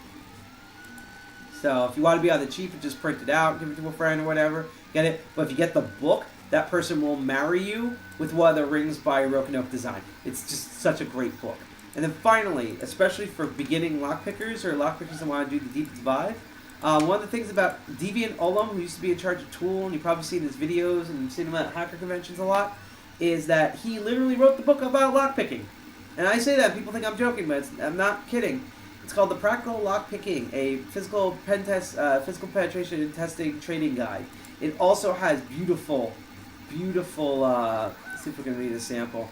So if you want to be on the cheap and just print it out, give it to a friend or whatever, get it. But if you get the book, that person will marry you with one of the rings by Roanoke Design. It's just such a great book. And then finally, especially for beginning lockpickers or lockpickers that want to do the deep dive, one of the things about Deviant Ollam, who used to be in charge of Tool, and you've probably seen his videos and you've seen him at hacker conventions a lot, is that he literally wrote the book about lockpicking. And I say that, people think I'm joking, but I'm not kidding. It's called The Practical Lockpicking, a physical penetration and testing training guide. It also has beautiful, let's see if we can read a sample.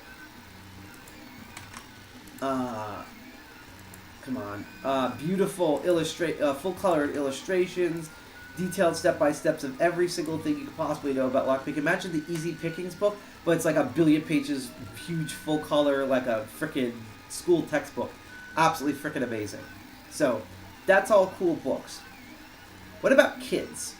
Beautiful full-colored illustrations, detailed step-by-steps of every single thing you could possibly know about lockpicking. Imagine the Easy Pickings book, but it's like a billion pages, huge, full-color, like a frickin' school textbook. Absolutely frickin' amazing. So, that's all cool books. What about kids?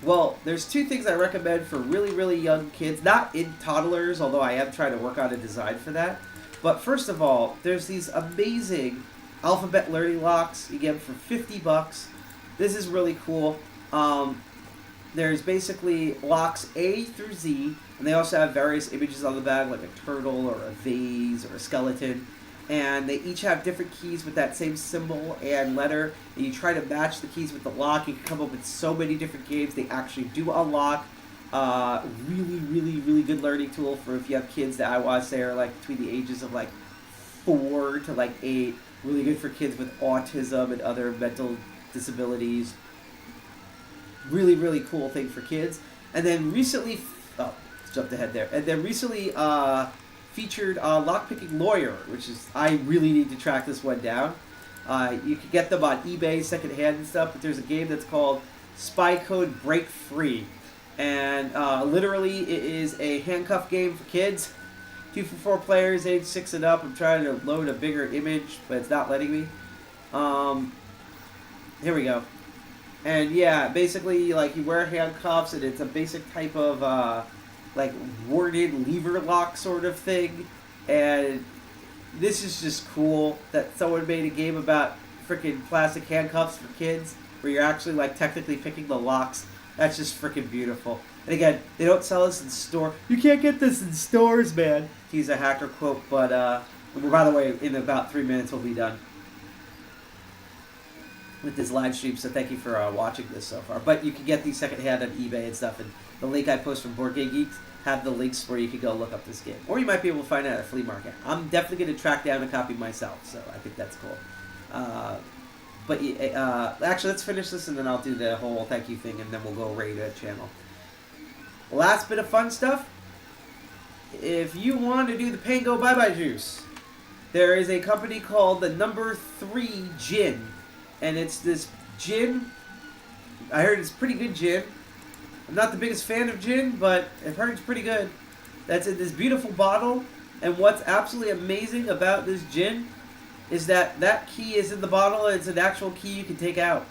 Well, there's 2 things I recommend for really, really young kids. Not in toddlers, although I am trying to work on a design for that. But first of all, there's these amazing alphabet learning locks. You get them for $50. This is really cool. There's basically locks A through Z, and they also have various images on the back, like a turtle or a vase or a skeleton. And they each have different keys with that same symbol and letter. And you try to match the keys with the lock. You can come up with so many different games. They actually do unlock. Really good learning tool for if you have kids that I want to say are like between the ages of like 4 to like 8. Really good for kids with autism and other mental disabilities. Really, really cool thing for kids. And then recently, jumped ahead there. And then recently featured Lockpicking Lawyer, which is, I really need to track this one down. You can get them on eBay, secondhand and stuff, but there's a game that's called Spy Code Break Free. And literally, it is a handcuff game for kids. 2 for 4 players, age 6 and up. I'm trying to load a bigger image, but it's not letting me. Here we go. And yeah, basically, like, you wear handcuffs, and it's a basic type of, like, warded lever lock sort of thing. And this is just cool that someone made a game about freaking plastic handcuffs for kids, where you're actually, like, technically picking the locks. That's just freaking beautiful. And again, they don't sell this in store. You can't get this in stores, man. To use a hacker quote, but, by the way, in about 3 minutes we'll be done with this live stream, so thank you for watching this so far. But you can get these secondhand on eBay and stuff, and the link I post from Board Game Geeks have the links where you can go look up this game. Or you might be able to find it at a flea market. I'm definitely going to track down a copy myself, so I think that's cool. But actually, let's finish this, and then I'll do the whole thank you thing, and then we'll go rate a channel. Last bit of fun stuff. If you want to do the Pango Bye Bye Juice, there is a company called the Number 3 Gin. And it's this gin. I heard it's pretty good gin. I'm not the biggest fan of gin, but I've heard it's pretty good. That's in this beautiful bottle. And what's absolutely amazing about this gin is that that key is in the bottle, and it's an actual key you can take out.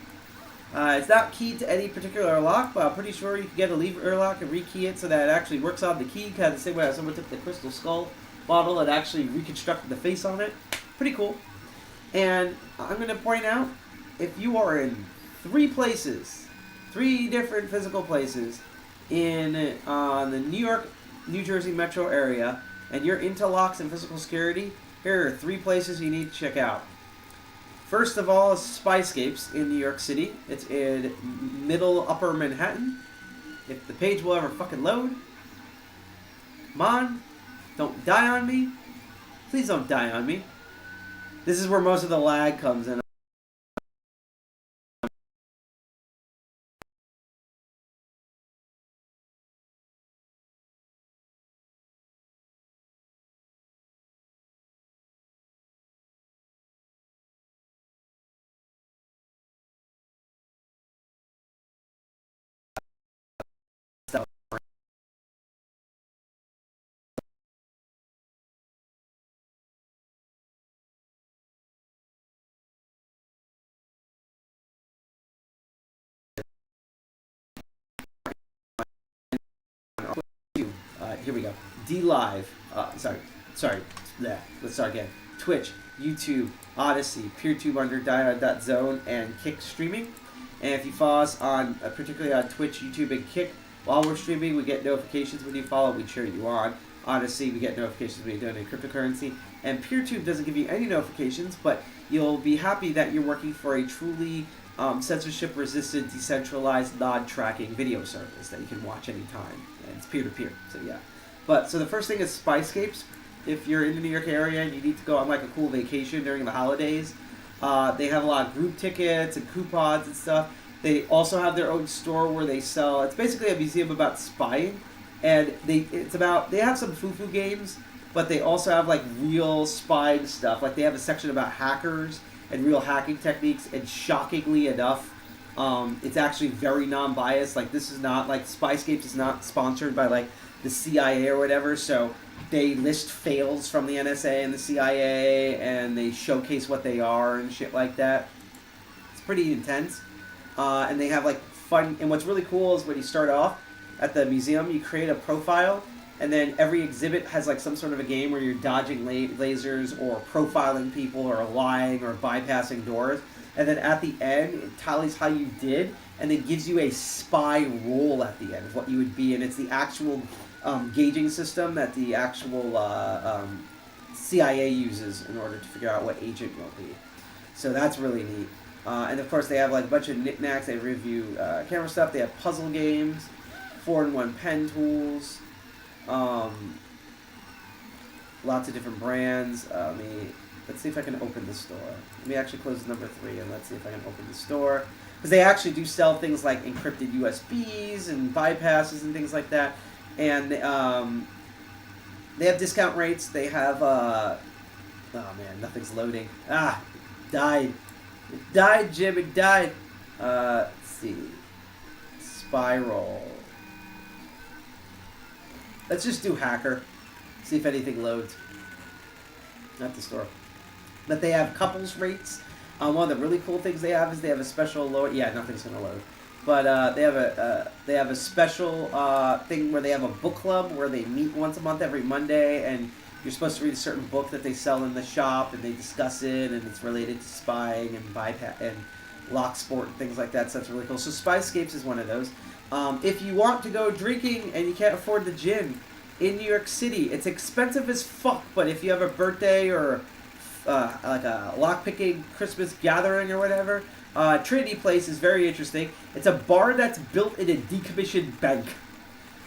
It's not keyed to any particular lock, but I'm pretty sure you can get a lever lock and rekey it so that it actually works on the key, kind of the same way as someone took the Crystal Skull bottle and actually reconstructed the face on it. Pretty cool. And I'm going to point out, if you are in 3 places, 3 different physical places in the New York, New Jersey metro area, and you're into locks and physical security, here are 3 places you need to check out. First of all is Spyscapes in New York City. It's in middle upper Manhattan. If the page will ever fucking load. Come on. Don't die on me. Please don't die on me. This is where most of the lag comes in. Here we go. D-Live. Sorry. Let's start again. Twitch, YouTube, Odyssey, PeerTube under Diode.Zone, and Kick streaming. And if you follow us on, particularly on Twitch, YouTube, and Kick, while we're streaming, we get notifications when you follow. We cheer you on. Odyssey, we get notifications when you donate cryptocurrency. And PeerTube doesn't give you any notifications, but you'll be happy that you're working for a truly censorship-resistant, decentralized, non-tracking video service that you can watch anytime. And it's peer-to-peer, so yeah. So the first thing is Spyscapes. If you're in the New York area and you need to go on like a cool vacation during the holidays, they have a lot of group tickets and coupons and stuff. They also have their own store where they sell, it's basically a museum about spying. And they have some foo-foo games, but they also have like real spying stuff. Like they have a section about hackers and real hacking techniques, and shockingly enough, it's actually very non-biased. Like this is not, like Spyscapes is not sponsored by like the CIA or whatever, so they list fails from the NSA and the CIA, and they showcase what they are and shit like that. It's pretty intense. And they have like fun, and what's really cool is when you start off at the museum, you create a profile, and then every exhibit has like some sort of a game where you're dodging lasers or profiling people or lying or bypassing doors. And then at the end, it tallies how you did, and it gives you a spy roll at the end of what you would be. And it's the actual gauging system that the actual CIA uses in order to figure out what agent you'll be. So that's really neat. And of course, they have like a bunch of knickknacks. They review camera stuff. They have puzzle games, 4-in-1 pen tools. lots of different brands. Let's see if I can open the store. Let me actually close number 3 and let's see if I can open the store. Because they actually do sell things like encrypted USBs and bypasses and things like that. And they have discount rates. They have, oh man, nothing's loading. Died. It died, Jim, it died. Let's see. Spiral. Let's just do hacker. See if anything loads. Not the store. But they have couples rates. One of the really cool things they have is they have a special load. Yeah, nothing's gonna load. But they have a special thing where they have a book club where they meet once a month every Monday, and you're supposed to read a certain book that they sell in the shop, and they discuss it, and it's related to spying and bypass and Locksport and things like that. So that's really cool. So Spyscapes is one of those. If you want to go drinking and you can't afford the gin in New York City, it's expensive as fuck. But if you have a birthday or like a lockpicking Christmas gathering or whatever, Trinity Place is very interesting. It's a bar that's built in a decommissioned bank.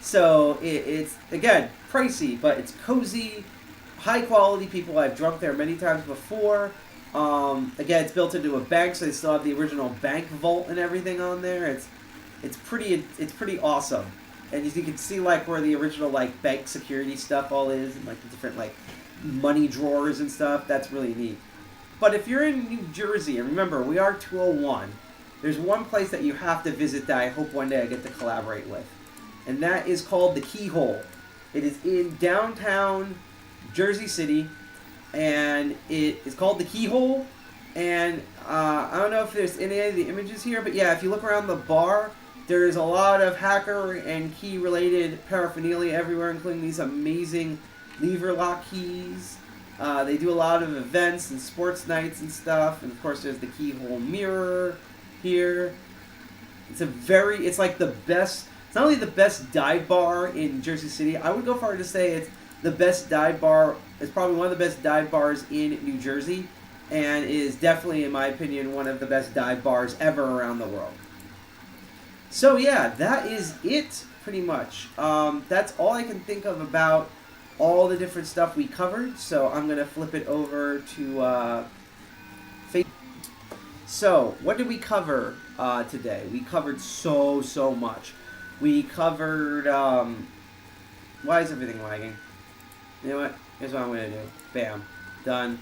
So it's, again, pricey, but it's cozy, high quality people. I've drunk there many times before. Again, it's built into a bank, so they still have the original bank vault and everything on there. It's pretty awesome. And you can see like where the original like bank security stuff all is, and like the different like money drawers and stuff. That's really neat. But if you're in New Jersey, and remember, we are 201, there's one place that you have to visit that I hope one day I get to collaborate with. And that is called the Keyhole. It is in downtown Jersey City, and it is called the Keyhole. And I don't know if there's any of the images here, but yeah, if you look around the bar, there's a lot of hacker and key-related paraphernalia everywhere, including these amazing lever lock keys. They do a lot of events and sports nights and stuff. And of course, there's the Keyhole mirror here. It's like the best. It's not only the best dive bar in Jersey City. I would go far to say it's the best dive bar. It's probably one of the best dive bars in New Jersey, and is definitely, in my opinion, one of the best dive bars ever around the world. So yeah, that is it pretty much. That's all I can think of about all the different stuff we covered. So I'm gonna flip it over to Facebook. So what did we cover today? We covered so much. We covered why is everything lagging? You know what? Here's what I'm gonna do. Bam, done.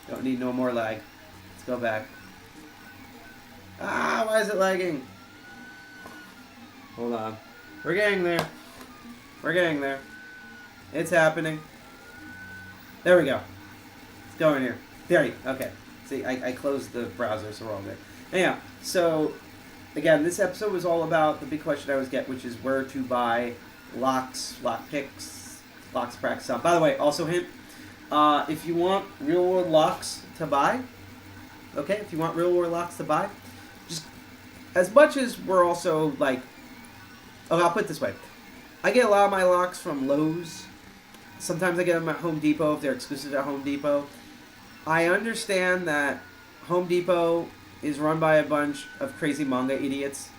Don't need no more lag. Let's go back. Why is it lagging? Hold on. We're getting there. We're getting there. It's happening. There we go. Let's go in here. There. Okay. See, I closed the browser, so we're all good. Anyhow, so again, this episode was all about the big question I always get, which is where to buy locks, lockpicks, locks, practice on. By the way, also hint, if you want real world locks to buy, okay, if you want real world locks to buy, just as much as we're also like, I'll put it this way. I get a lot of my locks from Lowe's. Sometimes I get them at Home Depot if they're exclusive at Home Depot. I understand that Home Depot is run by a bunch of crazy manga idiots.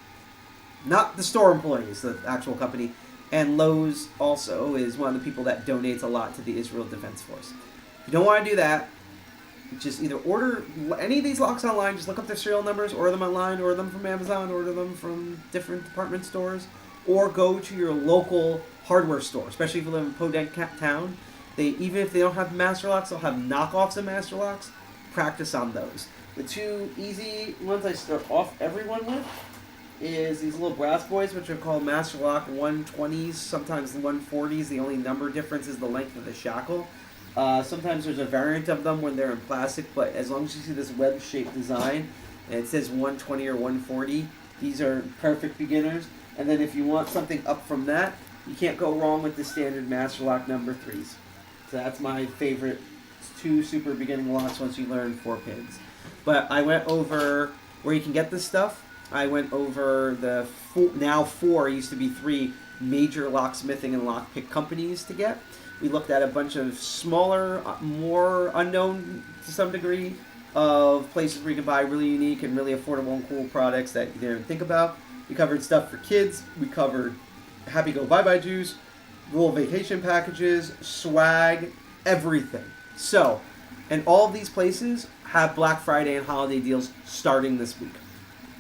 Not the store employees, the actual company. And Lowe's also is one of the people that donates a lot to the Israel Defense Force. If you don't want to do that, just either order any of these locks online, just look up their serial numbers, order them online, order them from Amazon, order them from different department stores, or go to your local hardware store, especially if you live in Podunk town. Even if they don't have master locks, they'll have knockoffs of master locks. Practice on those. The two easy ones I start off everyone with is these little brass boys, which are called Master Lock 120s, sometimes 140s. The only number difference is the length of the shackle. Sometimes there's a variant of them when they're in plastic, but as long as you see this web-shaped design, and it says 120 or 140, these are perfect beginners. And then if you want something up from that, you can't go wrong with the standard Master Lock number 3s. So that's my favorite 2 super beginning locks once you learn 4 pins. But I went over where you can get this stuff. I went over the now 4, used to be 3 major locksmithing and lockpick companies to get. We looked at a bunch of smaller, more unknown to some degree, of places where you can buy really unique and really affordable and cool products that you didn't think about. We covered stuff for kids. We covered Happy Go Bye Bye Juice, Rural Vacation Packages, swag, everything. So, and all of these places have Black Friday and holiday deals starting this week,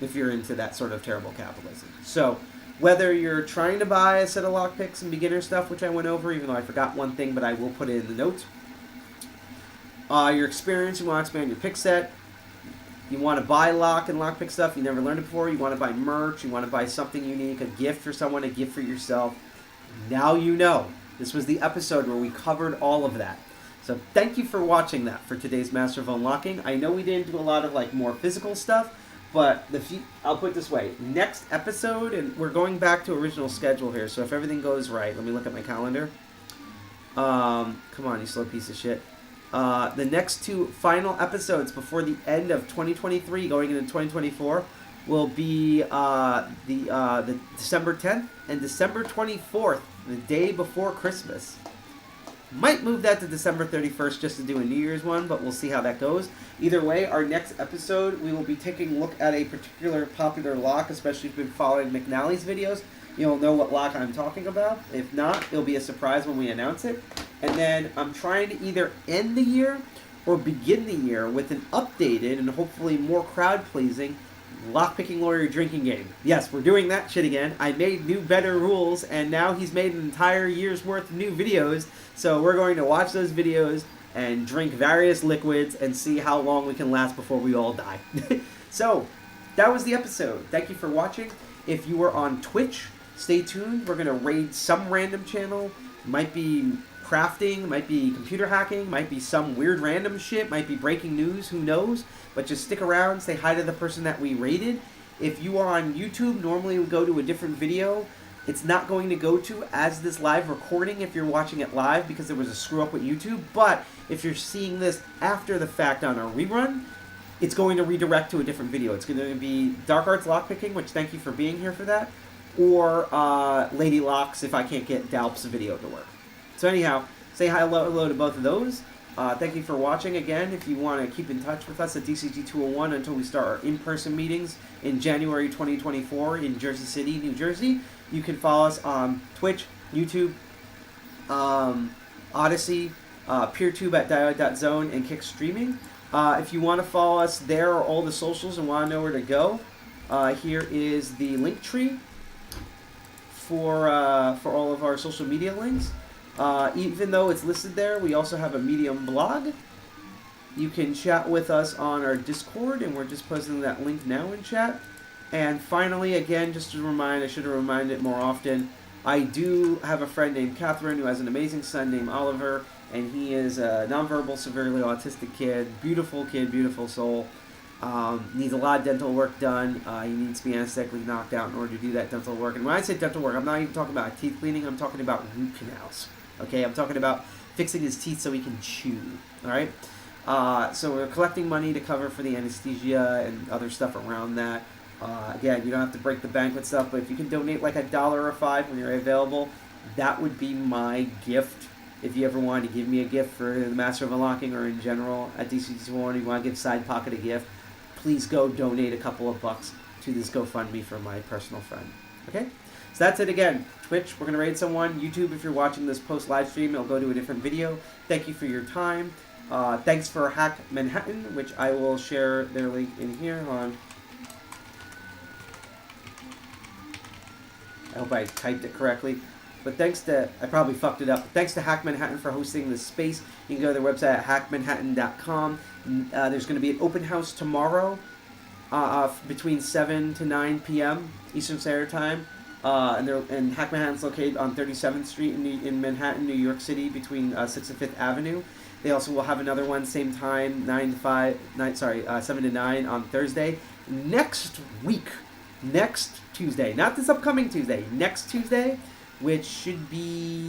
if you're into that sort of terrible capitalism. So, whether you're trying to buy a set of lockpicks and beginner stuff, which I went over, even though I forgot one thing, but I will put it in the notes. Your experience, you want to expand your pick set. You want to buy lock and lockpick stuff, you never learned it before. You want to buy merch, you want to buy something unique, a gift for someone, a gift for yourself. Now you know. This was the episode where we covered all of that. So thank you for watching that for today's Master of Unlocking. I know we didn't do a lot of like more physical stuff, but I'll put it this way. Next episode, and we're going back to original schedule here, so if everything goes right, let me look at my calendar. Come on, you slow piece of shit. The next two final episodes before the end of 2023, going into 2024, will be the December 10th and December 24th, the day before Christmas. Might move that to December 31st just to do a New Year's one, but we'll see how that goes. Either way, our next episode, we will be taking a look at a particular popular lock, especially if you've been following McNally's videos. You'll know what lock I'm talking about. If not, it'll be a surprise when we announce it. And then I'm trying to either end the year or begin the year with an updated and hopefully more crowd-pleasing lockpicking lawyer drinking game. Yes, we're doing that shit again. I made new, better rules, and now he's made an entire year's worth of new videos. So we're going to watch those videos and drink various liquids and see how long we can last before we all die. So, that was the episode. Thank you for watching. If you are on Twitch, stay tuned. We're going to raid some random channel. Might be crafting, might be computer hacking, might be some weird random shit, might be breaking news, who knows. But just stick around, say hi to the person that we raided. If you are on YouTube, normally we go to a different video. It's not going to go to as this live recording if you're watching it live because there was a screw up with YouTube. But if you're seeing this after the fact on a rerun, it's going to redirect to a different video. It's going to be Dark Arts Lockpicking, which thank you for being here for that, or Lady Locks if I can't get Dalp's video to work. So anyhow, say hello to both of those. Thank you for watching again. If you want to keep in touch with us at DCG 201 until we start our in-person meetings in January 2024 in Jersey City, New Jersey, you can follow us on Twitch, YouTube, Odyssey, PeerTube at diode.zone, and Kick Streaming. If you want to follow us there or all the socials and want to know where to go, here is the link tree for all of our social media links. Even though it's listed there, we also have a Medium blog. You can chat with us on our Discord, and we're just posting that link now in chat. And finally, again, just to remind, I should have reminded it more often, I do have a friend named Catherine who has an amazing son named Oliver, and he is a nonverbal, severely autistic kid, beautiful soul. Needs a lot of dental work done. He needs to be anesthetically knocked out in order to do that dental work. And when I say dental work, I'm not even talking about teeth cleaning, I'm talking about root canals. Okay, I'm talking about fixing his teeth so he can chew. Alright? So we're collecting money to cover for the anesthesia and other stuff around that. Again, you don't have to break the bank with stuff, but if you can donate like $1 or $5 when you're available, that would be my gift. If you ever wanted to give me a gift for the Master of Unlocking or in general at DCG1, you want to give Sidepocket a gift, please go donate a couple of bucks to this GoFundMe for my personal friend. Okay? So that's it again. Twitch, we're going to raid someone. YouTube, if you're watching this post-live stream, it'll go to a different video. Thank you for your time. Thanks for Hack Manhattan, which I will share their link in here. Hold on. I hope I typed it correctly. But thanks to, I probably fucked it up. Thanks to Hack Manhattan for hosting this space. You can go to their website at hackmanhattan.com. There's going to be an open house tomorrow between 7 to 9 p.m. Eastern Standard Time. And Hack Manhattan's located on 37th Street in Manhattan, New York City, between 6th and 5th Avenue. They also will have another one, same time, 7 to 9 on Thursday. Next week, next Tuesday, not this upcoming Tuesday, next Tuesday, which should be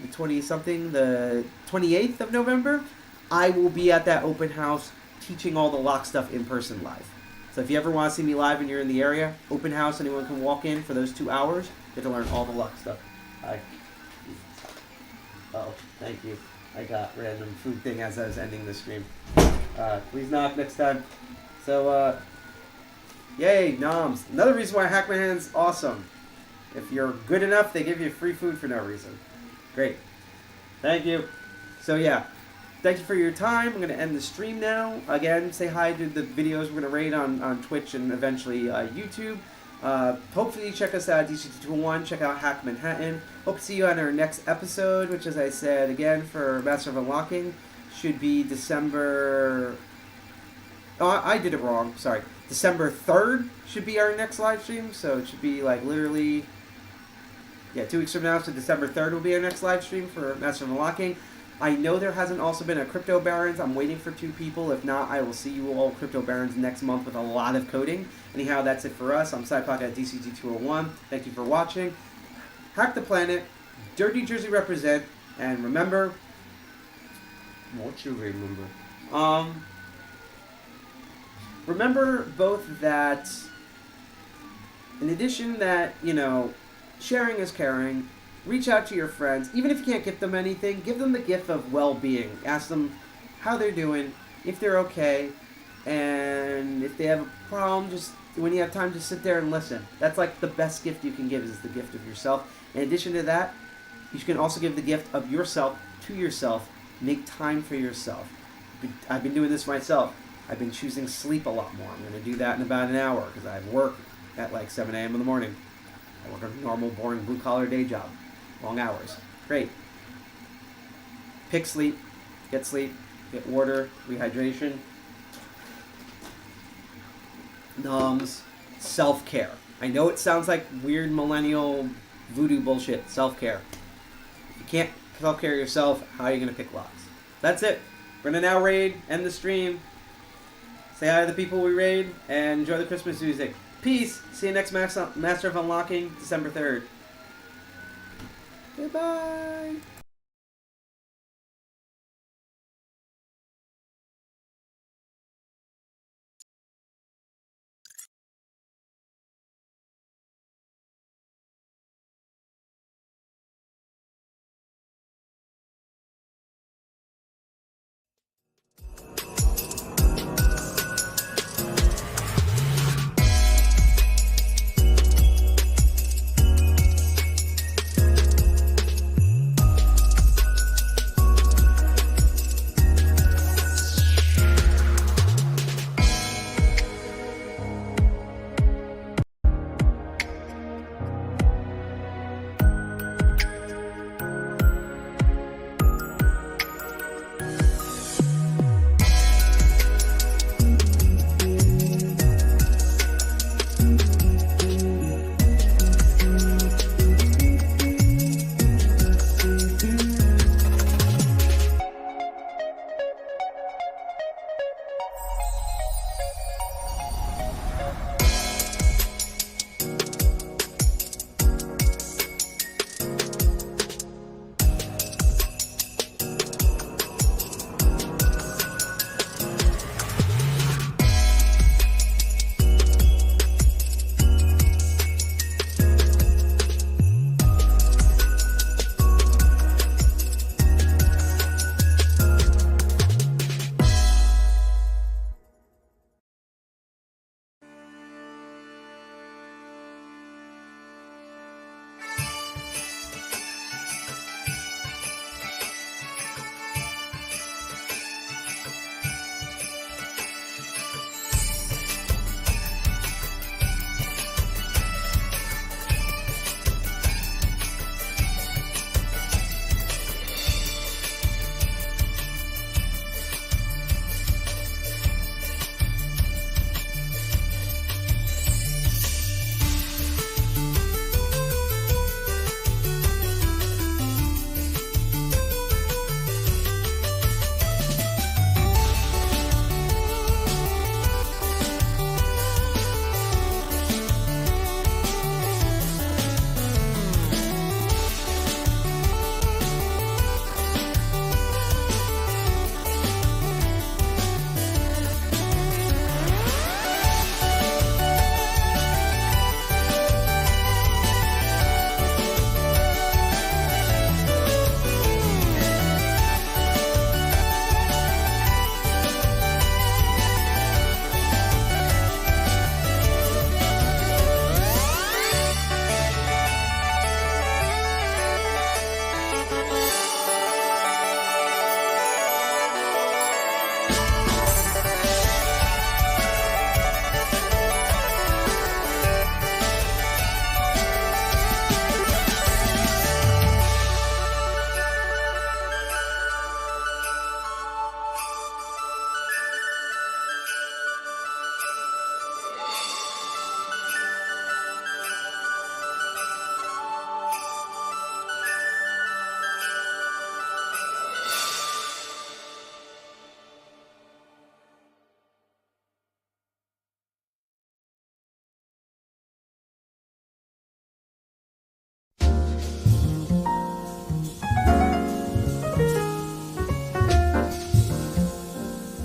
the 20-something, the 28th of November, I will be at that open house teaching all the lock stuff in person live. So if you ever want to see me live and you're in the area, open house, anyone can walk in for those 2 hours. You get to learn all the lock stuff. Hi. Oh, thank you. I got random food thing as I was ending the stream. Please knock next time. So, yay, noms. Another reason why Hack Manhattan's awesome. If you're good enough, they give you free food for no reason. Great. Thank you. So yeah, thank you for your time. I'm going to end the stream now. Again, say hi to the videos we're going to raid on Twitch and eventually YouTube. Hopefully check us out at DC201. Check out Hack Manhattan. Hope to see you on our next episode, which, as I said again, for Master of Unlocking, should be December... Oh, I did it wrong. Sorry. December 3rd should be our next live stream. So it should be like literally... Yeah, 2 weeks from now. So December 3rd will be our next live stream for Master of Unlocking. I know there hasn't also been a Crypto Barons. I'm waiting for 2 people. If not, I will see you all Crypto Barons next month with a lot of coding. Anyhow, that's it for us. I'm Sidepocket at DCG201. Thank you for watching. Hack the planet. Dirty Jersey represent. And remember... What you remember? Remember both that... In addition that, you know, sharing is caring. Reach out to your friends. Even if you can't give them anything, give them the gift of well-being. Ask them how they're doing, if they're okay, and if they have a problem, just when you have time, just sit there and listen. That's like the best gift you can give, is the gift of yourself. In addition to that, you can also give the gift of yourself to yourself. Make time for yourself. I've been doing this myself. I've been choosing sleep a lot more. I'm going to do that in about an hour because I work at like 7 a.m. in the morning. I work a normal, boring, blue-collar day job. Long hours. Great. Pick sleep. Get water. Rehydration. Numbs. Self-care. I know it sounds like weird millennial voodoo bullshit. Self-care. If you can't self-care yourself, how are you going to pick locks? That's it. We're going to now raid. End the stream. Say hi to the people we raid. And enjoy the Christmas music. Peace. See you next Master of Unlocking, December 3rd. Goodbye.